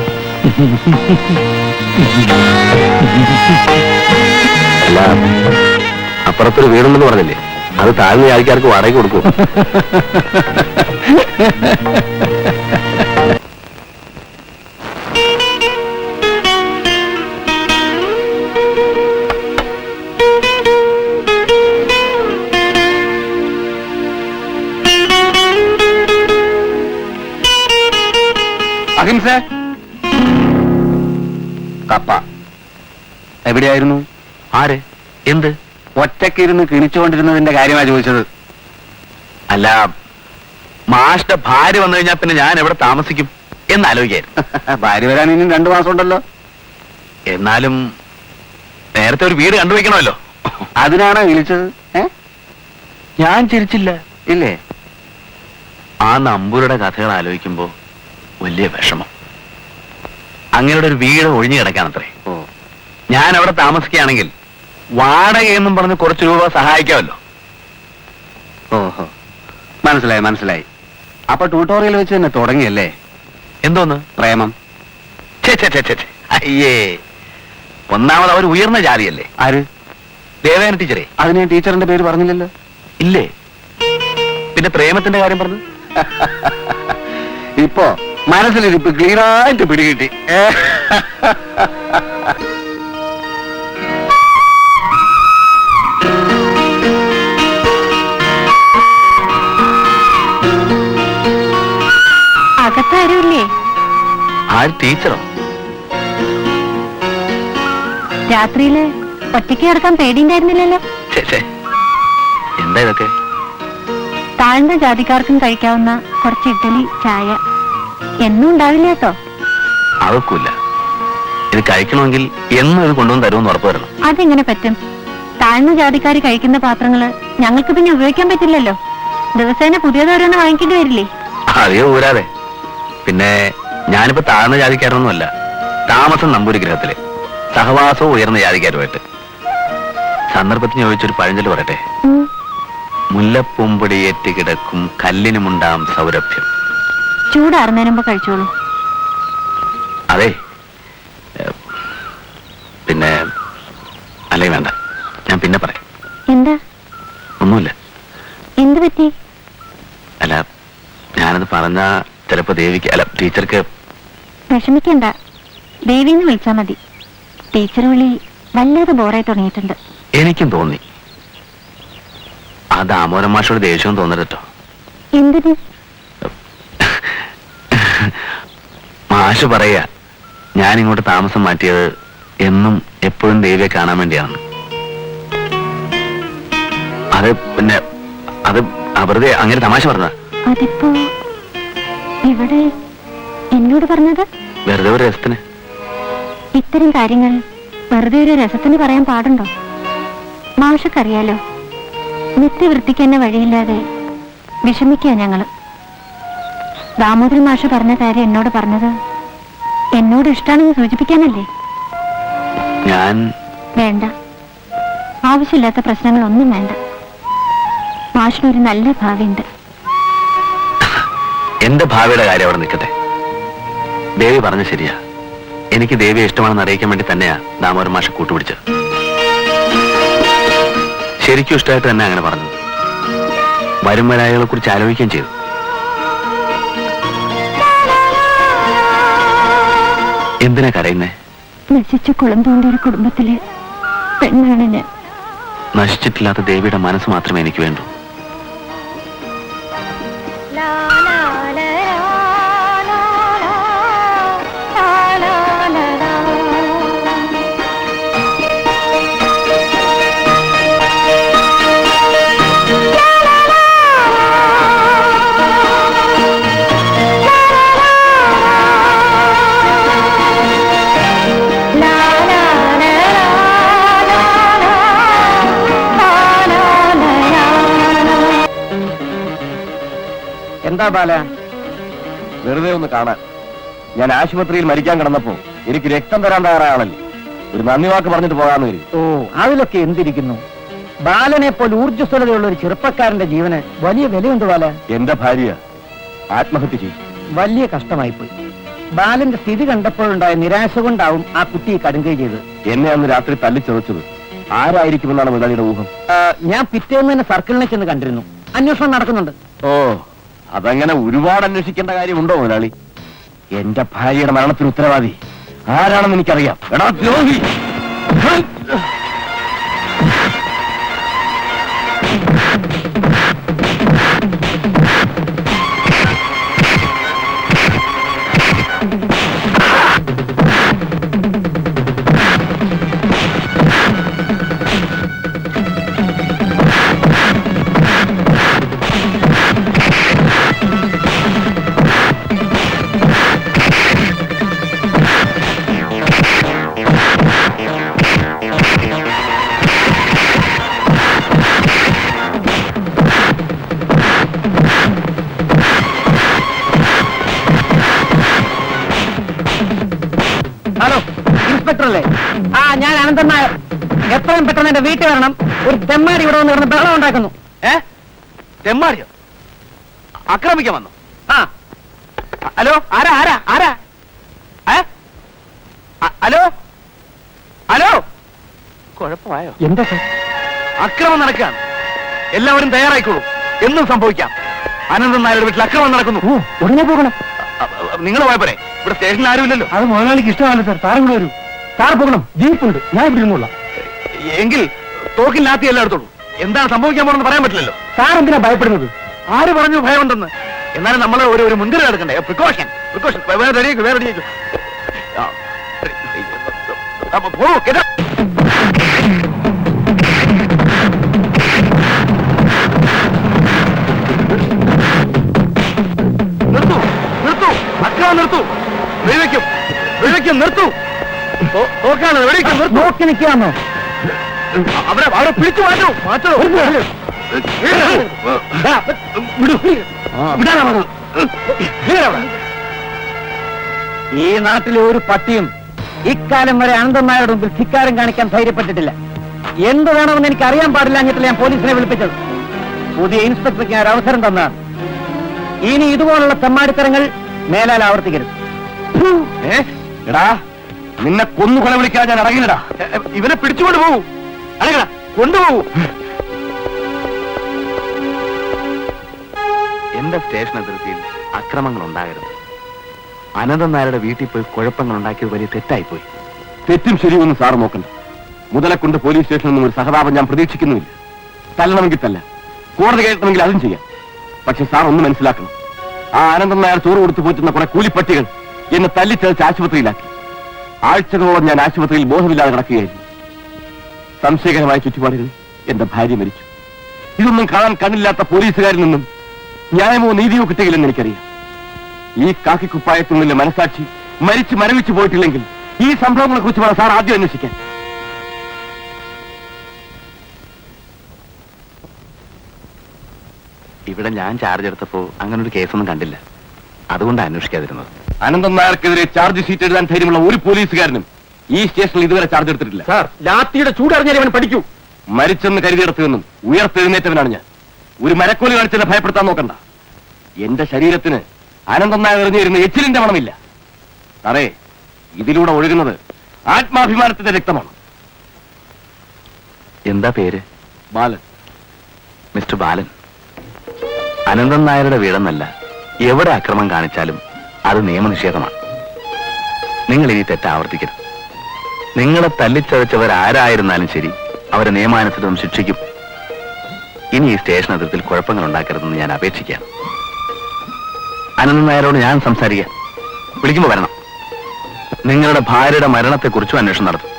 അല്ല, അപ്പുറത്തൊരു വീടുണ്ടെന്ന് പറഞ്ഞില്ലേ, അത് താഴ്ന്ന ജാതിക്കാർക്ക് വാടകയ്ക്ക് കൊടുക്കൂ. അഹിംസ കപ്പ എവിടെയായിരുന്നു? ആര്? എന്ത്? ഒറ്റക്കിരുന്ന് കിണിച്ചുകൊണ്ടിരുന്നതിന്റെ കാര്യമാണ് ചോദിച്ചത്. അല്ല, മാഷ്ടെ ഭാര്യ വന്നു കഴിഞ്ഞാൽ പിന്നെ ഞാൻ എവിടെ താമസിക്കും എന്നാലോചിക്കായിരുന്നു. ഭാര്യ വരാൻ ഇനിയും 2 മാസം ഉണ്ടല്ലോ. എന്നാലും നേരത്തെ ഒരു വീട് കണ്ടുവയ്ക്കണമല്ലോ. അതിനാണോ വിളിച്ചത്? ഞാൻ ചിരിച്ചില്ല. ഇല്ലേ? ആ നമ്പൂരുടെ കഥകൾ ആലോചിക്കുമ്പോ വലിയ വിഷമം. അങ്ങയുടെ ഒരു വീട് ഒഴിഞ്ഞു കിടക്കാനത്രേ. ഞാൻ അവിടെ താമസിക്കുകയാണെങ്കിൽ വാടകയെന്നും പറഞ്ഞ് കുറച്ച് രൂപ സഹായിക്കാമല്ലോ. ഓഹോ, മനസ്സിലായി മനസ്സിലായി. അപ്പൊ ട്യൂട്ടോറിയൽ വെച്ച് തന്നെ തുടങ്ങിയല്ലേ? എന്തോന്ന് പ്രേമം? അയ്യേ, ഒന്നാമത് അവർ ഉയർന്ന ജാതിയല്ലേ. ആര്? ദേവേന ടീച്ചറെ. അതിന് ടീച്ചറിന്റെ പേര് പറഞ്ഞില്ലല്ലോ. ഇല്ലേ? പിന്നെ പ്രേമത്തിന്റെ കാര്യം പറഞ്ഞു. ഇപ്പോ മനസ്സിലിരിപ്പ് ക്ലീനായിട്ട് പിടികിട്ടി. അകത്താരുമില്ലേ? ആര്? ടീച്ചറോ? രാത്രിയില് ഒറ്റയ്ക്ക് കിടക്കാൻ പേടിയുണ്ടായിരുന്നില്ലല്ലോ. എന്താ ഇതൊക്കെ? താഴ്ന്ന ജാതിക്കാർക്കും കഴിക്കാവുന്ന കുറച്ച് ഇഡ്ഡലി, ചായ. എന്നും ഉണ്ടാവില്ല കേട്ടോ. അതൊക്കില്ല. ഇത് കഴിക്കണമെങ്കിൽ എന്നും ഇത് കൊണ്ടുവന്ന് തരുമെന്ന് ഉറപ്പ് വരണം. അതെങ്ങനെ പറ്റും? താഴ്ന്ന ജാതിക്കാർ കഴിക്കുന്ന പാത്രങ്ങള് ഞങ്ങൾക്ക് പിന്നെ ഉപയോഗിക്കാൻ പറ്റില്ലല്ലോ. ദിവസേന പുതിയതോരോന്ന് വാങ്ങിക്കേണ്ടി വരില്ലേ? അധികം ഊരാതെ. പിന്നെ ഞാനിപ്പോ താഴ്ന്ന ജാതിക്കാരൊന്നുമല്ല. താമസം നമ്പൂരി ഗ്രഹത്തില്, സഹവാസവും ഉയർന്ന ജാതിക്കാരുമായിട്ട്. സന്ദർഭത്തിന് ചോദിച്ചൊരു പഴഞ്ചൊല്ല് പറയട്ടെ. മുല്ലപ്പൂമ്പൊടിയേറ്റ് കിടക്കും കല്ലിനുമുണ്ടാം സൗരഭ്യം. ചൂടാറുന്നതിന് മുമ്പ് കഴിച്ചോളൂ. അതെ, പിന്നെ അല്ലേ വേണ്ട, ഞാൻ പിന്നെ പറയാം. എന്താ? ഒന്നുമില്ല. എന്ത് പറ്റി? അല്ല, ഞാനത് പറഞ്ഞ ചിലപ്പോ ദേവിക്ക്, അല്ല ടീച്ചർക്ക്. വിഷമിക്കണ്ട, ദേവിന്ന് വിളിച്ചാ മതി. ടീച്ചർ വിളി വല്ലാതെ ബോറായി തുടങ്ങിയിട്ടുണ്ട്. എനിക്കും തോന്നി. ആ ദാമോദരൻ മാഷോട് ദേഷ്യവും തോന്നരുതട്ടോ. എന്തിന്? മാഷ് പറയാ ഞാൻ ഇങ്ങോട്ട് താമസം മാറ്റിയത് എന്നും എപ്പോഴും ദേവിയെ കാണാൻ വേണ്ടിയാണ്. അത് പിന്നെ അത് വെറുതെ അങ്ങനെ തമാശ പറഞ്ഞ. അതിപ്പോ ഇവിടെ എന്നോട് പറഞ്ഞത് വെറുതെ ഒരു രസത്തിന്. ഇത്തരം കാര്യങ്ങൾ വെറുതെ ഒരു രസത്തിന് പറയാൻ പാടുണ്ടോ? മാഷക്കറിയാലോ, നിത്യവൃത്തിക്ക് തന്നെ വഴിയില്ലാതെ വിഷമിക്കുക ഞങ്ങള്. ദാമോദരൻ മാഷ് പറഞ്ഞ കാര്യം എന്നോട് പറഞ്ഞത് എന്നോട് ഇഷ്ടാണെന്ന് സൂചിപ്പിക്കാനല്ലേ? ഞാൻ വേണ്ട, ആവശ്യമില്ലാത്ത പ്രശ്നങ്ങളൊന്നും വേണ്ട. മാഷിനൊരു നല്ല ഭാവിയുണ്ട്. എന്റെ ഭാവിയുടെ കാര്യം അവിടെ നിൽക്കട്ടെ. ദേവി പറഞ്ഞ ശരിയാ. എനിക്ക് ദേവിയെ ഇഷ്ടമാണെന്ന് അറിയിക്കാൻ വേണ്ടി തന്നെയാ ദാമോദരൻ മാഷ് കൂട്ടുപിടിച്ചത്. ശരിക്കും ഇഷ്ടമായിട്ട് തന്നെ അങ്ങനെ പറഞ്ഞത്. വരും വരായികളെ കുറിച്ച് ആലോചിക്കുകയും ചെയ്തു. എന്തിനാ കരയുന്നേ? നശിച്ചു കുളം തോണ്ടിയ ഒരു കുടുംബത്തിലെ പെണ്ണാണ് ഞാൻ. നശിച്ചിട്ടില്ലാത്ത ദേവിയുടെ മനസ്സ് മാത്രമേ എനിക്ക് വേണ്ടൂ. എന്താ ബാല? വെറുതെ ഒന്ന് കാണാൻ. ഞാൻ ആശുപത്രിയിൽ മരിക്കാൻ കിടന്നപ്പോ എനിക്ക് രക്തം തരാൻ തയ്യാറാണല്ലേ. ഒരു നന്ദി വാക്ക് പറഞ്ഞിട്ട് പോകാന്ന് വരും. ഓ, അതിലൊക്കെ എന്തിരിക്കുന്നു? ബാലനെ പോലെ ഊർജ്ജസ്വലതയുള്ള ഒരു ചെറുപ്പക്കാരന്റെ ജീവന് വലിയ വിലയുണ്ട് ബാല. എന്റെ ഭാര്യ ആത്മഹത്യ ചെയ്തു. വലിയ കഷ്ടമായിപ്പോയി. ബാലന്റെ സ്ഥിതി കണ്ടപ്പോഴുണ്ടായ നിരാശ കൊണ്ടാവും ആ കുട്ടിയെ കടുങ്കൈ ചെയ്ത്. എന്നെ അന്ന് രാത്രി തല്ലിച്ചതച്ചത് ആരായിരിക്കുമെന്നാണ് മുതലാളിയുടെ ഊഹം. ഞാൻ പിറ്റേന്ന് തന്നെ സർക്കിളിനെ ചെന്ന് കണ്ടിരുന്നു. അന്വേഷണം നടക്കുന്നുണ്ട്. ഓ, അതങ്ങനെ ഒരുപാട് അന്വേഷിക്കേണ്ട കാര്യമുണ്ടോ മുതലാളി? എന്റെ ഭാര്യയുടെ മരണത്തിന് ഉത്തരവാദി ആരാണെന്ന് എനിക്കറിയാം. എടാ ദ്രോഹി! ഇൻസ്പെക്ടർ അല്ലേ? ആ, ഞാൻ അനന്തൻ നായർ. എത്രയും പെട്ടെന്ന് എന്റെ വീട്ടിൽ വരണം. ഒരു തെമ്മാടി ഇവിടെ വന്ന് കിടന്ന് ബഹളം ഉണ്ടാക്കുന്നു. തെമ്മാടിയോ? ആക്രമിക്കാൻ വന്നു? ആ, ഹലോ, ആരാ ആരാ ആരാ? ഹലോ ഹലോ, കുഴപ്പമായോ? എന്താ സാർ? അക്രമം നടക്കുകയാണ്. എല്ലാവരും തയ്യാറായിക്കോളൂ, എന്നും സംഭവിക്കാം. അനന്തൻ നായരുടെ വീട്ടിൽ അക്രമം നടക്കുന്നു. ഉടനെ പോകണം. നിങ്ങൾ പോയപ്പോരെ, ഇവിടെ സ്റ്റേഷനിൽ ആരുമില്ലല്ലോ. അത് മുതലാളിക്ക് ഇഷ്ടമല്ല സാർ. സാറും കൂടെ വരൂ. സാർ പോകണം. ജീപ്പുണ്ട്, ഞാൻ ഇവിടെ ഇരുന്നുള്ള. എങ്കിൽ തോക്കിൽ ലാത്തി എല്ലാം എടുത്തോളൂ. എന്താണ് സംഭവിക്കാൻ പോകുന്നത് പറയാൻ പറ്റില്ലല്ലോ. സാർ എന്തിനാ ഭയപ്പെടുന്നത്? ആര് പറഞ്ഞു ഭയമുണ്ടെന്ന്? എന്നാലും നമ്മൾ ഒരു മുൻകരുതൽ എടുക്കണ്ടേ? Precaution precaution. വേറെ റെഡിയാക്കും, വേറെ റെഡിയാക്കും. പോകൂ, കേട്ടോ. നിർത്തൂ നിർത്തൂ, അക്രമം നിർത്തൂ. വെടിവെക്കും വെടിവെക്കും, നിർത്തൂ. തോക്കാണ്, വെടിവെക്കും, നിർത്തൂ. നോക്കി നിൽക്കാമോ? അവരെ അവരെ പിടിച്ചു മാറ്റൂ, മാറ്റൂ. ഈ നാട്ടിലെ ഒരു പട്ടിയും ഇക്കാലം വരെ അനന്തന്മാരുടെ മുമ്പിൽ ധിക്കാരം കാണിക്കാൻ ധൈര്യപ്പെട്ടിട്ടില്ല. എന്ത് വേണമെന്ന് എനിക്ക് അറിയാൻ പാടില്ല എന്നിട്ട് ഞാൻ പോലീസിനെ വിളിപ്പിച്ചത്. പുതിയ ഇൻസ്പെക്ടർക്ക് ഞാൻ ഒരു അവസരം തന്നതാണ്. ഇനി ഇതുപോലുള്ള തെമ്മാടിത്തരങ്ങൾ മേലാൽ ആവർത്തിക്കരുത്. എടാ, നിന്നെ കൊന്നു കൊല വിളിക്കാൻ ഞാൻ ഇറങ്ങില്ലടാ. ഇവനെ പിടിച്ചുകൊണ്ട് പോകൂ. അടങ്ങടാ, കൊണ്ടുപോകൂ. എന്റെ സ്റ്റേഷൻ അതിർത്തിയിൽ അക്രമങ്ങൾ ഉണ്ടാകരുത്. അനന്തൻ നായരുടെ വീട്ടിൽ പോയി കുഴപ്പങ്ങൾ ഉണ്ടാക്കിയത് വലിയ തെറ്റായിപ്പോയി. തെറ്റും ശരിയൊന്നും സാർ നോക്കണ്ട. മുതലെ കൊണ്ട് പോലീസ് സ്റ്റേഷനിൽ നിന്നും ഒരു സഹതാപം ഞാൻ പ്രതീക്ഷിക്കുന്നുമില്ല. തല്ലണമെങ്കിൽ തല്ല, കോടതി കേൾക്കണമെങ്കിൽ അതും ചെയ്യാം. പക്ഷെ സാർ ഒന്ന് മനസ്സിലാക്കണം, ആ അനന്തൻ നായർ ചോറ് കൊടുത്തു പോറ്റുന്ന കുറെ കൂലിപ്പട്ടികൾ എന്നെ തല്ലിച്ചതച്ച് ആശുപത്രിയിലാക്കി. ആഴ്ചകളോളം ഞാൻ ആശുപത്രിയിൽ ബോധമില്ലാതെ കിടക്കുകയായിരുന്നു. സംശയകരമായ ചുറ്റുപാടുകൾ എന്റെ ഭാര്യ മരിച്ചു. ഇതൊന്നും കാണാൻ കണ്ണില്ലാത്ത പോലീസുകാരിൽ നിന്നും ന്യായമോ നീതിയോ കിട്ടുകയില്ലെന്ന് എനിക്കറിയാം. ഈ കാക്കിക്കുപ്പായത്തിനുള്ളിലെ മനസാക്ഷി മരിച്ച് മരവിച്ചു പോയിട്ടില്ലെങ്കിൽ ഈ സംഭവങ്ങളെ കുറിച്ച് വേണം സാർ ആദ്യം അന്വേഷിക്കാൻ. ഇവിടെ ഞാൻ ചാർജ് എടുത്തപ്പോ അങ്ങനെ ഒരു കേസൊന്നും കണ്ടില്ല. അതുകൊണ്ടാണ് അന്വേഷിക്കാതിരുന്നത്. അനന്തൻ നായർക്കെതിരെ ചാർജ് ഷീറ്റ് എഴുതാൻ ധൈര്യമുള്ള ഒരു പോലീസുകാരനും ഈ സ്റ്റേഷനിൽ ഇതുവരെ ചാർജ് എടുത്തിട്ടില്ല. സാർ, ലാത്തിയുടെ ചൂടറിഞ്ഞാൽ അവൻ പഠിക്കൂ. മരിച്ചെന്ന് കരുതിയിടത്തു നിന്നും ഉയർത്തെഴുന്നേറ്റവനാണ് ഞാൻ. ഒരു മരക്കോലി കാണിച്ചെന്നെ ഭയപ്പെടുത്താൻ നോക്കണ്ട. എന്റെ ശരീരത്തിന് അനന്തൻ നായർ എറിഞ്ഞിരുന്ന എച്ചിലിന്റെ മണമില്ല. സാറേ, ഇതിലൂടെ ഒഴുകുന്നത് ആത്മാഭിമാനത്തിന്റെ രക്തമാണ്. എന്താ പേര്? ബാലൻ. മിസ്റ്റർ ബാലൻ, അനന്തൻ നായരുടെ വീടെന്നല്ല, എവിടെ അക്രമം കാണിച്ചാലും അത് നിയമനിഷേധമാണ്. നിങ്ങൾ ഇനി തെറ്റ് ആവർത്തിക്കരുത്. നിങ്ങളെ തല്ലിച്ചതച്ചവരാരായിരുന്നാലും ശരി, അവരെ നിയമാനുസൃതം ശിക്ഷിക്കും. ഇനി ഈ സ്റ്റേഷൻ അതിർത്തിയിൽ കുഴപ്പങ്ങൾ ഉണ്ടാക്കരുതെന്ന് ഞാൻ അപേക്ഷിക്കാം. അനന്തൻ നായരോട് ഞാൻ സംസാരിക്കാം. വിളിക്കുമ്പോൾ വരണം. നിങ്ങളുടെ ഭാര്യയുടെ മരണത്തെക്കുറിച്ചും അന്വേഷണം നടത്തും.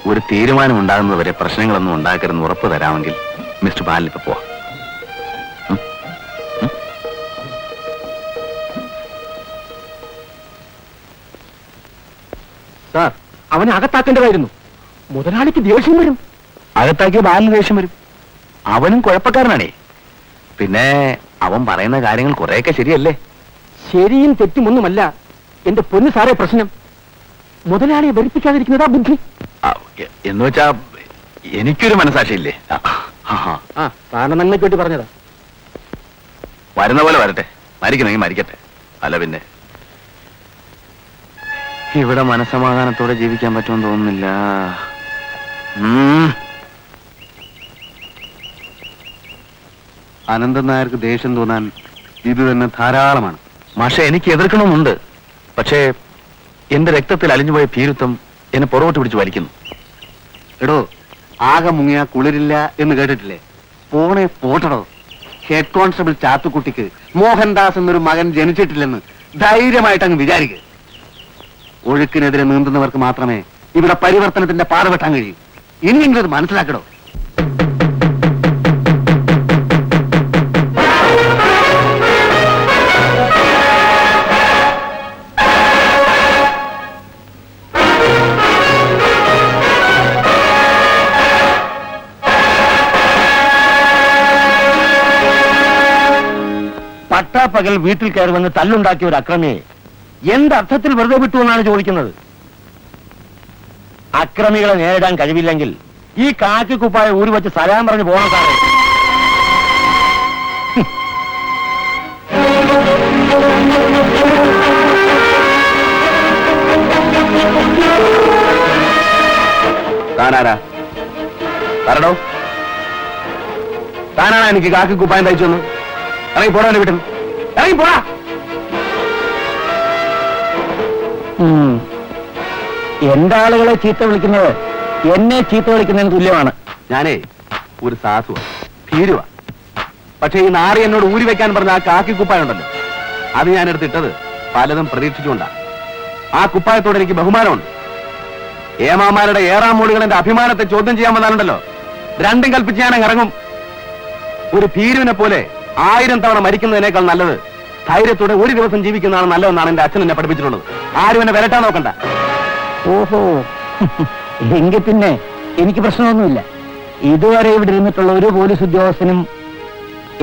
ഒരു തീരുമാനം ഉണ്ടാകുന്നതുവരെ പ്രശ്നങ്ങളൊന്നും ഉണ്ടാക്കരുതെന്ന് ഉറപ്പ് തരാമെങ്കിൽ മിസ്റ്റർ ബാലൻ ഇപ്പൊ പോവാം. സാർ, അവനെ അകത്താക്കേണ്ടതായിരുന്നു. മുതലാളിക്ക് ദേഷ്യം വരും. അകത്താക്കിയ ബാലിന് ദേഷ്യം വരും. അവനും കുഴപ്പക്കാരനാണേ. പിന്നെ അവൻ പറയുന്ന കാര്യങ്ങൾ കുറെയൊക്കെ ശരിയല്ലേ? ശരിയും തെറ്റുമൊന്നുമല്ല എന്റെ പൊന്നു സാറേ പ്രശ്നം. മുതലാളിയെ ഭരിപ്പിക്കാതിരിക്കുന്നതാ ബുദ്ധി. എന്ന് വെച്ചാ എനിക്കൊരു മനസാക്ഷിയില്ലേ? സാറിന് നന്മയ്ക്ക് വേണ്ടി പറഞ്ഞതാ. വരുന്ന പോലെ വരട്ടെ, മരിക്കുന്നെങ്കിൽ മരിക്കട്ടെ. അല്ല പിന്നെ ഇവിടെ മനസമാധാനത്തോടെ ജീവിക്കാൻ പറ്റുമെന്ന് തോന്നുന്നില്ല. അനന്തൻ നായർക്ക് ദേഷ്യം തോന്നാൻ ഇത് തന്നെ ധാരാളമാണ്. പക്ഷെ എനിക്ക് എതിർക്കണമെന്നുണ്ട്. പക്ഷേ എന്റെ രക്തത്തിൽ അലിഞ്ഞുപോയ ഭീരുത്വം എന്നെ പുറകോട്ട് പിടിച്ച് വലിക്കുന്നു. എടോ, ആകെ മുങ്ങിയ കുളിരില്ല എന്ന് കേട്ടിട്ടില്ലേ? പോണേ പോട്ടടോ. ഹെഡ് കോൺസ്റ്റബിൾ ചാത്തുക്കുട്ടിക്ക് മോഹൻദാസ് എന്നൊരു മകൻ ജനിച്ചിട്ടില്ലെന്ന് ധൈര്യമായിട്ട് അങ്ങ് വിചാരിക്കുക. ഒഴുക്കിനെതിരെ നീന്തുന്നവർക്ക് മാത്രമേ ഇവിടെ പരിവർത്തനത്തിന്റെ പാത വെട്ടാൻ കഴിയൂ. ഇനിയെങ്കിലും അത് മനസ്സിലാക്കടോ. പട്ടാപ്പകൽ വീട്ടിൽ കയറി വന്ന് തല്ലുണ്ടാക്കിയ ഒരു അക്രമിയെ എന്തർത്ഥത്തിൽ വെറുതെ വിട്ടു എന്നാണ് ചോദിക്കുന്നത്. അക്രമികളെ നേരിടാൻ കഴിവില്ലെങ്കിൽ ഈ കാക്കിക്കുപ്പായ ഊരി വെച്ച് സലാം പറഞ്ഞ് പോകണം സാറേ. താനാരാ? പറഞ്ഞോ, താനാണ് എനിക്ക് കാക്കി കുപ്പായം തയ്ച്ചു തന്നു? ഇറങ്ങി പോടാ എന്റെ വീട്ടിൽ, ഇറങ്ങി പോടാ. എന്റെ ആളുകളെ ചീത്ത വിളിക്കുന്നത് എന്നെ ചീത്ത വിളിക്കുന്നതിന് തുല്യമാണ്. ഞാനേ ഒരു സാധുവാ, ഭീരുവാ. പക്ഷെ ഈ നാറി എന്നോട് ഊരി വെക്കാൻ പറഞ്ഞ ആ കാക്കി കുപ്പായം ഉണ്ടല്ലോ, അത് ഞാൻ എടുത്തിട്ടത് പലതും പ്രതീക്ഷിച്ചുകൊണ്ടാണ്. ആ കുപ്പായത്തോട് എനിക്ക് ബഹുമാനമുണ്ട്. ഏമാമാരുടെ ഏറാം മൂടികൾ എന്റെ അഭിമാനത്തെ ചോദ്യം ചെയ്യാൻ വന്നാലുണ്ടല്ലോ, രണ്ടും കൽപ്പിച്ച് ഞാൻ അങ്ങ് ഇറങ്ങും. ഒരു ഭീരുവിനെ പോലെ 1000 തവണ മരിക്കുന്നതിനേക്കാൾ നല്ലത് ധൈര്യത്തോടെ ഒരു ദിവസം ജീവിക്കുന്നതാണ് നല്ലതെന്നാണ് എന്റെ അച്ഛൻ എന്നെ പഠിപ്പിച്ചിട്ടുള്ളത്. ആരും എന്നെ വരട്ടാൻ നോക്കണ്ട. ഓഹോ, എങ്കിൽ പിന്നെ എനിക്ക് പ്രശ്നമൊന്നുമില്ല. ഇതുവരെ ഇവിടെ ഇരുന്നിട്ടുള്ള ഒരു പോലീസ് ഉദ്യോഗസ്ഥനും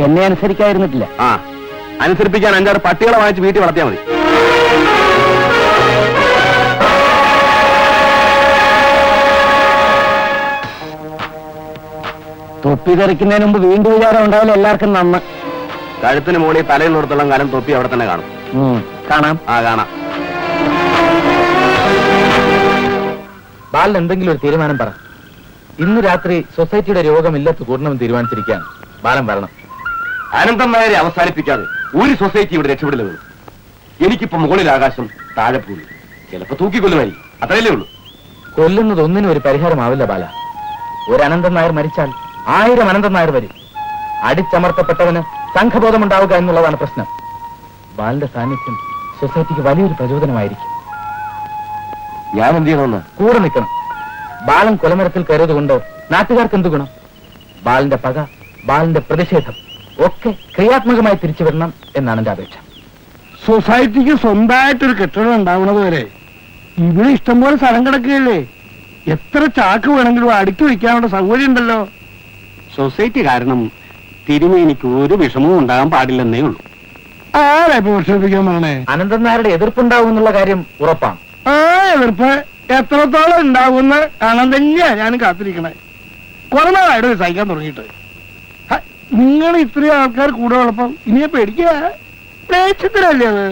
എന്നെ അനുസരിക്കാതിരുന്നിട്ടില്ല. ആ, അനുസരിപ്പിക്കാൻ 5-6 പട്ടികളെ വാങ്ങിച്ച് വീട്ടിൽ വളർത്തിയാൽ മതി. തൊപ്പി തെറിക്കുന്നതിന് മുമ്പ് വീണ്ടും വിചാരം ഉണ്ടായാലും എല്ലാവർക്കും നന്ന്. കഴുത്തിന് മുകളിൽ തലയിലുള്ളിടത്തോളം കാലം തൊപ്പി അവിടെ തന്നെ കാണും. കാണാം. ആ, കാണാം. ബാലൻ എന്തെങ്കിലും ഒരു തീരുമാനം പറ. ഇന്ന് രാത്രി സൊസൈറ്റിയുടെ രോഗമില്ലത്ത് കൂടണമെന്ന് തീരുമാനിച്ചിരിക്കാൻ ബാലൻ വരണം. അനന്തം നായരെ അവസാനിപ്പിക്കാതെ ഒരു സൊസൈറ്റി ഇവിടെ രക്ഷപ്പെടില്ല. എനിക്കിപ്പോ മുകളിൽ ആകാശം, താഴെ ഭൂമി. ചിലപ്പോ തൂക്കിക്കൊല്ലുമായി, അത്രയല്ലേ ഉള്ളൂ. കൊല്ലുന്നത് ഒന്നിനും ഒരു പരിഹാരമാവില്ല ബാല. ഒരു അനന്തൻ നായർ മരിച്ചാൽ 1000 അനന്തൻ നായർ വരും. അടിച്ചമർത്തപ്പെട്ടവന് സംഘബോധമുണ്ടാവുക എന്നുള്ളതാണ് പ്രശ്നം. ബാലന്റെ സാന്നിധ്യം സൊസൈറ്റിക്ക് വലിയൊരു പ്രചോദനമായിരിക്കും. ഞാൻ എന്ത് ചെയ്യണമെന്ന്? കൂടെ നിൽക്കണം. ബാലൻ കൊലമരത്തിൽ കയറിയതുകൊണ്ട് നാട്ടുകാർക്ക് എന്ത് ഗുണം? ബാലന്റെ പക, ബാലന്റെ പ്രതിഷേധം ഒക്കെ ക്രിയാത്മകമായി തിരിച്ചു വരണം എന്നാണ് എന്റെ അപേക്ഷ. സൊസൈറ്റിക്ക് സ്വന്തമായിട്ടൊരു കെട്ടിടം ഉണ്ടാവുന്നത് വരെ ഇവിടെ ഇഷ്ടംപോലെ സ്ഥലം കിടക്കുകയല്ലേ. എത്ര ചാക്ക് വേണമെങ്കിലും അടുക്കി വയ്ക്കാനുള്ള സൗകര്യം ഉണ്ടല്ലോ. സൊസൈറ്റി കാരണം തിരുമേനിക്ക് ഒരു വിഷമവും ഉണ്ടാകാൻ പാടില്ലെന്നേ ഉള്ളൂ. ആരെ വിഷമിപ്പിക്കാൻ പറഞ്ഞേ? അനന്തൻ നായരുടെ എതിർപ്പുണ്ടാവും എന്നുള്ള കാര്യം ഉറപ്പാണ്. ആ എതിർപ്പ് എത്രത്തോളം ഉണ്ടാവുമെന്ന് കാണാൻ തന്നെയാ ഞാൻ കാത്തിരിക്കണേ. കുറെ നാളായിട്ട് സഹിക്കാൻ തുടങ്ങിയിട്ട്. നിങ്ങൾ ഇത്രയും ആൾക്കാർ കൂടെ ഉള്ളപ്പം ഇനിയെ പേടിക്കുക പ്രേക്ഷത്തിലല്ലേ അത്?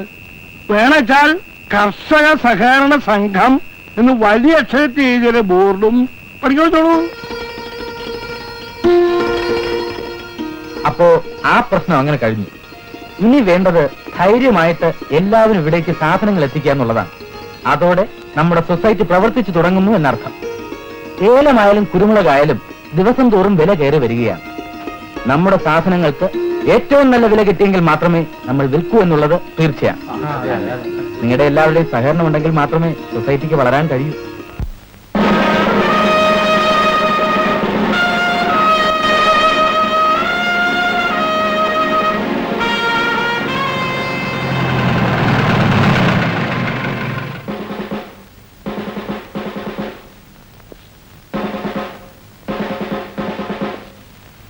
വേണച്ചാൽ കർഷക സഹകരണ സംഘം എന്ന് വലിയ അക്ഷരത്തിൽ എഴുതിയ ബോർഡും പഠിക്കോളൂ. അപ്പോ ആ പ്രശ്നം അങ്ങനെ കഴിഞ്ഞു. ഇനി വേണ്ടത് ധൈര്യമായിട്ട് എല്ലാവരും ഇവിടേക്ക് സാധനങ്ങൾ എത്തിക്കുക എന്നുള്ളതാണ്. അതോടെ നമ്മുടെ സൊസൈറ്റി പ്രവർത്തിച്ചു തുടങ്ങുന്നു എന്നർത്ഥം. ഏലമായാലും കുരുമുളകായാലും ദിവസം തോറും വില കയറി വരികയാണ്. നമ്മുടെ സാധനങ്ങൾക്ക് ഏറ്റവും നല്ല വില കിട്ടിയെങ്കിൽ മാത്രമേ നമ്മൾ വിൽക്കൂ എന്നുള്ളത് തീർച്ചയാണ്. നിങ്ങളുടെ എല്ലാവരുടെയും സഹകരണം ഉണ്ടെങ്കിൽ മാത്രമേ സൊസൈറ്റിക്ക് വളരാൻ കഴിയൂ.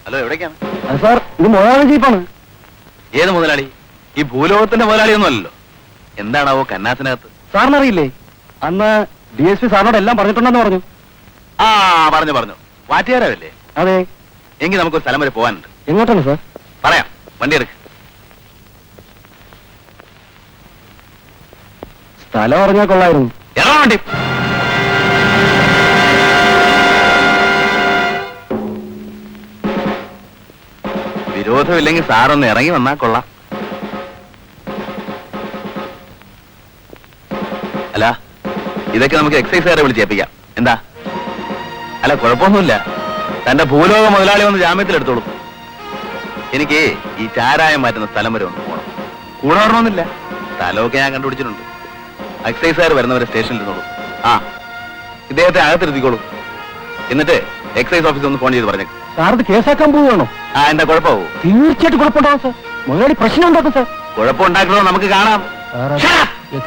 ഹലോ, എവിടേക്കാണ്? സാർ, ഇത് മുതലാളി ജീപ്പാണ്. ഏത് മുതലാളി? ഈ ഭൂലോകത്തിന്റെ മുതലാളിയൊന്നും അല്ലല്ലോ. എന്താണാവോ കന്നാസിനകത്ത്? സാറിനറിയില്ലേ, അന്ന് DSP സാറിനോട് എല്ലാം പറഞ്ഞിട്ടുണ്ടെന്ന് പറഞ്ഞു. ആ, പറഞ്ഞു. വാറ്റുകാരല്ലേ? അതെ. എങ്കിൽ നമുക്കൊരു സ്ഥലം വരെ പോകാനുണ്ട്. എങ്ങോട്ടാണ് സാർ? പറയാം, വണ്ടി എടുക്ക്. സ്ഥലം അറിഞ്ഞാൽ കൊള്ളായിരുന്നു. ഇറങ്ങാൻ വണ്ടി. വിരോധമില്ലെങ്കിൽ സാറൊന്ന് ഇറങ്ങി വന്നാ കൊള്ളാം. അല്ല, ഇതൊക്കെ നമുക്ക് എക്സൈസുകാരെ വിളിച്ചേൽപ്പിക്കാം. എന്താ? അല്ല, കുഴപ്പമൊന്നുമില്ല. തന്റെ ഭൂലോക മുതലാളി വന്ന് ജാമ്യത്തിലെടുത്തോളൂ. എനിക്ക് ഈ ചാരായം മാറ്റുന്ന സ്ഥലം വരെ ഒന്ന് പോകണം. കൂടെ വരണമെന്നില്ല, സ്ഥലമൊക്കെ ഞാൻ കണ്ടുപിടിച്ചിട്ടുണ്ട്. എക്സൈസുകാർ വരുന്നവരെ സ്റ്റേഷനിൽ ഇരുന്നോളൂ. ആ, ഇദ്ദേഹത്തെ അകത്തിരുത്തിക്കോളൂ. എന്നിട്ട് എക്സൈസ് ഓഫീസിൽ ഒന്ന് ഫോൺ ചെയ്ത് പറഞ്ഞേക്കും. സാറിത് കേസാക്കാൻ പോവുകയാണോ? ആ, എന്താ കുഴപ്പമാവോ? തീർച്ചയായിട്ടും കുഴപ്പമുണ്ടാവും സാർ. മുതലാളി പ്രശ്നം ഉണ്ടാക്കും സാർ. കുഴപ്പമുണ്ടാക്കണോ നമുക്ക് കാണാം.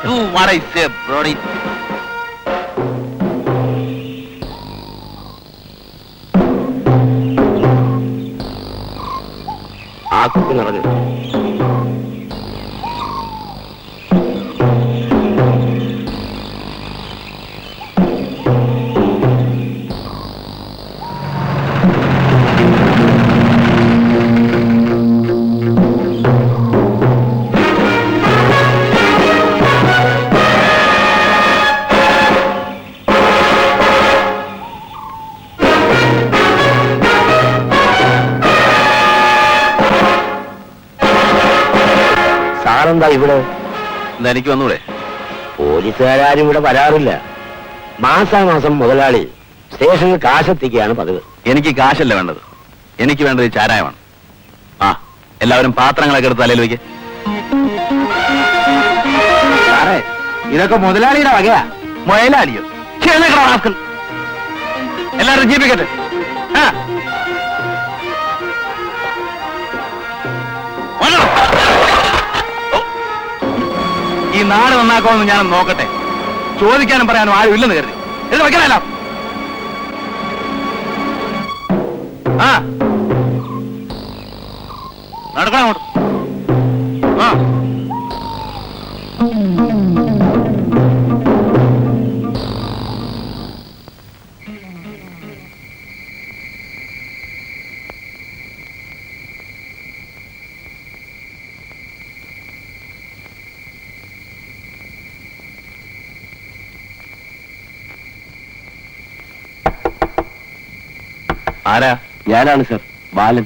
Do what I said, Brody. ആ കുട്ടി നിറഞ്ഞു. എന്താ ഇവിടെ? എന്താ എനിക്ക് വന്നൂടെ? പോലീസുകാരും ഇവിടെ വരാറില്ല. മാസാമാസം മുതലാളി സ്റ്റേഷനിൽ കാശെത്തിക്കുകയാണ് പതിവ്. എനിക്ക് കാശല്ല വേണ്ടത്, എനിക്ക് വേണ്ടത് ഈ ചാരായമാണ്. ആ, എല്ലാവരും പാത്രങ്ങളൊക്കെ എടുത്ത് തലയിൽ വയ്ക്ക്. സാറേ, ഇതൊക്കെ മുതലാളിയുടെ വകയാ. മുതലാളിയോ? എല്ലാവരും ജീവിക്കട്ടെ. ഈ നാട് നന്നാക്കുമെന്ന് ഞാൻ നോക്കട്ടെ. ചോദിക്കാനും പറയാനും ആരും ഇല്ലെന്ന് കരുതി ഇത് വെക്കാനല്ല. ആ, നടക്കണം അങ്ങോട്ട്. ആ, ആരാ? ഞാനാണ് സർ, ബാലൻ.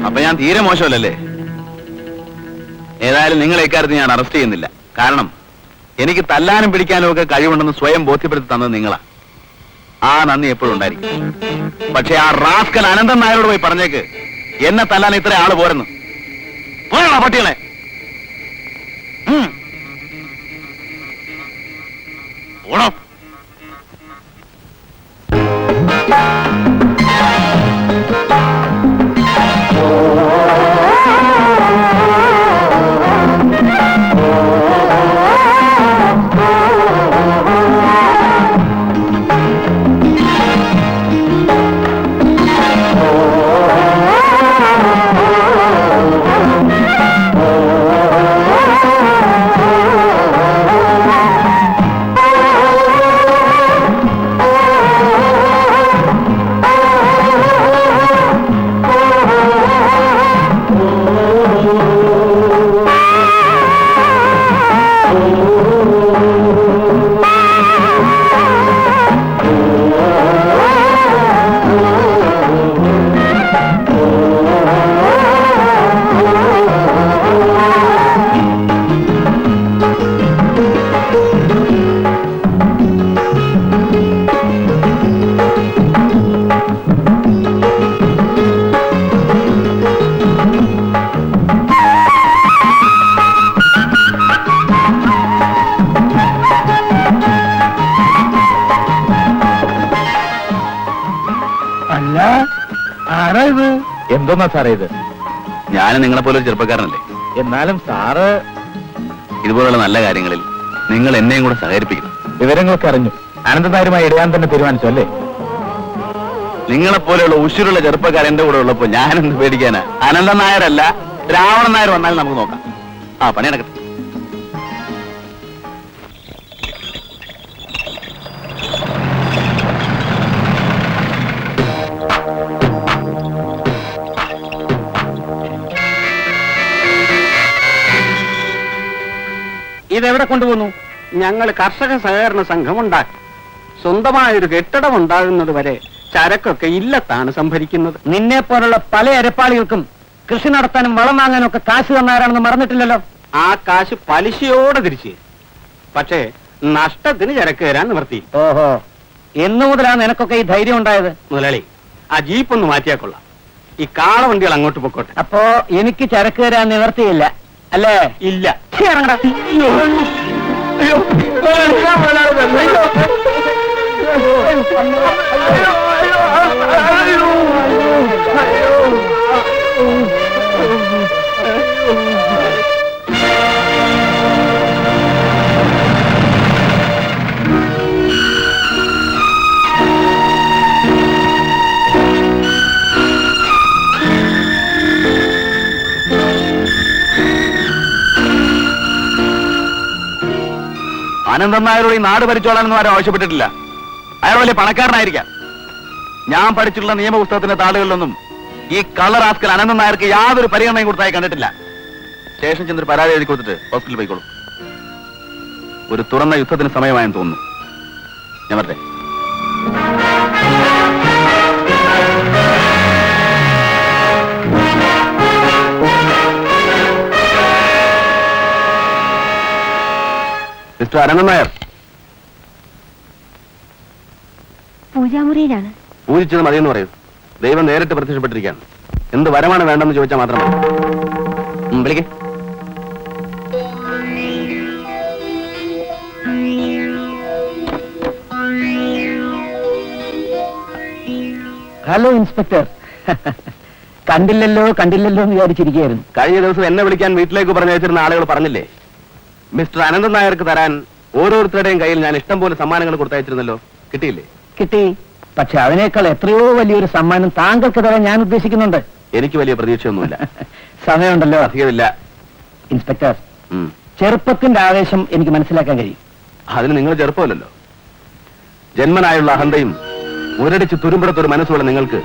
അപ്പൊ ഞാൻ തീരെ മോശമല്ലല്ലേ? ഏതായാലും നിങ്ങളെ ഇക്കാര്യത്തിൽ ഞാൻ അറസ്റ്റ് ചെയ്യുന്നില്ല. കാരണം എനിക്ക് തല്ലാനും പിടിക്കാനും ഒക്കെ കഴിവുണ്ടെന്ന് സ്വയം ബോധ്യപ്പെടുത്തി തന്നത് നിങ്ങളാ. ആ നന്ദി എപ്പോഴും ഉണ്ടായിരിക്കും. പക്ഷെ ആ റാസ്കൽ അനന്തൻ നായരോട് പോയി പറഞ്ഞേക്ക്, എന്നെ തല്ലാൻ ഇത്ര ആള് പോരെന്ന്. പോയാ പട്ടികളെ. ഓണോ? ആരാ ഇത്? എന്തോന്നാ സാറേ ഇത്? ഞാൻ നിങ്ങളെ പോലെ ഒരു ചെറുപ്പക്കാരനല്ലേ? എന്നാലും സാറ് ഇതുപോലുള്ള നല്ല കാര്യങ്ങളിൽ നിങ്ങൾ എന്നെയും കൂടെ സഹകരിപ്പിക്കണം. വിവരങ്ങളൊക്കെ അറിഞ്ഞു. അനന്തനായരുമായി ഇടയാൻ തന്നെ തീരുമാനിച്ചു അല്ലേ? നിങ്ങളെപ്പോലെയുള്ള ഉശിരുള്ള ചെറുപ്പക്കാർ എന്റെ കൂടെ ഉള്ളപ്പോ ഞാനെന്ത് പേടിക്കാനാ? അനന്തൻ നായരല്ല, രാവണൻ നായർ വന്നാൽ നമുക്ക് നോക്കാം. ആ പണി നടക്കട്ടെ. ഇതെവിടെ കൊണ്ടുപോകുന്നു? ഞങ്ങൾ കർഷക സഹകരണ സംഘം ഉണ്ടാക്കി. സ്വന്തമായൊരു കെട്ടിടം ഉണ്ടാകുന്നത് വരെ ചരക്കൊക്കെ ഇല്ലത്താണ് സംഭരിക്കുന്നത്. നിന്നെ പോലുള്ള പല അരപ്പാളികൾക്കും കൃഷി നടത്താനും വളം വാങ്ങാനും ഒക്കെ കാശ് തന്നാരാണെന്ന് മറന്നിട്ടില്ലല്ലോ. ആ കാശ് പലിശയോടെ തിരിച്ച്, പക്ഷേ നഷ്ടത്തിന് ചരക്ക് തരാൻ നിവർത്തി. ഓഹോ, എന്നു മുതലാണ് നിനക്കൊക്കെ ഈ ധൈര്യം ഉണ്ടായത്? മുതലാളി, ആ ജീപ്പ് ഒന്ന് മാറ്റിയാ കൊള്ളാം. ഈ കാളവണ്ടികൾ അങ്ങോട്ട് പൊക്കോട്ടെ. അപ്പോ എനിക്ക് ചരക്ക് തരാൻ നിവർത്തിയില്ല അല്ലേ? ഇല്ല. ഇറങ്ങടാ. അനന്തൻ നായരോട് ഈ നാട് ഭരിച്ചോളാനൊന്നും ആരും ആവശ്യപ്പെട്ടിട്ടില്ല. അയാൾ വലിയ പണക്കാരനായിരിക്കാം. ഞാൻ പഠിച്ചിട്ടുള്ള നിയമപുസ്തകത്തിന്റെ താളുകളിലൊന്നും ഈ കള്ളർ ആസ്കൽ അനന്തൻ നായർക്ക് യാതൊരു പരിഗണനയും കൊടുത്തായി കണ്ടിട്ടില്ല. സ്റ്റേഷൻ ചെന്നൊരു പരാതി എഴുതി കൊടുത്തിട്ട് ഹോസ്പിറ്റലിൽ പോയിക്കോളും. ഒരു തുറന്ന യുദ്ധത്തിന് സമയമായെന്ന് തോന്നുന്നു. ഞാൻ വരട്ടെ. മിസ്റ്റർ അനന്തൻ നായർ, പൂജാമുറിയിലാണ്. പൂജിച്ചത് മതിയെന്ന് പറയൂ. ദൈവം നേരിട്ട് പ്രത്യക്ഷപ്പെട്ടിരിക്കുകയാണ്. എന്ത് വരമാണ് വേണ്ടെന്ന് ചോദിച്ചാൽ മാത്രം മതി. വിളിക്കേ. Hello inspector. കണ്ടില്ലല്ലോ കണ്ടില്ലല്ലോ എന്ന് വിചാരിച്ചിരിക്കുകയായിരുന്നു. കഴിഞ്ഞ ദിവസം എന്നെ വിളിക്കാൻ വീട്ടിലേക്ക് പറഞ്ഞയച്ചിരുന്ന ആളുകൾ പറഞ്ഞില്ലേ, മിസ്റ്റർ അനന്തൻ നായർക്ക് തരാൻ ഓരോരുത്തരുടെയും കയ്യിൽ ഞാൻ ഇഷ്ടം പോലെ സമ്മാനങ്ങൾ കൊടുത്തയച്ചിരുന്നല്ലോ. കിട്ടിയില്ലേ? കിട്ടി. പക്ഷെ അതിനേക്കാൾ എത്രയോ വലിയൊരു സമ്മാനം താങ്കൾക്ക് തരാൻ ഞാൻ ഉദ്ദേശിക്കുന്നുണ്ട്. എനിക്ക് വലിയ പ്രതീക്ഷയൊന്നുമില്ല. സമയമുണ്ടല്ലോ. അധികമില്ല. ഇൻസ്പെക്ടർ, ചെറുപ്പത്തിന്റെ ആവേശം എനിക്ക് മനസ്സിലാക്കാൻ കഴിയും. അതിന് നിങ്ങൾ ചെറുപ്പമല്ലല്ലോ. ജന്മനായുള്ള അഹന്തയും മുരടിച്ച് തുരുമ്പടത്തൊരു മനസ്സുള്ള നിങ്ങൾക്ക്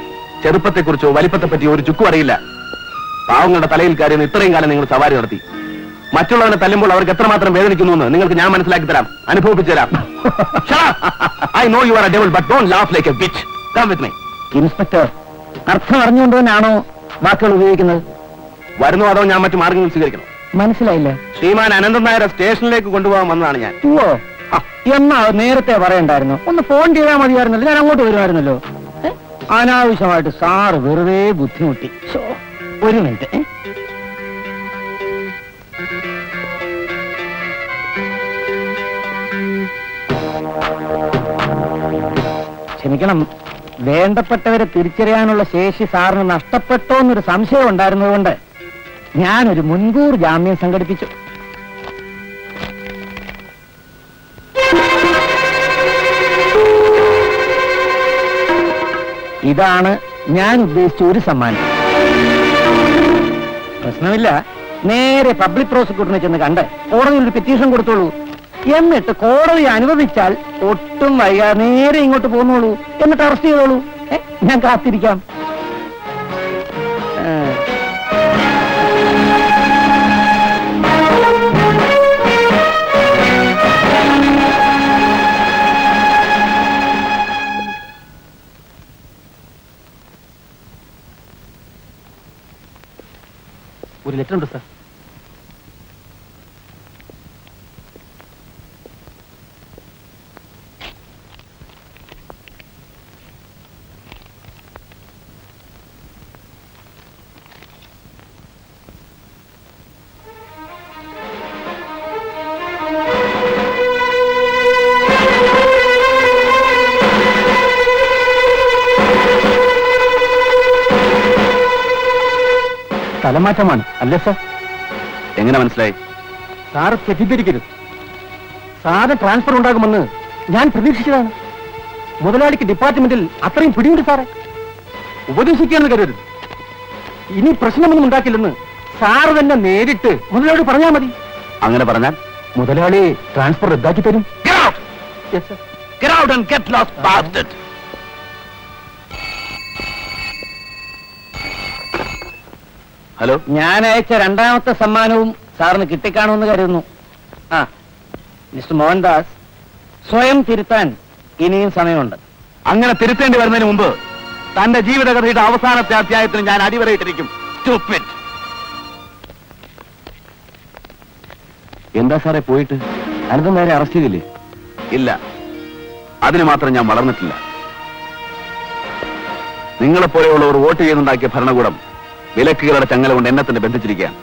ചെറുപ്പത്തെക്കുറിച്ചോ വലിപ്പത്തെപ്പറ്റിയോ ഒരു ചുക്കും അറിയില്ല. പാവങ്ങളുടെ തലയിൽ കയറിയെന്ന് ഇത്രയും കാലം നിങ്ങൾ സവാരി നടത്തി. മറ്റുള്ളവനെ തല്ലുമ്പോൾ അവർക്ക് എത്രമാത്രം വേദനിക്കുന്നു എന്ന് നിങ്ങൾക്ക് ഞാൻ മനസ്സിലാക്കി തരാം, അനുഭവിപ്പിച്ചു തരാം. I know you are a devil, but don't laugh like a bitch. Come with me. Inspector, അർത്ഥം അറിഞ്ഞുകൊണ്ട് തന്നെയാണോ വാക്കുകൾ ഉപയോഗിക്കുന്നത്? വരുന്നോ അതോ ഞാൻ മറ്റു മാർഗങ്ങൾ സ്വീകരിക്കണം? മനസ്സിലായില്ല. ശ്രീമാൻ അനന്തൻ നായരെ സ്റ്റേഷനിലേക്ക് കൊണ്ടുപോകാൻ വന്നതാണ് ഞാൻ. ഓ, എന്നാ നേരത്തെ പറയണ്ടായിരുന്നു. ഒന്ന് ഫോൺ ചെയ്താൽ മതിയായിരുന്നല്ലോ, ഞാൻ അങ്ങോട്ട് വരുമായിരുന്നല്ലോ. അനാവശ്യമായിട്ട് സാറ് വെറുതെ ബുദ്ധിമുട്ടി. ഒരു മിനിറ്റ്. ക്ഷമിക്കണം, വേണ്ടപ്പെട്ടവരെ തിരിച്ചറിയാനുള്ള ശേഷി സാറിന് നഷ്ടപ്പെട്ടോ എന്നൊരു സംശയം ഉണ്ടായിരുന്നതുകൊണ്ട് ഞാനൊരു മുൻകൂർ ജാമ്യം സംഘടിപ്പിച്ചു. ഇതാണ് ഞാൻ ഉദ്ദേശിച്ച ഒരു സമ്മാനം. പ്രശ്നമില്ല, നേരെ പബ്ലിക് പ്രോസിക്യൂട്ടറിനെ ചെന്ന് കണ്ട് കോടതിയിൽ ഒരു പെറ്റീഷൻ കൊടുത്തോളൂ. എന്നിട്ട് കോടതി അനുവദിച്ചാൽ ഒട്ടും വൈകാതെ നേരെ ഇങ്ങോട്ട് പോന്നോളൂ. എന്നിട്ട് അറസ്റ്റ് ചെയ്തോളൂ. ഞാൻ കാത്തിരിക്കാം. ഒരു ലെറ്റർ ഉണ്ട് സാർ. സ്ഥലമാറ്റമാണ് അല്ലേ സാർ? എങ്ങനെ മനസ്സിലായി? സാറ് തെറ്റിദ്ധരിക്കരുത്. സാറ് ട്രാൻസ്ഫർ ഉണ്ടാകുമെന്ന് ഞാൻ പ്രതീക്ഷിച്ചതാണ്. മുതലാളിക്ക് ഡിപ്പാർട്ട്മെന്റിൽ അത്രയും പിടിയുണ്ട് സാറേ. ഉപദേശിക്കാന്ന് കരുതരുത്. ഇനി പ്രശ്നമൊന്നും ഉണ്ടാക്കില്ലെന്ന് സാറ് തന്നെ നേരിട്ട് മുതലാളി പറഞ്ഞാൽ മതി. അങ്ങനെ പറഞ്ഞാൽ മുതലാളി ട്രാൻസ്ഫർ റദ്ദാക്കി തരും. Yes, sir. Get out and get lost, bastard! Hello, ഞാൻ അയച്ച രണ്ടാമത്തെ സമ്മാനവും സാറിന് കിട്ടിക്കാണുമെന്ന് കരുതുന്നു. ആ മിസ്റ്റർ മോഹൻദാസ്, സ്വയം തിരുത്താൻ ഇനിയും സമയമുണ്ട്. അങ്ങനെ തിരുത്തേണ്ടി വരുന്നതിന് മുമ്പ് തന്റെ ജീവിതകഥയുടെ അവസാനത്തെ അധ്യായത്തിന് ഞാൻ അടിവരയിട്ടിരിക്കും. Stupid! എന്താ സാറേ പോയിട്ട്? അനന്തം നേരെ അറസ്റ്റ് ചെയ്തില്ലേ? ഇല്ല, അതിന് മാത്രം ഞാൻ വളർന്നിട്ടില്ല. നിങ്ങളെപ്പോലെയുള്ളവർ വോട്ട് ചെയ്യുന്നുണ്ടാക്കിയ ഭരണകൂടം വിലക്കുകളുടെ ചങ്ങല കൊണ്ട് എന്നെ തന്നെ ബന്ധിച്ചിരിക്കുകയാണ്.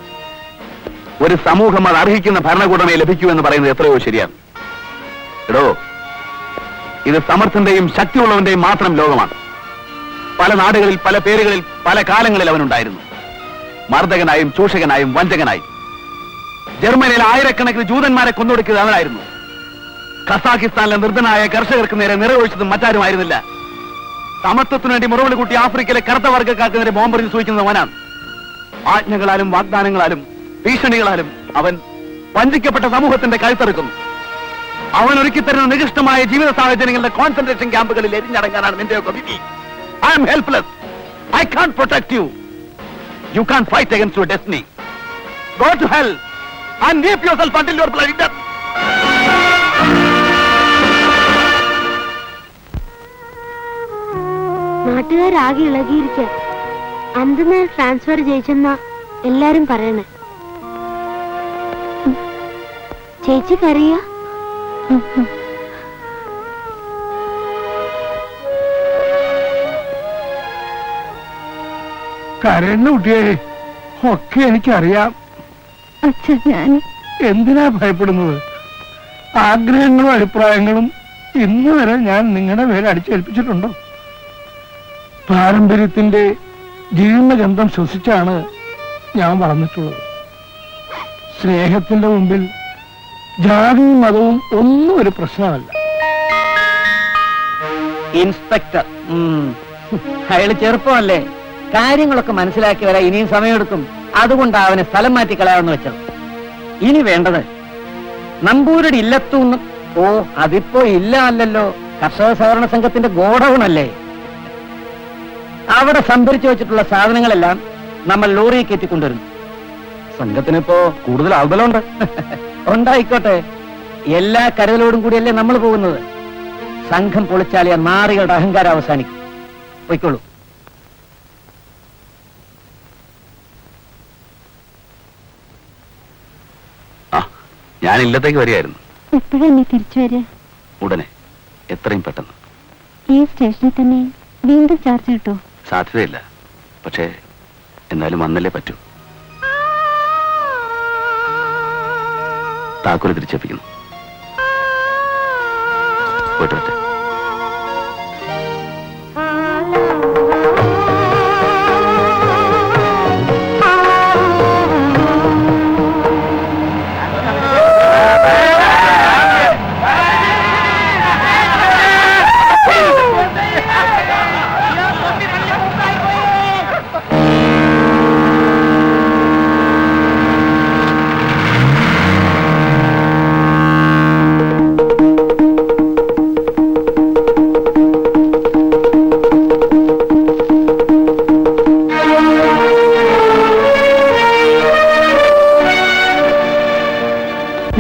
ഒരു സമൂഹം അത് അർഹിക്കുന്ന ഭരണകൂടമേ ലഭിക്കൂ എന്ന് പറയുന്നത് എത്രയോ ശരിയാണ്. എടോ, ഇത് സമർത്ഥന്റെയും ശക്തിയുള്ളവന്റെയും മാത്രം ലോകമാണ്. പല നാടുകളിൽ, പല പേരുകളിൽ, പല കാലങ്ങളിൽ അവനുണ്ടായിരുന്നു. മർദ്ദകനായും ചൂഷകനായും വഞ്ചകനായും. ജർമ്മനിയിൽ ആയിരക്കണക്കിന് ജൂതന്മാരെ കൊന്നൊടുക്കിയത് അവനായിരുന്നു. ഖസാക്കിസ്ഥാനിലെ നിർദ്ധനായ കർഷകർക്ക് നേരെ നിറയൊഴിച്ചതും മറ്റാരുമായിരുന്നില്ല. സമത്വത്തിനു വേണ്ടി മുറവിളി കൂട്ടി ആഫ്രിക്കയിലെ കറുത്ത വർഗ്ഗക്കാർക്ക് നേരെ ബോംബെറിഞ്ഞ് സൂചിക്കുന്നത് അവനാണ്. ആജ്ഞകളാലും വാഗ്ദാനങ്ങളാലും ഭീഷണികളാലും അവൻ വഞ്ചിക്കപ്പെട്ട സമൂഹത്തിന്റെ കഴുത്തെറുക്കുന്നു. അവൻ ഒരുക്കിത്തരുന്ന നികൃഷ്ടമായ ജീവിത സാഹചര്യങ്ങളുടെ കോൺസെൻട്രേഷൻ ക്യാമ്പുകളിൽ എരിഞ്ഞടങ്ങാനാണ് നിന്റെയൊക്കെ വിധി. I am helpless. I can't protect you. You can't fight against your destiny. Go to hell and weep yourself until your bloody death. നാട്ടുകാരാകെ ഇളകിയിരിക്കാൻ അന്തിന് ട്രാൻസ്ഫർ ജയിച്ചെന്ന എല്ലാരും പറയണേ. ചേച്ചിക്കറിയാ? കരയുന്ന കുട്ടിയെ ഒക്കെ എനിക്കറിയാം. അച്ഛൻ, ഞാൻ എന്തിനാ ഭയപ്പെടുന്നത്? ആഗ്രഹങ്ങളും അഭിപ്രായങ്ങളും ഇന്ന് വരെ ഞാൻ നിങ്ങളുടെ പേര് അടിച്ചേൽപ്പിച്ചിട്ടുണ്ടോ? പാരമ്പര്യത്തിന്റെ ജീർണഗന്ധം ശ്വസിച്ചാണ് ഞാൻ വളർന്നിട്ടുള്ളത്. സ്നേഹത്തിന്റെ മുമ്പിൽ ജാതിയും മതവും ഒന്നും ഒരു പ്രശ്നമല്ല. ഇൻസ്പെക്ടർ അയാള് ചെറുപ്പമല്ലേ, കാര്യങ്ങളൊക്കെ മനസ്സിലാക്കി വരാൻ ഇനിയും സമയമെടുക്കും. അതുകൊണ്ടാണ് അവനെ സ്ഥലം മാറ്റി കളയാമെന്ന് വെച്ചത്. ഇനി വേണ്ടത് നമ്പൂരുടെ ഇല്ലത്തൂന്ന്. ഓ, അതിപ്പോ ഇല്ല അല്ലല്ലോ, കർഷക സഹകരണ സംഘത്തിന്റെ ഗോഡൌൺ അല്ലേ. അവിടെ സംഭരിച്ചു വെച്ചിട്ടുള്ള സാധനങ്ങളെല്ലാം നമ്മൾ ലോറിയിൽ കയറ്റിക്കൊണ്ടുവരുന്നു. സംഘത്തിനിപ്പോ കൂടുതൽ ആൾബലമുണ്ട്. ഉണ്ടായിക്കോട്ടെ, എല്ലാ കരുതലോടും കൂടിയല്ലേ നമ്മൾ പോകുന്നത്. സംഘം പൊളിച്ചാലിയ നാറികളുടെ അഹങ്കാരം അവസാനിക്കും. പൊയ്ക്കോളൂ. ഞാൻ ഇല്ലത്തേക്ക് വരികയായിരുന്നു. എപ്പോഴാ നീ തിരിച്ചു വരിക? ഉടനെ, എത്രയും പെട്ടെന്ന്. ഈ സ്റ്റേഷനിൽ തന്നെ വീണ്ടും ചാർജ് കിട്ടോ? സാധ്യതയില്ല, പക്ഷേ എന്നാലും വന്നല്ലേ പറ്റൂ. താക്കോല് തിരിച്ചേൽപ്പിക്കുന്നു. പോയിട്ട് വരട്ടെ.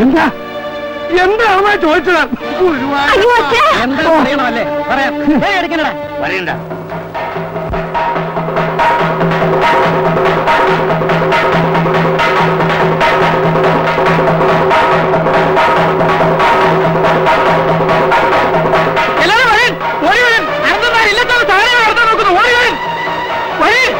എന്താ എന്താ ചോദിച്ചത്? എന്താ പറയണമല്ലേ, പറയാം. എടുക്കണടാ, വരേണ്ട. എല്ലാവരും വരേൻ, ഓടി വരേൻ. അനന്തന്മാർ ഇല്ലത്തോളം സാധനം നടത്താൻ നോക്കുന്നു. ഓടി വരേൻ, വരേൻ.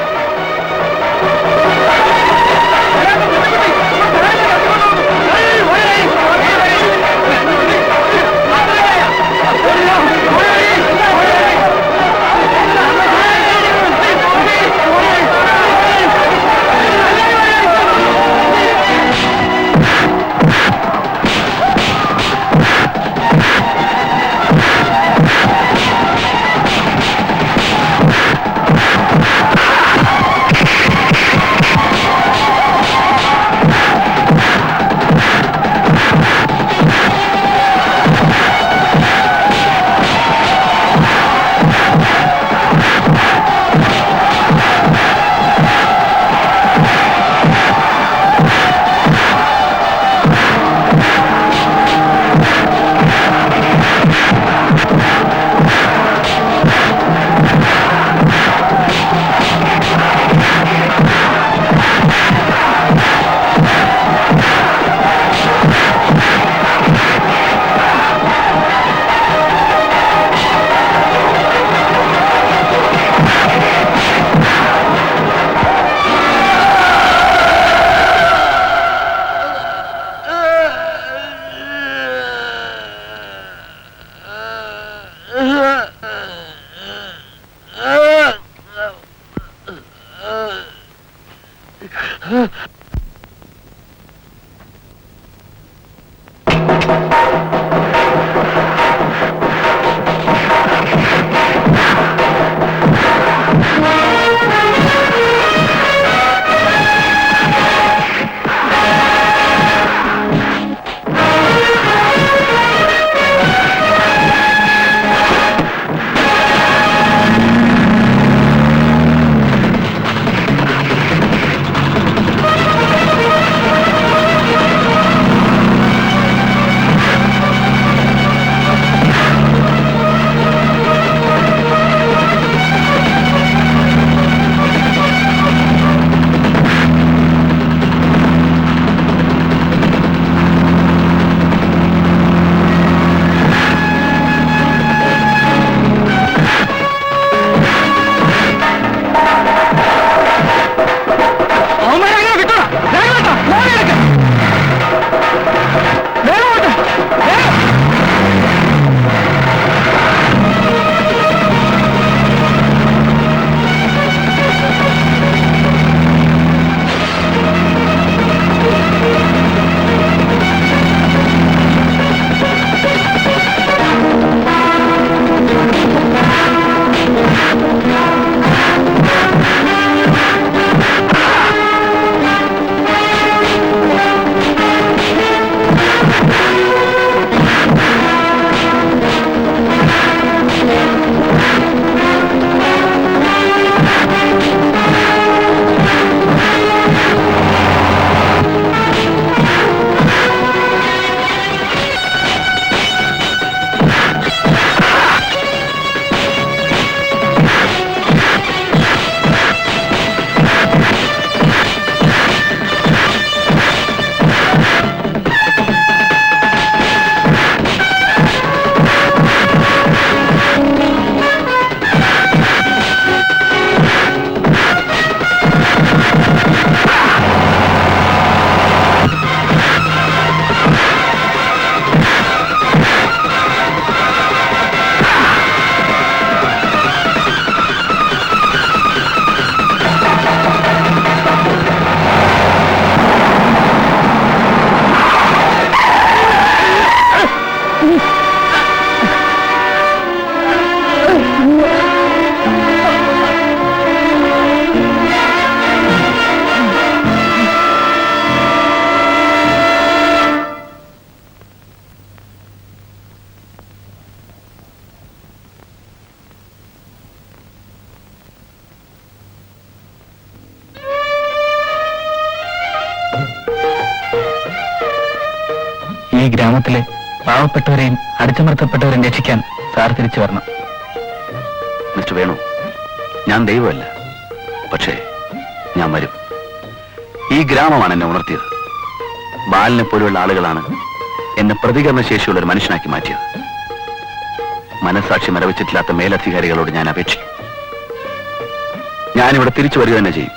ഈ ഗ്രാമത്തിലെ പാവപ്പെട്ടവരെയും അടിച്ചമർത്തപ്പെട്ടവരെയും രക്ഷിക്കാൻ സാർ തിരിച്ചു വരണം. മിസ്റ്റർ വേണു, ഞാൻ ദൈവമല്ല, പക്ഷേ ഞാൻ വരും. ഈ ഗ്രാമമാണ് എന്നെ ഉണർത്തിയത്. ബാലിനെ പോലെയുള്ള ആളുകളാണ് എന്നെ പ്രതികരണശേഷിയുള്ള ഒരു മനുഷ്യനാക്കി മാറ്റിയത്. മനസാക്ഷി മരവിച്ചിട്ടില്ലാത്ത മേലധികാരികളോട് ഞാൻ അപേക്ഷിക്കും. ഞാനിവിടെ തിരിച്ചു വരിക തന്നെ ചെയ്യും.